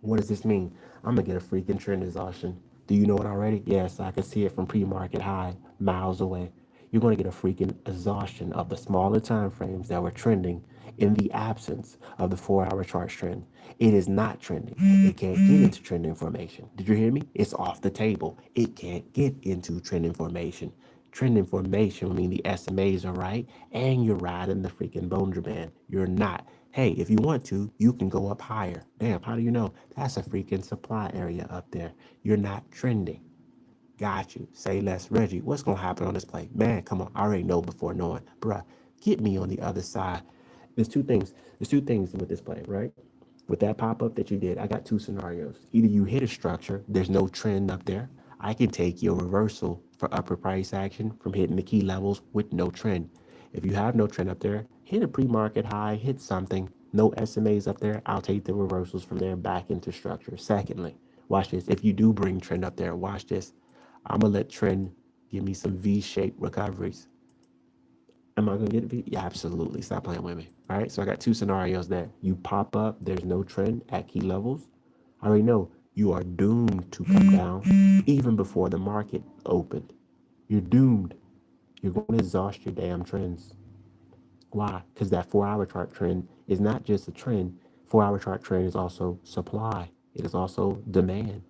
What does this mean? I'm going to get a freaking trend exhaustion. Do you know it already? Yes, I can see it from pre market high, miles away. you're going to get a freaking exhaustion of the smaller time frames that were trending in the absence of the 4 hour chart trend. It is not trending. It can't get into trending formation. Did you hear me? It's off the table. It can't get into trending formation. Trending formation will mean the SMAs are right and you're riding the freaking Bollinger Band. You're not. Hey, if you want to, you can go up higher. Damn, how do you know? That's a freaking supply area up there. You're not trending. Got you. Say less, Reggie. What's gonna happen on this play? Man, come on. I already know before knowing. Bruh, get me on the other side. There's two things. There's two things with this play, right? With that pop-up that you did, I got two scenarios. Either you hit a structure, there's no trend up there. I can take your reversal for upper price action from hitting the key levels with no trend. If you have no trend up there, hit a pre-market high, hit something, no SMAs up there, I'll take the reversals from there back into structure. Secondly, watch this. If you do bring trend up there, watch this. I'm gonna let trend give me some V-shaped recoveries. Am I gonna get a V? Yeah, absolutely. Stop playing with me. All right. So I got two scenarios there. You pop up, there's no trend at key levels. I already know you are doomed to come down even before the market opened. You're doomed. You're going to exhaust your damn trends. Why? Because that 4 hour chart trend is not just a trend. 4 hour chart trend is also supply. It is also demand.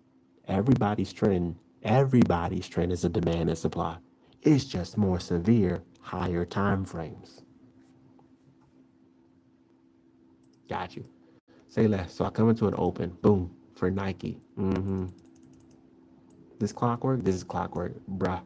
Everybody's trend is a demand and supply. It's just more severe, higher time frames. Got you. Say less. So I come into an open, boom, for Nike. This clockwork, this is clockwork, bruh.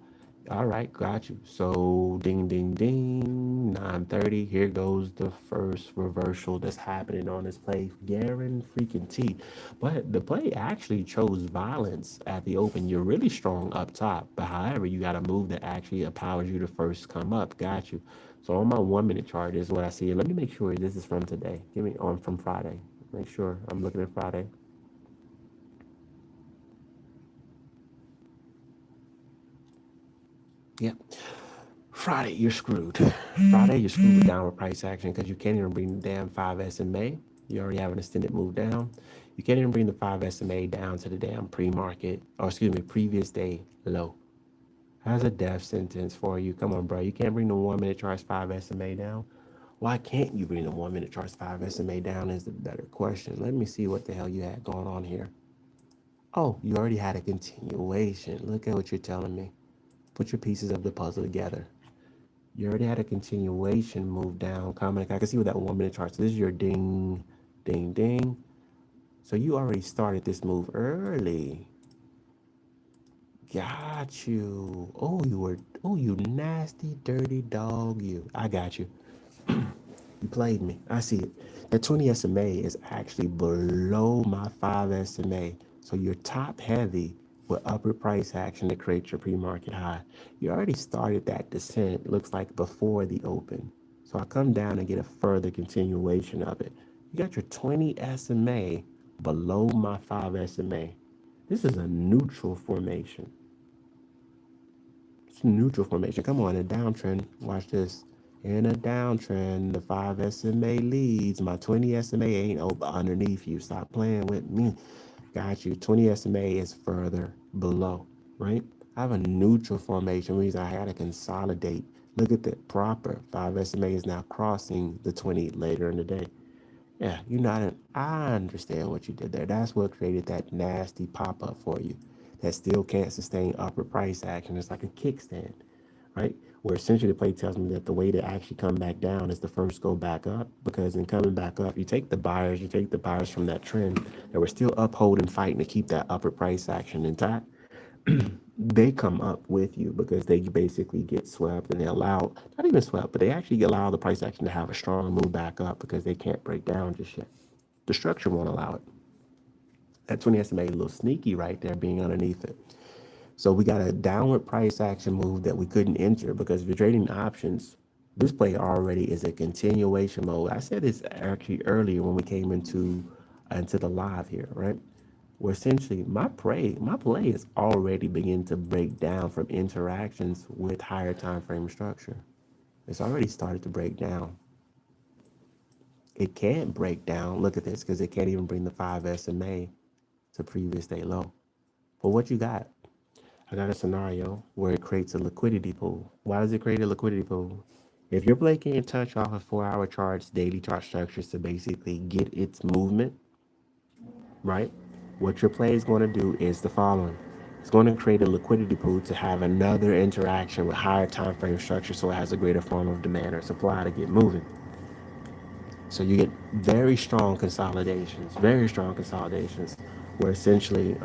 All right, got you. So ding, ding, ding, 9:30. Here goes the first reversal that's happening on this play. Garen freaking T. But the play actually chose violence at the open. You're really strong up top, but however, you got a move that actually empowers you to first come up. Got you. So on my 1 minute chart is what I see. Let me make sure this is from today. Give me on from Friday. Make sure I'm looking at Friday. Yep. Friday, you're screwed. Friday, you're screwed with downward price action because you can't even bring the damn 5 SMA. You already have an extended move down. You can't even bring the 5 SMA down to the damn pre-market, or excuse me, previous day low. That's a death sentence for you. Come on, bro. You can't bring the 1 minute charts 5 SMA down. Why can't you bring the 1 minute charts 5 SMA down is the better question. Let me see what the hell you had going on here. Oh, you already had a continuation. Look at what you're telling me. Put your pieces of the puzzle together. You already had a continuation move down coming. I can see with that 1 minute chart. So this is your ding, ding, ding. So you already started this move early. Got you. Oh, you nasty, dirty dog, you. I got you. You played me. I see it. The 20 SMA is actually below my 5 SMA. So you're top heavy with upper price action to create your pre-market high. You already started that descent, looks like before the open. So I come down and get a further continuation of it. You got your 20 SMA below my 5 SMA. This is a neutral formation. It's a neutral formation. Come on, a downtrend. Watch this. In a downtrend, the 5 SMA leads. My 20 SMA ain't underneath you. Stop playing with me. Got you. 20 SMA is further below, right? I have a neutral formation, means I had to consolidate. Look at the proper 5 SMA is now crossing the 20 later in the day. Yeah, you're not an, I understand what you did there. That's what created that nasty pop up for you that still can't sustain upper price action. It's like a kickstand, right? Where essentially the play tells me that the way to actually come back down is to first go back up, because in coming back up, you take the buyers from that trend that were still upholding, fighting to keep that upper price action intact. They come up with you because they basically get swept and they allow, not even swept, but they actually allow the price action to have a strong move back up because they can't break down just yet. The structure won't allow it. That 20 SMA a little sneaky right there being underneath it. So we got a downward price action move that we couldn't enter because if you're trading options, this play already is a continuation mode. I said this actually earlier when we came into the live here, right? Where essentially my play is already beginning to break down from interactions with higher time frame structure. It's already started to break down. It can't break down. Look at this, because it can't even bring the 5 SMA to previous day low. But what you got? I got a scenario where it creates a liquidity pool. Why does it create a liquidity pool? If you're breaking a touch off a 4 hour charts, daily chart structures to basically get its movement, right? What your play is going to do is the following. It's going to create a liquidity pool to have another interaction with higher time frame structure so it has a greater form of demand or supply to get moving. So you get very strong consolidations, where essentially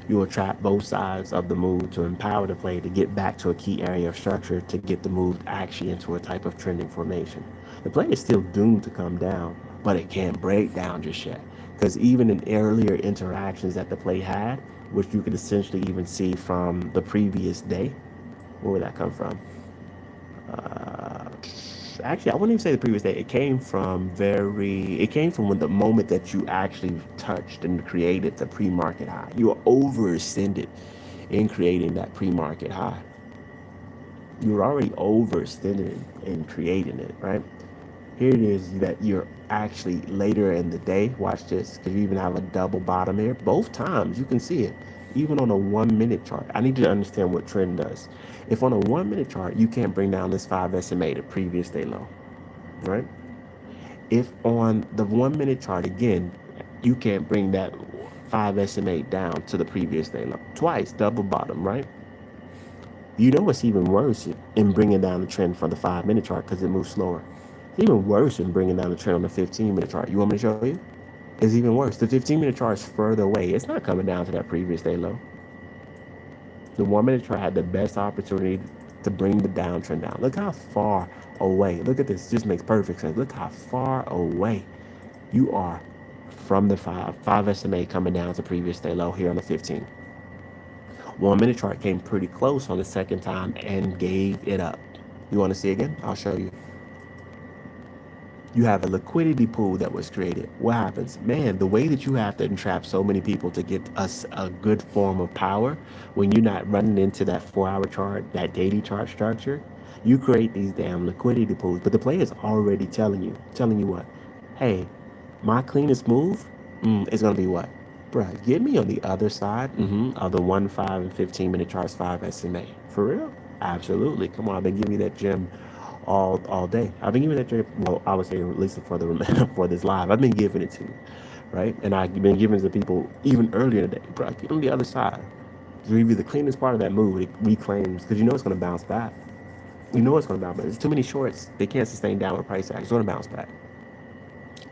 you will trap both sides of the move to empower the play to get back to a key area of structure to get the move actually into a type of trending formation. The play is still doomed to come down, but it can't break down just yet. Because even in earlier interactions that the play had, which you could essentially even see from the previous day, where would that come from? Uh, Actually, I wouldn't even say the previous day. It came from when the moment that you actually touched and created the pre-market high. You were overextended in creating that pre-market high. You were already overextended in creating it, right? Here it is that you're actually later in the day. Watch this, because you even have a double bottom here. Both times you can see it, even on a 1 minute chart. I need you to understand what trend does. If on a 1 minute chart you can't bring down this 5 SMA, the previous day low, right? If on the 1 minute chart again, you can't bring that 5 SMA down to the previous day low, twice double bottom, right? You know it's even worse in bringing down the trend from the 5 minute chart because it moves slower. It's even worse in bringing down the trend on the 15 minute chart. You want me to show you? It's even worse. The 15 minute chart is further away. It's not coming down to that previous day low. The 1 minute chart had the best opportunity to bring the downtrend down. Look how far away. Look at this. It just makes perfect sense. Look how far away you are from the 5 SMA coming down to previous day low here on the 15. 1 minute chart came pretty close on the second time and gave it up. You want to see again? I'll show you. You have a liquidity pool that was created. What happens? Man, the way that you have to entrap so many people to get us a good form of power when you're not running into that 4 hour chart, that daily chart structure, you create these damn liquidity pools. But the player is already telling you what? Hey, my cleanest move is going to be what? Bruh, get me on the other side of the 1, 5, and 15 minute charts 5 SMA. For real? Absolutely. Come on, I've been giving you that gem all day. I've been giving that gem, well, I would say at least for the for this live. I've been giving it to you, right? And I've been giving it to people even earlier today. Bruh, get on the other side. To give you the cleanest part of that move, it reclaims, because you know it's going to bounce back. You know it's going to bounce back. There's too many shorts. They can't sustain downward price action. It's going to bounce back.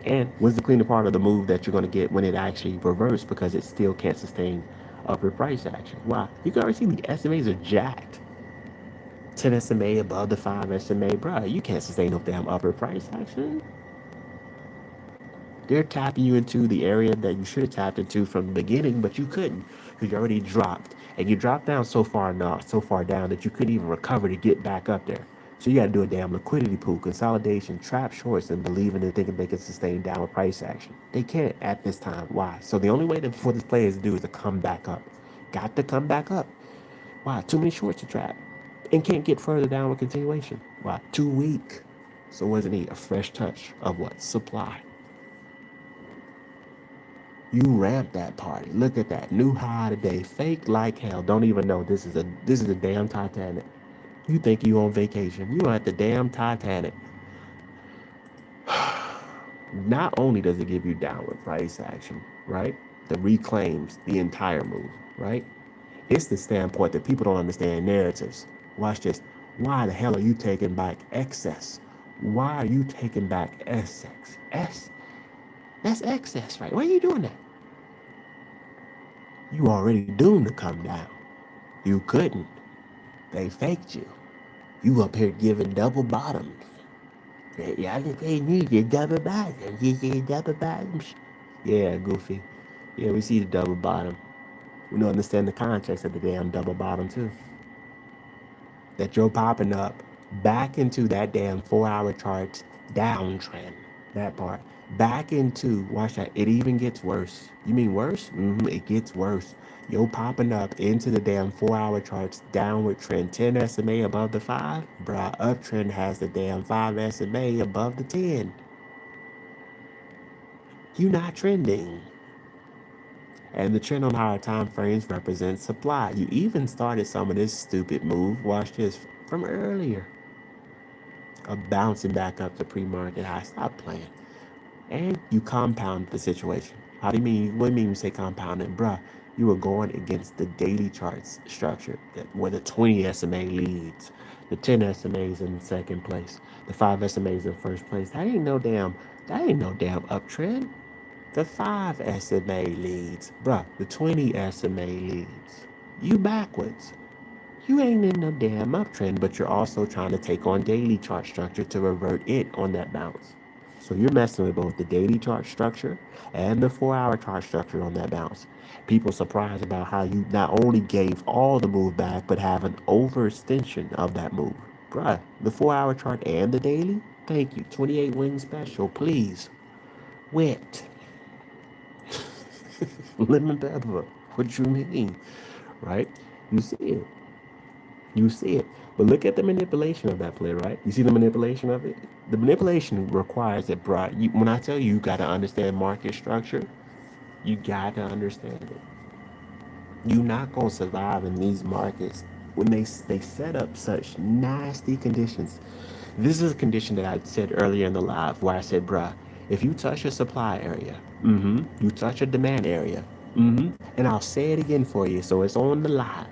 And what's the cleaner part of the move that you're going to get when it actually reverses because it still can't sustain upward price action? Why? You can already see the SMAs are jacked. 10 SMA above the 5 SMA, bro. You can't sustain no damn upward price action. They're tapping you into the area that you should have tapped into from the beginning, but you couldn't because you already dropped. And you dropped down so far enough, so far down that you couldn't even recover to get back up there. So you got to do a damn liquidity pool, consolidation, trap shorts, and believing that they can sustain downward price action. They can't at this time. Why? So the only way for this player to do is to come back up. Got to come back up. Why? Too many shorts to trap. And can't get further down with continuation. Why? Too weak. So what does it need? A fresh touch of what? Supply. You ramp that party. Look at that. New high today. Fake like hell. Don't even know this is a damn Titanic. You think you on vacation. You at the damn Titanic. Not only does it give you downward price action, right? That reclaims the entire move, right? It's the standpoint that people don't understand narratives. Watch this. Why the hell are you taking back excess? Why are you taking back excess? That's excess, right? Why are you doing that? You already doomed to come down. You couldn't. They faked you. You up here giving double bottoms. Y'all didn't pay me your double bottoms. You see double bottoms? Yeah, Goofy. Yeah, we see the double bottom. We don't understand the context of the damn double bottom too. That you're popping up back into that damn 4 hour charts downtrend. That part. Back into, watch that, it even gets worse. You mean worse? It gets worse. You're popping up into the damn 4 hour charts downward trend. 10 SMA above the 5. Bruh, uptrend has the damn 5 SMA above the 10. You not trending. And the trend on higher time frames represents supply. You even started some of this stupid move, watch this, from earlier, of bouncing back up to pre-market high. Stop playing. And you compound the situation. How do you mean? What do you mean you say compounding? Bruh, you were going against the daily charts structure where the 20 SMA leads, the 10 SMAs in second place, the 5 SMAs in first place. That ain't no damn uptrend. The 5 SMA leads. Bruh, the 20 SMA leads. You backwards. You ain't in no damn uptrend, but you're also trying to take on daily chart structure to revert it on that bounce. So you're messing with both the daily chart structure and the 4-hour chart structure on that bounce. People surprised about how you not only gave all the move back, but have an overextension of that move. Bruh, the 4-hour chart and the daily? Thank you. 28 wing special, please. Wit. Lemon pepper. What you mean? Right? You see it. You see it. But look at the manipulation of that play, right? You see the manipulation of it? The manipulation requires it, bro. When I tell you, you got to understand market structure, you got to understand it. You're not going to survive in these markets when they set up such nasty conditions. This is a condition that I said earlier in the live where I said, bruh, if you touch a supply area, you touch a demand area, and I'll say it again for you so it's on the live.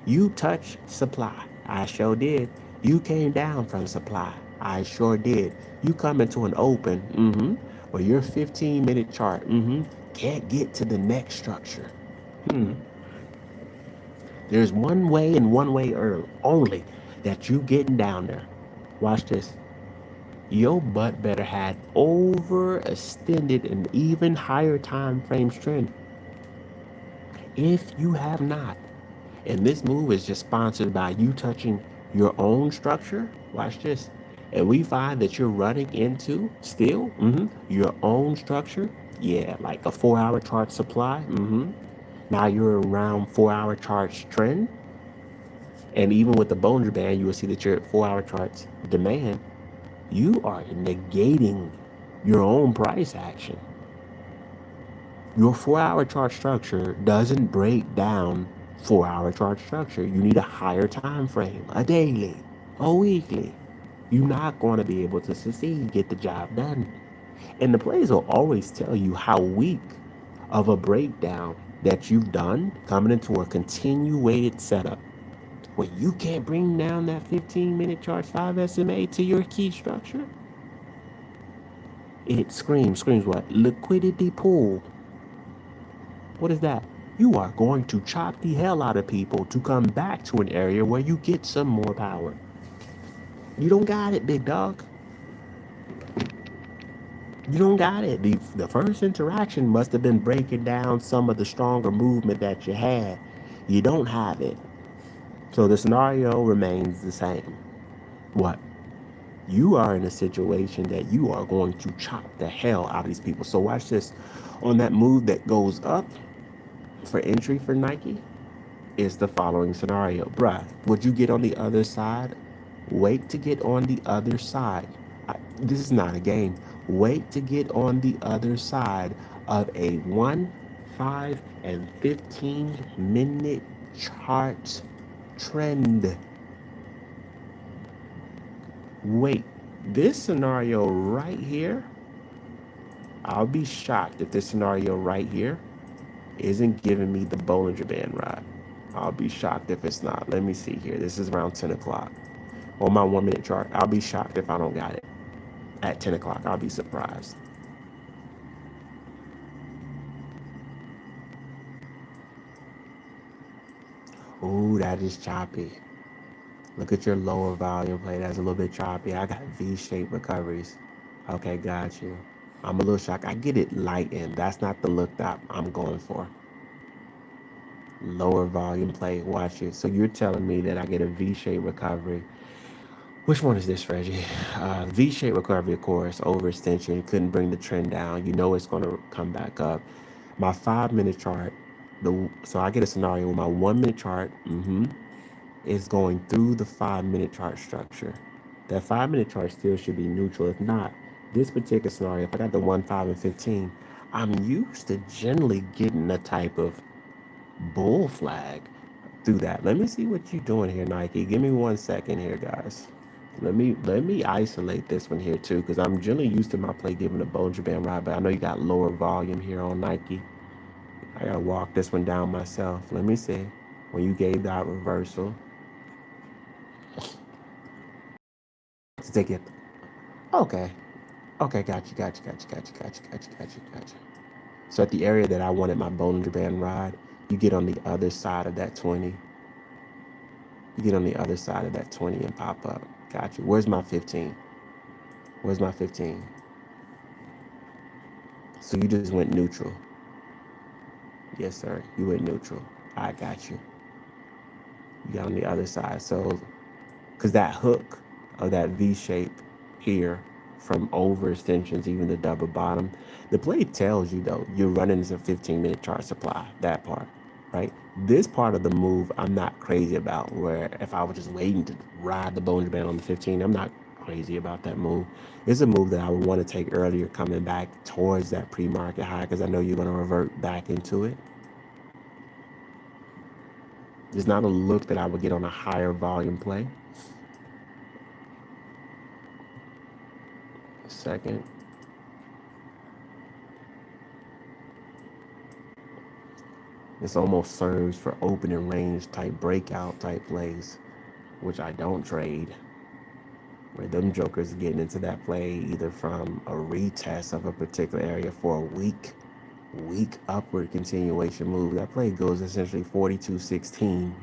You touch supply. I sure did. You came down from supply. I sure did. You come into an open, or your 15-minute chart, can't get to the next structure. There's one way and one way only that you getting down there. Watch this. Your butt better had overextended an even higher time frame trend. If you have not, and this move is just sponsored by you touching your own structure, watch this. And we find that you're running into still your own structure. Yeah, like a 4-hour chart supply. Now you're around 4-hour charts trend. And even with the Bollinger Band, you will see that you're at 4-hour charts demand. You are negating your own price action. Your 4-hour chart structure doesn't break down 4-hour chart structure. You need a higher time frame, a daily, a weekly. You're not going to be able to succeed, get the job done. And the plays will always tell you how weak of a breakdown that you've done coming into a continuated setup where you can't bring down that 15-minute chart 5 SMA to your key structure. It screams what? Liquidity pool. What is that? You are going to chop the hell out of people to come back to an area where you get some more power. You don't got it, big dog. You don't got it. The first interaction must have been breaking down some of the stronger movement that you had. You don't have it. So the scenario remains the same. What? You are in a situation that you are going to chop the hell out of these people. So watch this. On that move that goes up for entry for Nike is the following scenario. Bruh, would you get on the other side? Wait to get on the other side. This is not a game. Wait to get on the other side of a 1, 5, and 15-minute chart trend. Wait, this scenario right here, I'll be shocked if this scenario right here isn't giving me the Bollinger Band ride. I'll be shocked if it's not. Let me see here. This is around 10 o'clock. On my 1-minute chart, I'll be shocked if I don't got it. At 10 o'clock, I'll be surprised. Ooh, that is choppy. Look at your lower volume play. That's a little bit choppy. I got V-shaped recoveries. Okay, got you. I'm a little shocked. I get it lightened. That's not the look that I'm going for. Lower volume play. Watch it. So you're telling me that I get a V-shaped recovery. Which one is this, Reggie? V-shaped recovery, of course. Overextension. Couldn't bring the trend down. You know it's going to come back up. My 5-minute chart. So I get a scenario where my 1-minute chart is going through the 5-minute chart structure. That 5-minute chart still should be neutral. If not, this particular scenario, if I got the 1, 5, and 15, I'm used to generally getting a type of bull flag through that. Let me see what you're doing here, Nike. Give me 1 second here, guys. Let me isolate this one here too, because I'm generally used to my play giving a Bollinger Band ride, but I know you got lower volume here on Nike. I gotta walk this one down myself. Let me see. When you gave that reversal to take it. Okay. Okay, got you. So at the area that I wanted my Bollinger Band ride, you get on the other side of that 20. You get on the other side of that 20 and pop up. Got you. Where's my 15? Where's my 15? So you just went neutral. Yes, sir. You went neutral. I got you. You got on the other side. So, because that hook of that V shape here from overextensions, even the double bottom, the play tells you though, you're running as a 15-minute chart supply, that part, right? This part of the move, I'm not crazy about, where if I was just waiting to ride the Bollinger Band on the 15, I'm not crazy about that move. It's a move that I would want to take earlier coming back towards that pre-market high, because I know you're going to revert back into it. It's not a look that I would get on a higher volume play. Second. This almost serves for opening range type breakout type plays, which I don't trade. Where them jokers getting into that play either from a retest of a particular area for a weak upward continuation move. That play goes essentially 42.16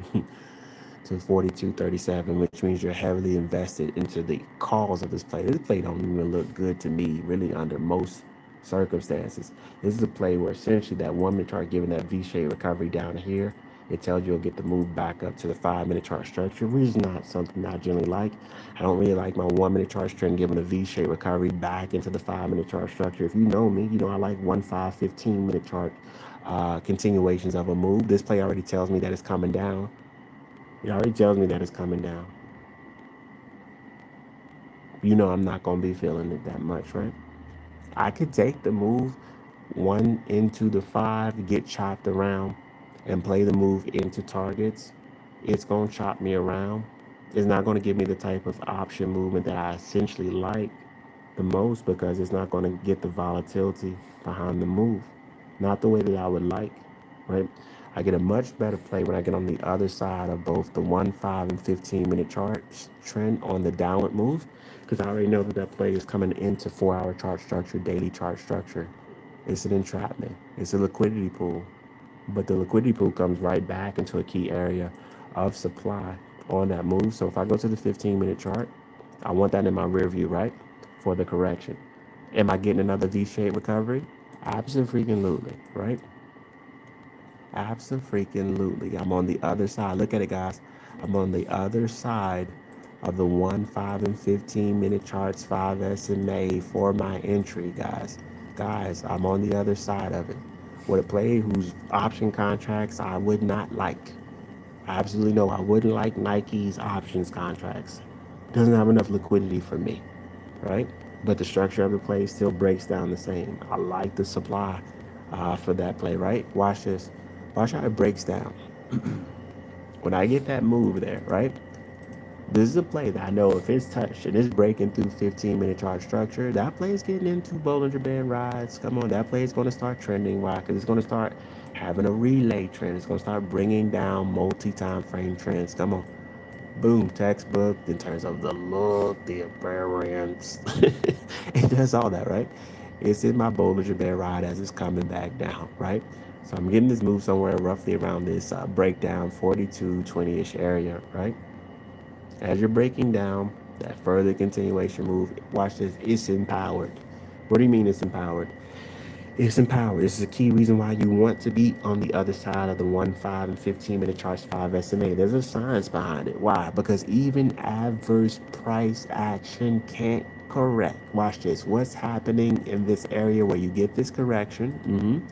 to 42.37, which means you're heavily invested into the calls of this play. This play don't even look good to me, really, under most circumstances. This is a play where essentially that 1 minute chart giving that V-shaped recovery down here, it tells you you'll get the move back up to the 5 minute chart structure, which is not something I generally like. I don't really like my 1 minute chart trend giving a V-shaped recovery back into the 5 minute chart structure. If you know me, you know I like 1, 5, 15 minute chart continuations of a move. This play already tells me that it's coming down. It already tells me that it's coming down. You know I'm not going to be feeling it that much, right? I could take the move 1 into the 5, get chopped around, and play the move into targets. It's going to chop me around. It's not going to give me the type of option movement that I essentially like the most, because it's not going to get the volatility behind the move. Not the way that I would like, right? I get a much better play when I get on the other side of both the 1, 5, and 15-minute chart trend on the downward move, because I already know that that play is coming into 4-hour chart structure, daily chart structure. It's an entrapment. It's a liquidity pool. But the liquidity pool comes right back into a key area of supply on that move. So if I go to the 15-minute chart, I want that in my rear view, right? For the correction. Am I getting another V-shaped recovery? Absolutely, right? Absolutely. I'm on the other side. Look at it, guys. I'm on the other side of the 1, 5, and 15-minute charts, 5 SMA for my entry, guys. Guys, I'm on the other side of it. With a player whose option contracts I would not like. Absolutely no, I wouldn't like Nike's options contracts. Doesn't have enough liquidity for me, right? But the structure of the play still breaks down the same. I like the supply for that play, right? Watch this. Watch how it breaks down. When I get that move there, right? This is a play that I know if it's touched and it's breaking through 15-minute chart structure, that play is getting into Bollinger Band rides. Come on, that play is going to start trending. Why? Because it's going to start having a relay trend. It's going to start bringing down multi-time frame trends. Come on. Boom, textbook in terms of the look, the appearance. It does all that, right? It's in my Bollinger Band ride as it's coming back down, right? So I'm getting this move somewhere roughly around this breakdown 42.20-ish area, right? As you're breaking down that further continuation move, watch this, it's empowered. What do you mean it's empowered? It's empowered. This is a key reason why you want to be on the other side of the 1, 5, and 15-minute charts 5 SMA. There's a science behind it. Why? Because even adverse price action can't correct. Watch this. What's happening in this area where you get this correction?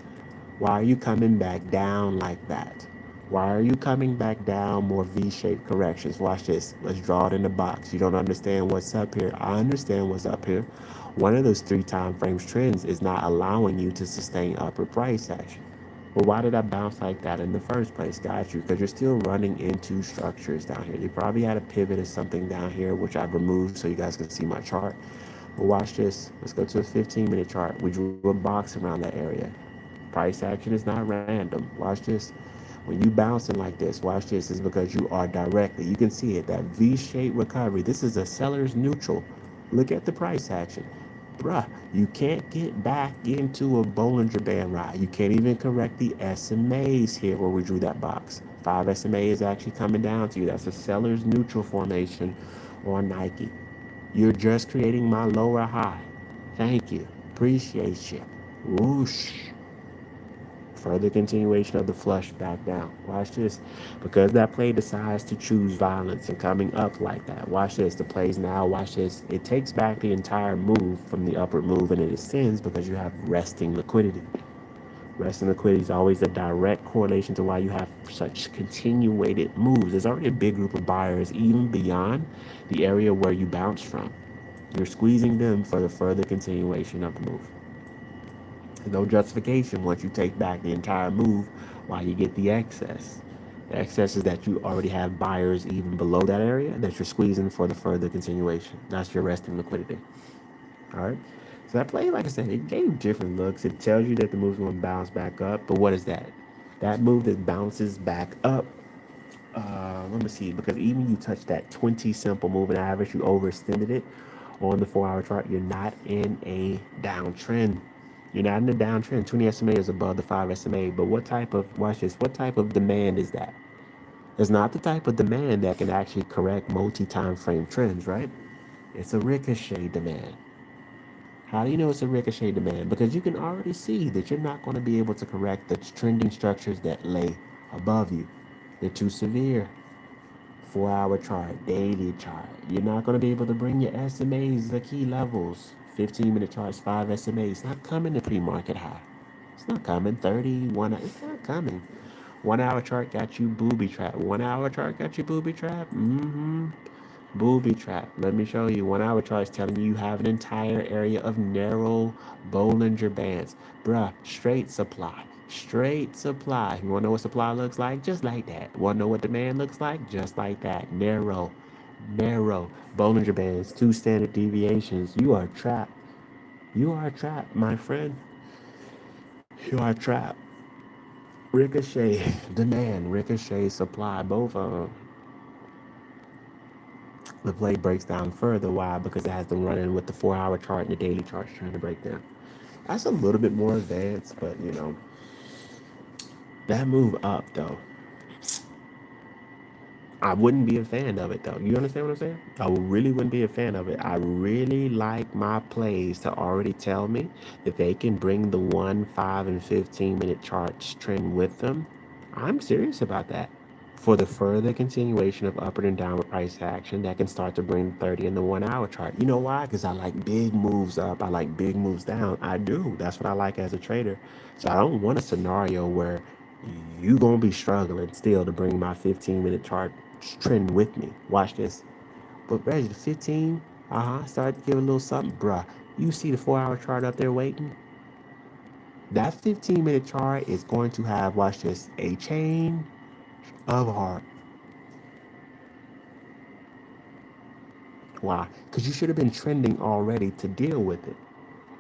Why are you coming back down like that? Why are you coming back down more V-shaped corrections? Watch this. Let's draw it in the box. You don't understand what's up here. I understand what's up here. One of those 3 time frames trends is not allowing you to sustain upward price action. Well, why did I bounce like that in the first place? Got you. Because you're still running into structures down here. You probably had a pivot or something down here, which I've removed so you guys can see my chart. But watch this. Let's go to a 15-minute chart. We drew a box around that area. Price action is not random. Watch this. When you bouncing like this, watch this, is because you are directly. You can see it, that V-shaped recovery. This is a seller's neutral. Look at the price action. Bruh, you can't get back into a Bollinger Band ride. You can't even correct the SMAs here where we drew that box. 5 SMA is actually coming down to you. That's a seller's neutral formation on Nike. You're just creating my lower high. Thank you. Appreciate you. Whoosh. Further continuation of the flush back down. Watch this. Because that play decides to choose violence and coming up like that. Watch this. The plays now. Watch this. It takes back the entire move from the upward move and it ascends because you have resting liquidity. Resting liquidity is always a direct correlation to why you have such continuated moves. There's already a big group of buyers even beyond the area where you bounced from. You're squeezing them for the further continuation of the move. No justification once you take back the entire move while you get the excess. The excess is that you already have buyers even below that area that you're squeezing for the further continuation. That's your resting liquidity. All right. So that play, like I said, it gave different looks. It tells you that the move's going to bounce back up. But what is that? That move that bounces back up. Let me see. Because even you touch that 20 simple moving average, you overextended it on the 4 hour chart. You're not in a downtrend. You're not in a downtrend. 20 SMA is above the 5 SMA. But what type of, watch this, what type of demand is that? It's not the type of demand that can actually correct multi-time frame trends, right? It's a ricochet demand. How do you know it's a ricochet demand? Because you can already see that you're not going to be able to correct the trending structures that lay above you. They're too severe. 4 hour chart, daily chart. You're not going to be able to bring your SMAs, the key levels. 15-minute charts, 5 SMAs. It's not coming to pre-market high. It's not coming. 31. It's not coming. 1 hour chart got you booby trap. 1 hour chart got you booby trap. Booby trap. Let me show you. 1 hour chart is telling you have an entire area of narrow Bollinger Bands. Bruh, straight supply. Straight supply. You want to know what supply looks like? Just like that. Want to know what demand looks like? Just like that. Narrow. Narrow. Bollinger Bands. 2 standard deviations. You are trapped. You are trapped, my friend. You are trapped. Ricochet. Demand. Ricochet. Supply. Both of them. The play breaks down further. Why? Because it has them running with the 4 hour chart and the daily charts trying to break down. That's a little bit more advanced, but that move up though, I wouldn't be a fan of it though. You understand what I'm saying? I really wouldn't be a fan of it. I really like my plays to already tell me that they can bring the 1, 5, and 15-minute charts trend with them. I'm serious about that. For the further continuation of upward and downward price action that can start to bring 30 in the 1 hour chart. You know why? Because I like big moves up. I like big moves down. I do. That's what I like as a trader. So I don't want a scenario where you going to be struggling still to bring my 15-minute chart trend with me. Watch this. But Reggie, the 15, start to give a little something. Bruh, you see the 4 hour chart up there waiting? That 15-minute chart is going to have, watch this, a chain of heart. Why? Because you should have been trending already to deal with it.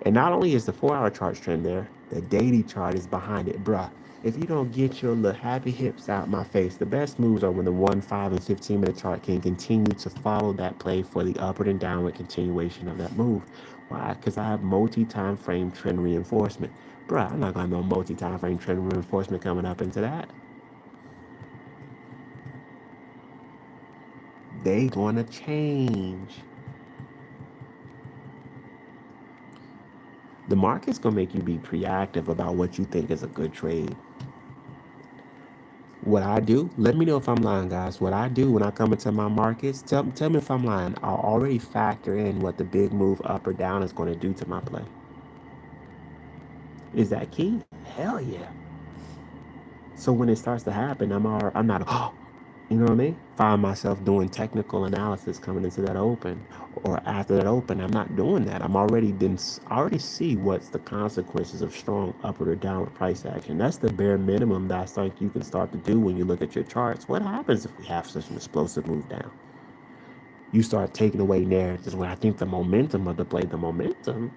And not only is the 4 hour chart trend there, the daily chart is behind it, bruh. If you don't get your little happy hips out my face, the best moves are when the 1, 5, and 15-minute chart can continue to follow that play for the upward and downward continuation of that move. Why? Because I have multi-time frame trend reinforcement. Bruh, I'm not going to have no multi-time frame trend reinforcement coming up into that. They going to change. The market's going to make you be proactive about what you think is a good trade. What I do, let me know if I'm lying, guys. What I do when I come into my markets, tell me if I'm lying. I'll already factor in what the big move up or down is going to do to my play. Is that key? Hell yeah. So when it starts to happen, I'm not, you know what I mean? Find myself doing technical analysis coming into that open, or after that open. I'm not doing that. I already see what's the consequences of strong upward or downward price action. That's the bare minimum that I think you can start to do when you look at your charts. What happens if we have such an explosive move down? You start taking away narratives. When I think the momentum of the play, the momentum.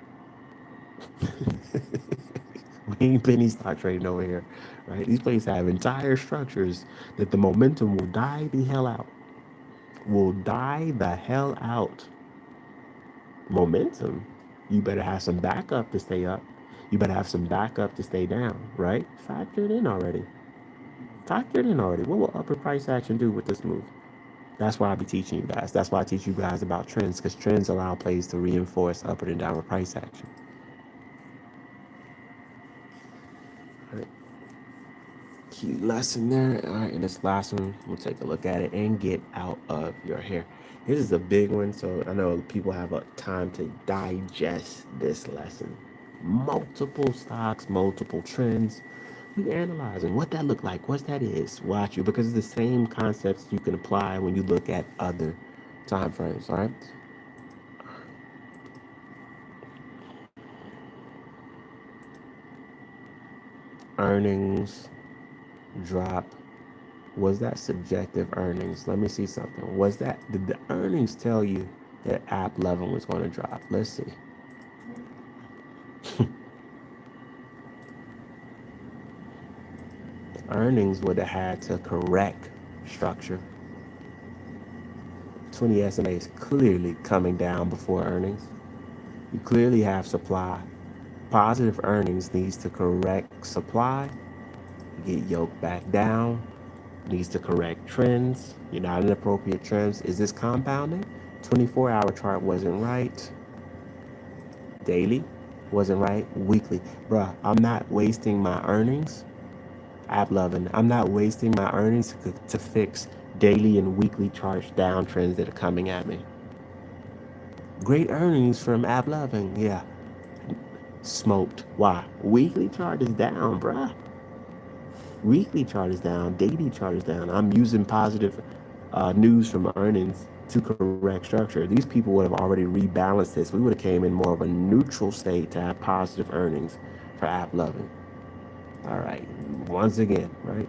We ain't penny stock trading over here, right? These places have entire structures that the momentum will die the hell out. Will die the hell out. Momentum. You better have some backup to stay up. You better have some backup to stay down, right? Factor it in already. Factor it in already. What will upper price action do with this move? That's why I be teaching you guys. That's why I teach you guys about trends, because trends allow plays to reinforce upward and downward price action. All right. Key lesson there. All right, and this last one, we'll take a look at it and get out of your hair. This is a big one, so I know people have a time to digest this lesson. Multiple stocks, multiple trends. We analyzing what that look like, what that is. Watch you, because it's the same concepts you can apply when you look at other time frames. All right. Earnings drop. Was that subjective earnings? Let me see something. Did the earnings tell you that AppLovin was going to drop? Let's see. Earnings would have had to correct structure. 20 SMA is clearly coming down before earnings. You clearly have supply. Positive earnings needs to correct supply, get yoked back down, needs to correct trends. You're not in appropriate trends. Is this compounding? 24-hour chart wasn't right. Daily wasn't right. Weekly. Bruh, I'm not wasting my earnings. AppLovin. I'm not wasting my earnings to fix daily and weekly charts downtrends that are coming at me. Great earnings from AppLovin. Yeah. Smoked. Why? Weekly chart is down, bruh. Weekly chart is down. Daily chart is down. I'm using positive news from earnings to correct structure. These people would have already rebalanced this. We would have came in more of a neutral state to have positive earnings for AppLovin. All right. Once again, right?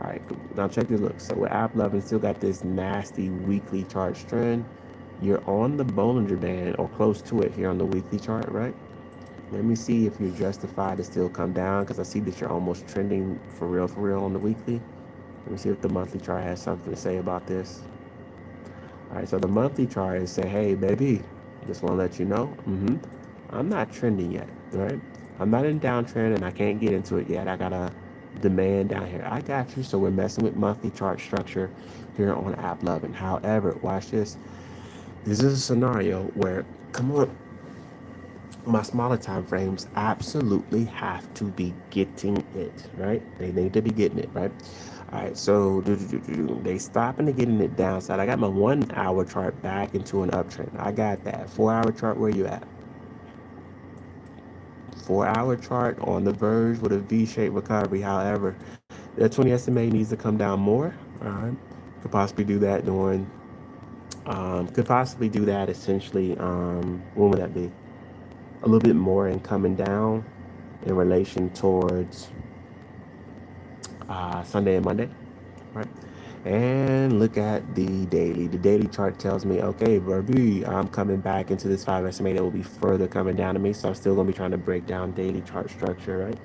All right. Now check this look. So with AppLovin, still got this nasty weekly chart trend. You're on the Bollinger Band or close to it here on the weekly chart, right? Let me see if you're justified to still come down, because I see that you're almost trending for real on the weekly. Let me see if the monthly chart has something to say about this. All right, so the monthly chart is saying, hey, baby, just want to let you know, I'm not trending yet, right? I'm not in downtrend and I can't get into it yet. I got a demand down here. I got you. So we're messing with monthly chart structure here on AppLovin. However, watch this. This is a scenario where, come on, my smaller time frames absolutely have to be getting it, right? They need to be getting it, right? All right, so they stopping to getting it downside. I got my 1 hour chart back into an uptrend. I got that 4 hour chart. Where you at? 4 hour chart on the verge with a V-shaped recovery. However, the 20 SMA needs to come down more. All right, could possibly do that during. Could possibly do that essentially. When would that be? A little bit more and coming down in relation towards Sunday and Monday, right? And look at the daily. The daily chart tells me, okay, Verbi, I'm coming back into this 5 SMA that will be further coming down to me. So I'm still going to be trying to break down daily chart structure, right?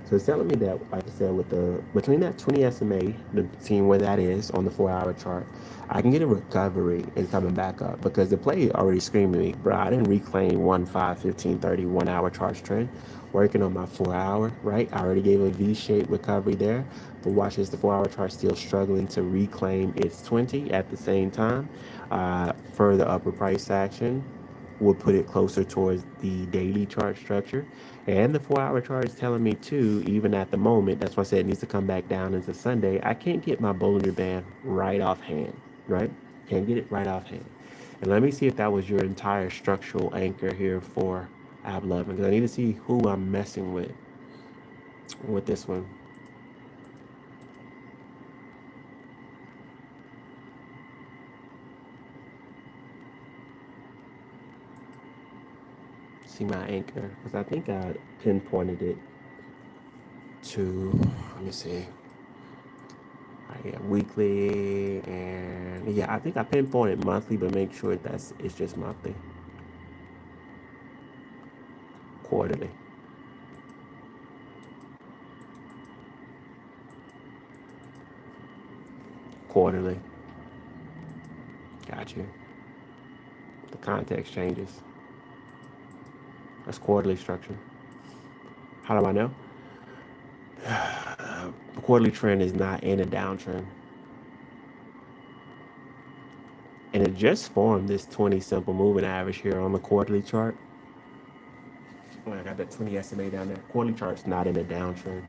So it's telling me that, like I said, with the between that 20 SMA, seeing where that is on the 4 hour chart, I can get a recovery and coming back up, because the play already screamed at me, bro. I didn't reclaim 1, 5, 15, 30, 1 hour charge trend. Working on my 4 hour, right? I already gave a V-shaped recovery there. But watch this, the 4 hour chart still struggling to reclaim its 20 at the same time. Further upper price action will put it closer towards the daily chart structure. And the 4 hour chart is telling me too, even at the moment, that's why I said it needs to come back down into Sunday. I can't get my Bollinger Band right offhand, right? Can't get it right offhand. And let me see if that was your entire structural anchor here for AppLovin, because I need to see who I'm messing with this one. see my anchor because I think I pinpointed it to, let me see, yeah, weekly, and yeah, I think I pinpointed monthly, but make sure it's just monthly, quarterly, quarterly. Got you. The context changes. That's quarterly structure. How do I know? The quarterly trend is not in a downtrend, and it just formed this 20 simple moving average here on the quarterly chart. Oh, I got that 20 SMA down there. Quarterly chart's not in a downtrend.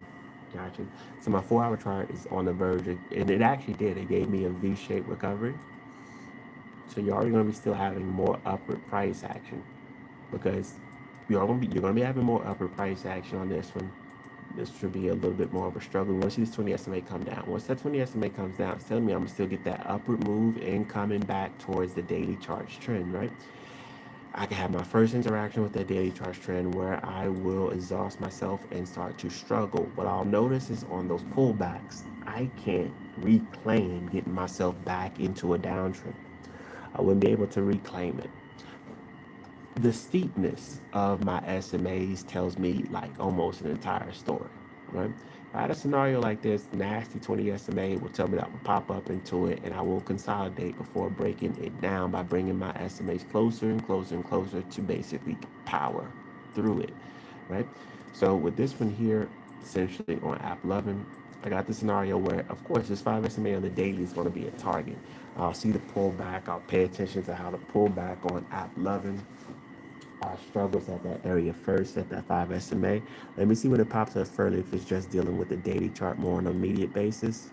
Gotcha. So my 4 hour chart is on the verge, and it actually did. It gave me a V-shaped recovery. So you're already going to be still having more upward price action because you're gonna be having more upward price action on this one. This should be a little bit more of a struggle. Once this 20 SMA come down, once that 20 SMA comes down, it's telling me I'm gonna still get that upward move and coming back towards the daily charge trend, right? I can have my first interaction with that daily charge trend where I will exhaust myself and start to struggle. What I'll notice is on those pullbacks, I can't reclaim getting myself back into a downtrend. I wouldn't be able to reclaim it. The steepness of my SMAs tells me like almost an entire story, right? If I had a scenario like this, nasty 20 SMA will tell me that I will pop up into it and I will consolidate before breaking it down by bringing my SMAs closer and closer and closer to basically power through it, right? So with this one here, essentially on app 11, I got the scenario where, of course, this 5 SMA on the daily is going to be a target. I'll see the pullback. I'll pay attention to how the pullback on app 11 struggles at that area first, at that 5 SMA. Let me see when it pops up further if it's just dealing with the daily chart more on an immediate basis.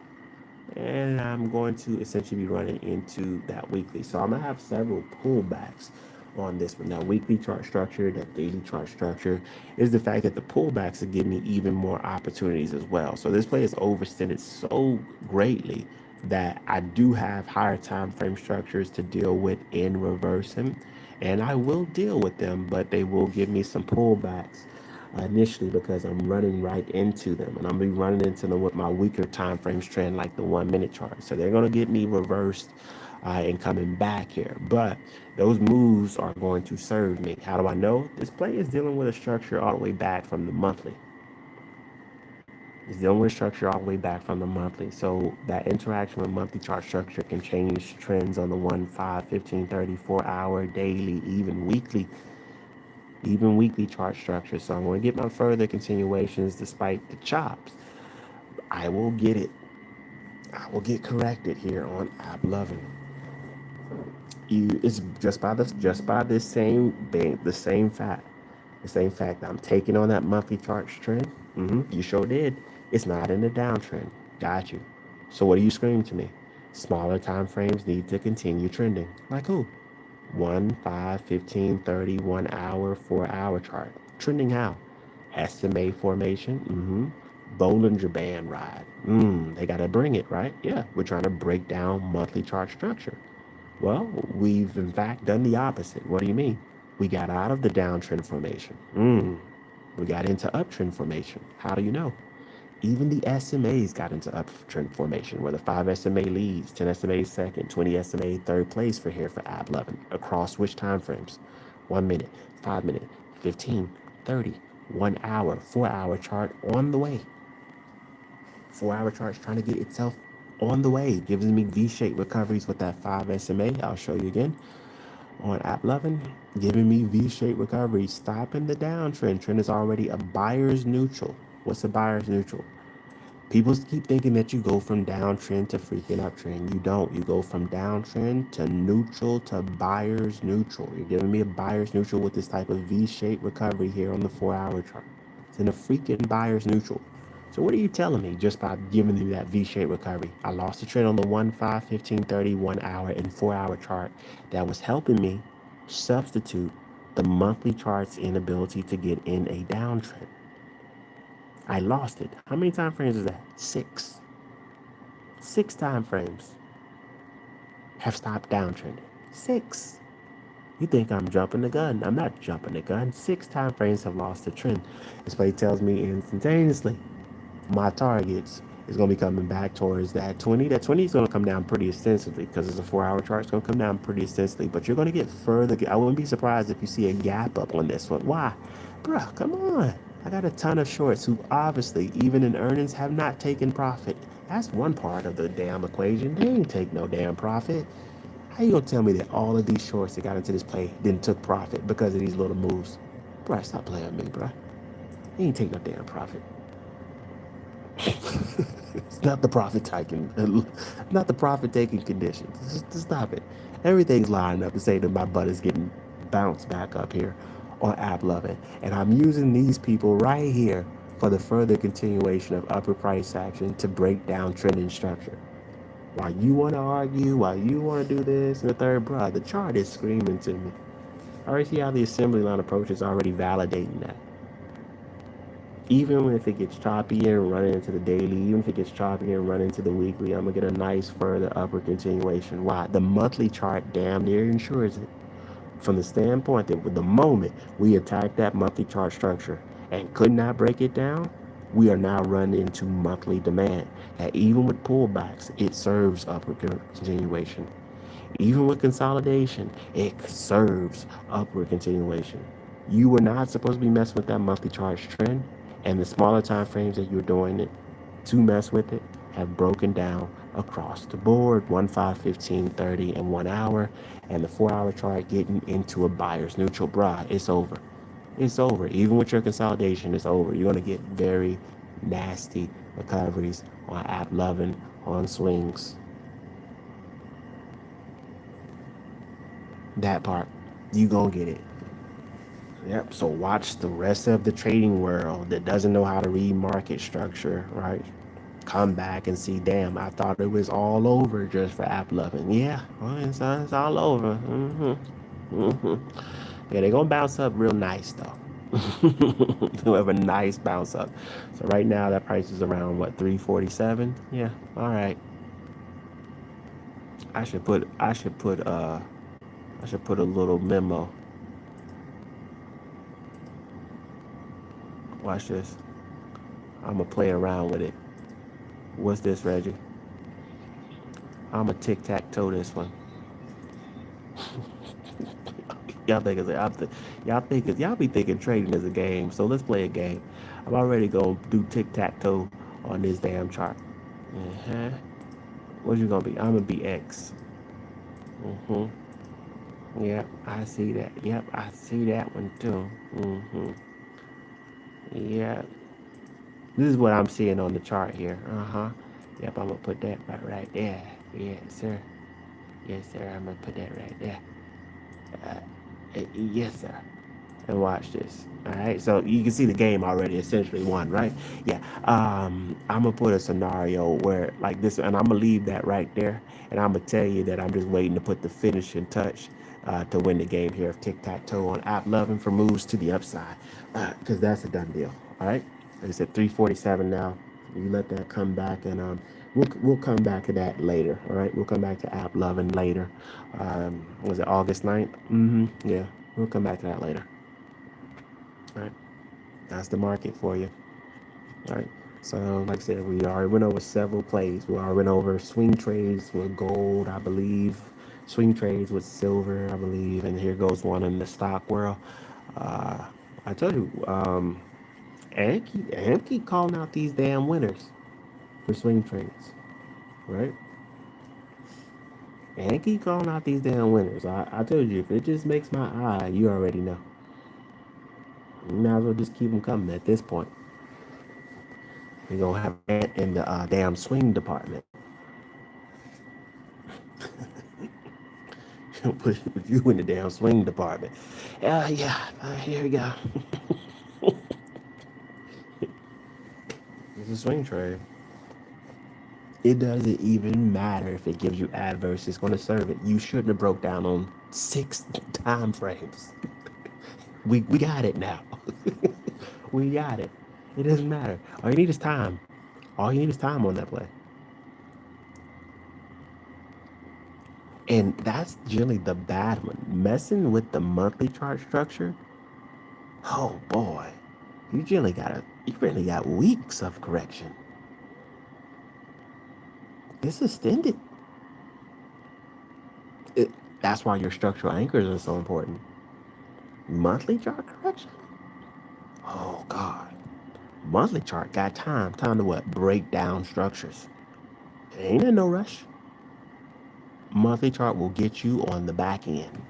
And I'm going to essentially be running into that weekly. So I'm going to have several pullbacks on this one. Now, weekly chart structure, that daily chart structure, is the fact that the pullbacks are giving me even more opportunities as well. So this play is overextended so greatly that I do have higher time frame structures to deal with in reversing, and I will deal with them, but they will give me some pullbacks initially because I'm running right into them, and I'm be running into them with my weaker time frames trend like the 1 minute chart. So they're going to get me reversed and coming back here, but those moves are going to serve me. How do I know? This play is dealing with a structure all the way back from the monthly. It's dealing with structure all the way back from the monthly. So that interaction with monthly chart structure can change trends on the 1, 5, 15, 30, 4 hour, daily, even weekly chart structure. So I'm going to get my further continuations despite the chops. I will get it. I will get corrected here on app 11. It's just by this same thing, the same fact I'm taking on that monthly chart trend. You sure did. It's not in the downtrend. Got you. So what are you screaming to me? Smaller time frames need to continue trending. Like who? 1, 5, 15, 30, 1 hour, 4 hour chart. Trending how? SMA formation. Bollinger Band ride. They got to bring it, right? Yeah, we're trying to break down monthly chart structure. Well, we've in fact done the opposite. What do you mean? We got out of the downtrend formation. We got into uptrend formation. How do you know? Even the SMAs got into uptrend formation, where the 5 SMA leads, 10 SMA second, 20 SMA third place for here for app 11. Across which time frames? 1 minute, 5 minute, 15, 30, 1 hour, 4 hour chart on the way. 4 hour chart's trying to get itself on the way, giving me V-shaped recoveries with that 5 SMA. I'll show you again on app 11, giving me V-shaped recovery, stopping the downtrend. Trend is already a buyer's neutral. What's a buyer's neutral? People keep thinking that you go from downtrend to freaking uptrend. You don't. You go from downtrend to neutral to buyer's neutral. You're giving me a buyer's neutral with this type of V-shaped recovery here on the 4 hour chart. It's in a freaking buyer's neutral. So what are you telling me just by giving me that V-shaped recovery? I lost the trend on the 1, 5, 15, 30, 1 hour, and 4 hour chart that was helping me substitute the monthly chart's inability to get in a downtrend. I lost it. How many time frames is that? 6. 6 time frames have stopped downtrending. 6. You think I'm jumping the gun. I'm not jumping the gun. 6 time frames have lost the trend. This play tells me instantaneously my targets is going to be coming back towards that 20. That 20 is going to come down pretty extensively because it's a 4 hour chart. It's going to come down pretty extensively, but you're going to get further. I wouldn't be surprised if you see a gap up on this one. Why? Bruh, come on. I got a ton of shorts who obviously, even in earnings, have not taken profit. That's one part of the damn equation. They ain't take no damn profit. How you gonna tell me that all of these shorts that got into this play didn't took profit because of these little moves? Bruh, stop playing with me, bruh. You ain't take no damn profit. It's not the profit taking, not the profit taking conditions. Just stop it. Everything's lining up to say that my butt is getting bounced back up here on AppLovin, and I'm using these people right here for the further continuation of upper price action to break down trending structure. While you want to argue, while you want to do this and the third, bruh, the chart is screaming to me. I already see how the assembly line approach is already validating that. Even if it gets choppy and run into the daily, even if it gets choppy and run into the weekly, I'm gonna get a nice further upward continuation. Why? The monthly chart damn near ensures it. From the standpoint that with the moment we attack that monthly chart structure and could not break it down, we are now run into monthly demand. That even with pullbacks, it serves upward continuation. Even with consolidation, it serves upward continuation. You were not supposed to be messing with that monthly charge trend, and the smaller time frames that you're doing it to mess with it have broken down across the board 1, 5, 15, 30, and 1 hour, and the 4 hour chart getting into a buyer's neutral. Bruh, it's over. It's over. Even with your consolidation, it's over. You're going to get very nasty recoveries on AppLovin, on swings. That part, you gonna get it. Yep. So watch the rest of the trading world that doesn't know how to read market structure, right? Come back and see, damn, I thought it was all over just for AppLovin. Yeah, well, it's all over. Yeah, they're gonna bounce up real nice though. They'll have a nice bounce up. So right now that price is around what, 347? Yeah. All right. I should put a little memo. Watch this. I'm gonna play around with it. What's this, Reggie? I'm gonna tic tac toe this one. Y'all think it's y'all be thinking trading is a game. So let's play a game. I'm already gonna do tic tac toe on this damn chart. Uh-huh. What you gonna be? I'm gonna be X. Mm-hmm. Yep, I see that. Yep, I see that one too. Mm-hmm. Yeah. This is what I'm seeing on the chart here. Uh-huh. Yep, I'm gonna put that right there. Yes, sir. Yes, sir. I'm gonna put that right there. Yes, sir. And watch this. All right. So you can see the game already essentially won, right? Yeah. I'm gonna put a scenario where like this, and I'm gonna leave that right there, and I'm gonna tell you that I'm just waiting to put the finishing touch to win the game here of tic tac toe on AppLovin for moves to the upside, because that's a done deal. All right. Like I said, 347 now. You let that come back, and we'll come back to that later. All right. We'll come back to AppLovin later. Was it August 9th? Mm-hmm. Yeah. We'll come back to that later. All right. That's the market for you. All right. So, like I said, we already went over several plays. We already went over swing trades with gold, I believe, swing trades with silver, I believe, and here goes one in the stock world. Uh, I told you, and keep calling out these damn winners for swing trades, right? And keep calling out these damn winners. I told you, if it just makes my eye, you already know. You might as well just keep them coming at this point. We're gonna have Ant in the damn swing department. Put you in the damn swing department. Yeah. Here we go. It's a swing trade. It doesn't even matter if it gives you adverse. It's gonna serve it. You shouldn't have broke down on 6 time frames. We got it now. We got it. It doesn't matter. All you need is time. All you need is time on that play. And that's generally the bad one. Messing with the monthly chart structure, oh boy, you really got weeks of correction. It's extended. It, that's why your structural anchors are so important. Monthly chart correction? Oh God. Monthly chart got time. Time to what? Break down structures. It ain't in no rush. Monthly chart will get you on the back end.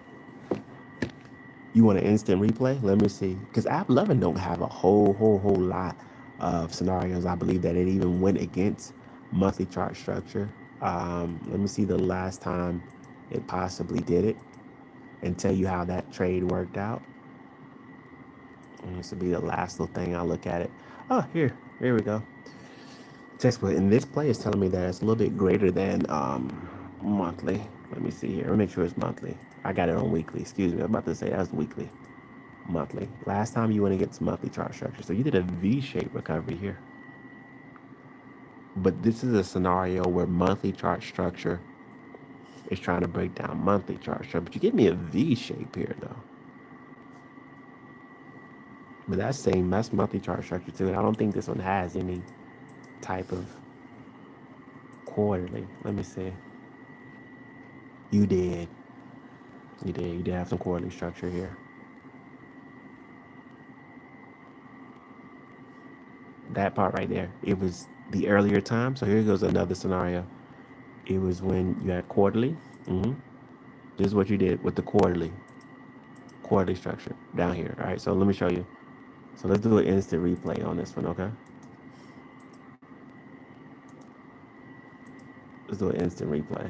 You want an instant replay? Let me see. Because App 11 don't have a whole lot of scenarios. I believe that it even went against monthly chart structure. Let me see the last time it possibly did it and tell you how that trade worked out. And this will be the last little thing I'll look at it. Oh, here we go. Textbook. And this play is telling me that it's a little bit greater than monthly. Let me see here. Let me make sure it's monthly. I got it on weekly. Excuse me. I'm about to say that was weekly. Monthly. Last time you went against monthly chart structure. So you did a V-shaped recovery here. But this is a scenario where monthly chart structure is trying to break down monthly chart structure. But you give me a V shape here though. But that's monthly chart structure too. And I don't think this one has any type of quarterly. Let me see. You did. You did have some quarterly structure here. That part right there. It was the earlier time. So here goes another scenario. It was when you had quarterly. Mm-hmm. This is what you did with the quarterly structure down here. All right. So let me show you. So let's do an instant replay on this one. Okay. Let's do an instant replay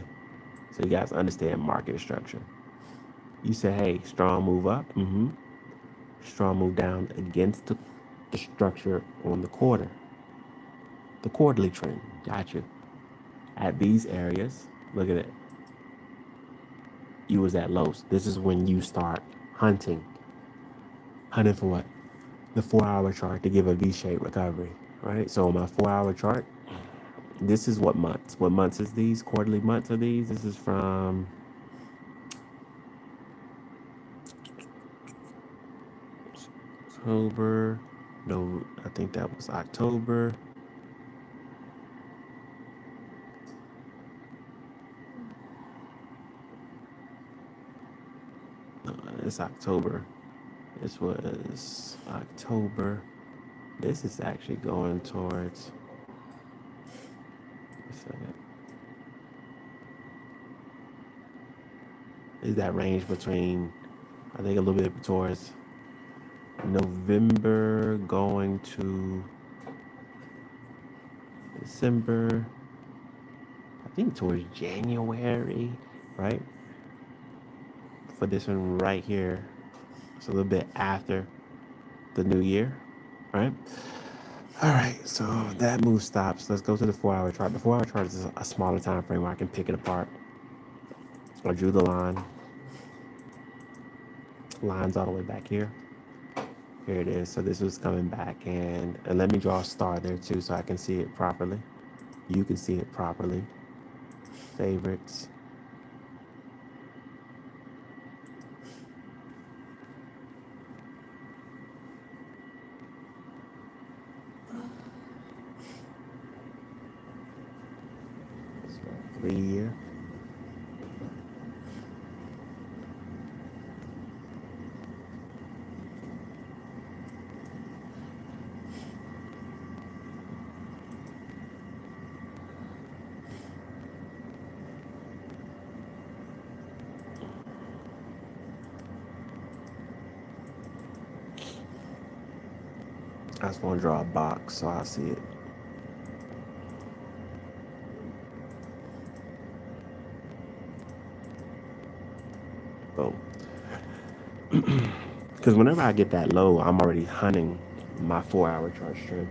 so you guys understand market structure. You say, hey, strong move up. Mm-hmm. Strong move down against the structure on the quarterly trend. Gotcha. At these areas, look at it. You was at lows. This is when you start hunting. Hunting for what? The 4-hour chart to give a V-shaped recovery, right? So on my 4-hour chart, this is what months. What months is these? Quarterly months are these? This is from October. No, I think that was October. No, it's October. This was October. This is actually going towards. A second. Is that range between? I think a little bit towards November going to December. I think towards January, right? For this one right here. It's a little bit after the new year, right? All right, so that move stops. Let's go to the 4-hour chart. The 4-hour chart is a smaller time frame where I can pick it apart. I drew the line. Line's all the way back here. Here it is. So this was coming back, and let me draw a star there too so I can see it properly. You can see it properly. Favorites. So 3-year. I just want to draw a box so I see it. Boom. Because whenever I get that low, I'm already hunting my 4-hour chart trend.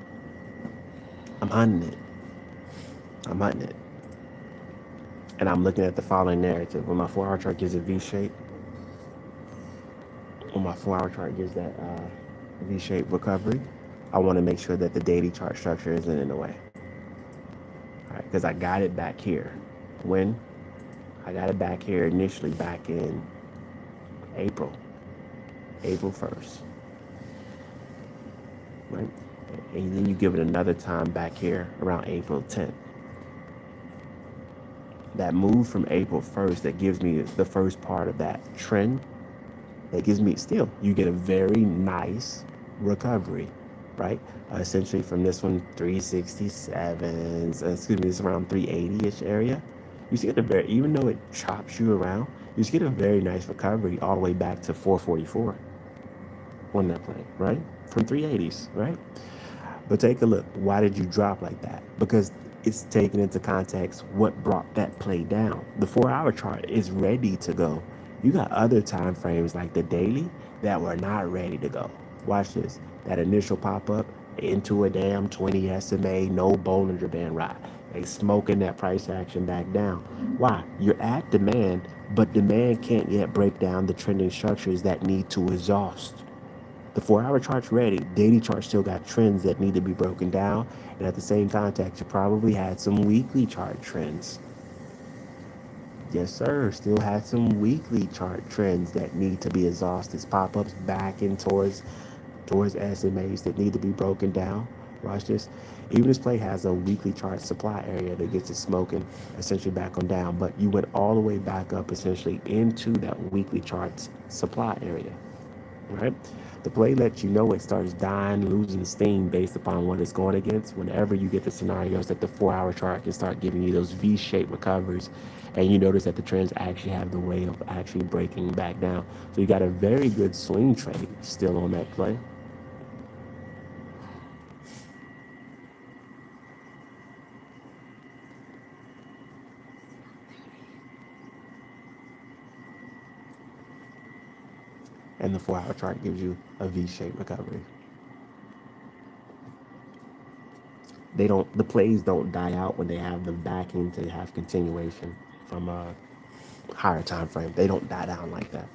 I'm hunting it. I'm hunting it. And I'm looking at the following narrative. When my 4-hour chart gives a V shape, when my 4-hour chart gives that V-shaped recovery, I want to make sure that the daily chart structure isn't in the way. All right, because I got it back here. When? I got it back here initially back in April, April 1st, right? And then you give it another time back here around April 10th. That move from April 1st that gives me the first part of that trend, that gives me still, you get a very nice recovery, right? Essentially from this one, 367, excuse me, it's around 380-ish area. You see, even though it chops you around, you just get a very nice recovery all the way back to 444 on that play, right? From 380s, right? But take a look. Why did you drop like that? Because it's taken into context what brought that play down. The 4-hour chart is ready to go. You got other time frames like the daily that were not ready to go. Watch this. That initial pop up into a damn 20 SMA, no Bollinger Band ride. They smoking that price action back down. Why? You're at demand, but demand can't yet break down the trending structures that need to exhaust. The 4-hour chart's ready. Daily chart still got trends that need to be broken down. And at the same context, you probably had some weekly chart trends. Yes, sir. Still had some weekly chart trends that need to be exhausted. Pop-ups back in towards SMAs that need to be broken down. Watch this. Even this play has a weekly chart supply area that gets it smoking essentially back on down. But you went all the way back up essentially into that weekly charts supply area. Right? The play lets you know it starts dying, losing steam based upon what it's going against. Whenever you get the scenarios that the 4-hour chart can start giving you those V-shaped recoveries, and you notice that the trends actually have the way of actually breaking back down. So you got a very good swing trade still on that play. And the 4-hour chart gives you a V-shaped recovery. The plays don't die out when they have the backing to have continuation from a higher time frame. They don't die down like that.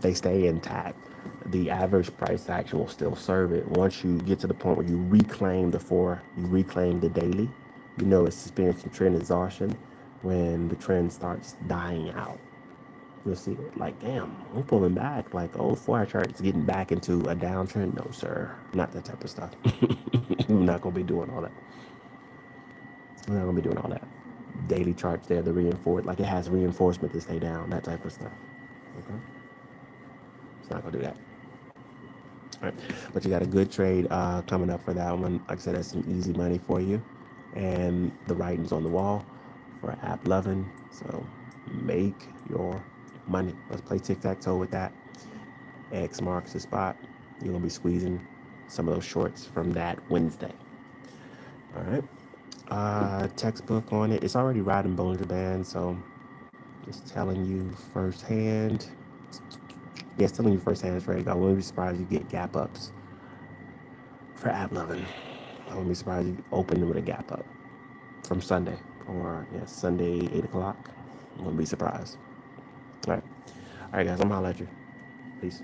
They stay intact. The average price action will still serve it. Once you get to the point where you reclaim you reclaim the daily, you know it's experiencing trend exhaustion. When the trend starts dying out, you'll see it like, damn, I'm pulling back. Like, oh, 4-hour chart is getting back into a downtrend. No, sir, not that type of stuff. We're not gonna be doing all that. We're not gonna be doing all that. Daily charts there, the reinforce, like it has reinforcement to stay down, that type of stuff. Okay, it's not gonna do that. All right, but you got a good trade coming up for that one. Like I said, that's some easy money for you, and the writing's on the wall for App Loving. So make your money. Let's play tic tac toe with that. X marks the spot. You're gonna be squeezing some of those shorts from that Wednesday. All right. Textbook on it. It's already riding Bollinger Band, so just telling you firsthand. Yeah, it's telling you firsthand it's ready to go. I wouldn't be surprised you get gap ups for App Loving. I wouldn't be surprised you open with a gap up from Sunday or Sunday 8 o'clock. I wouldn't be surprised. All right, guys. I'm gonna holler at you. Peace.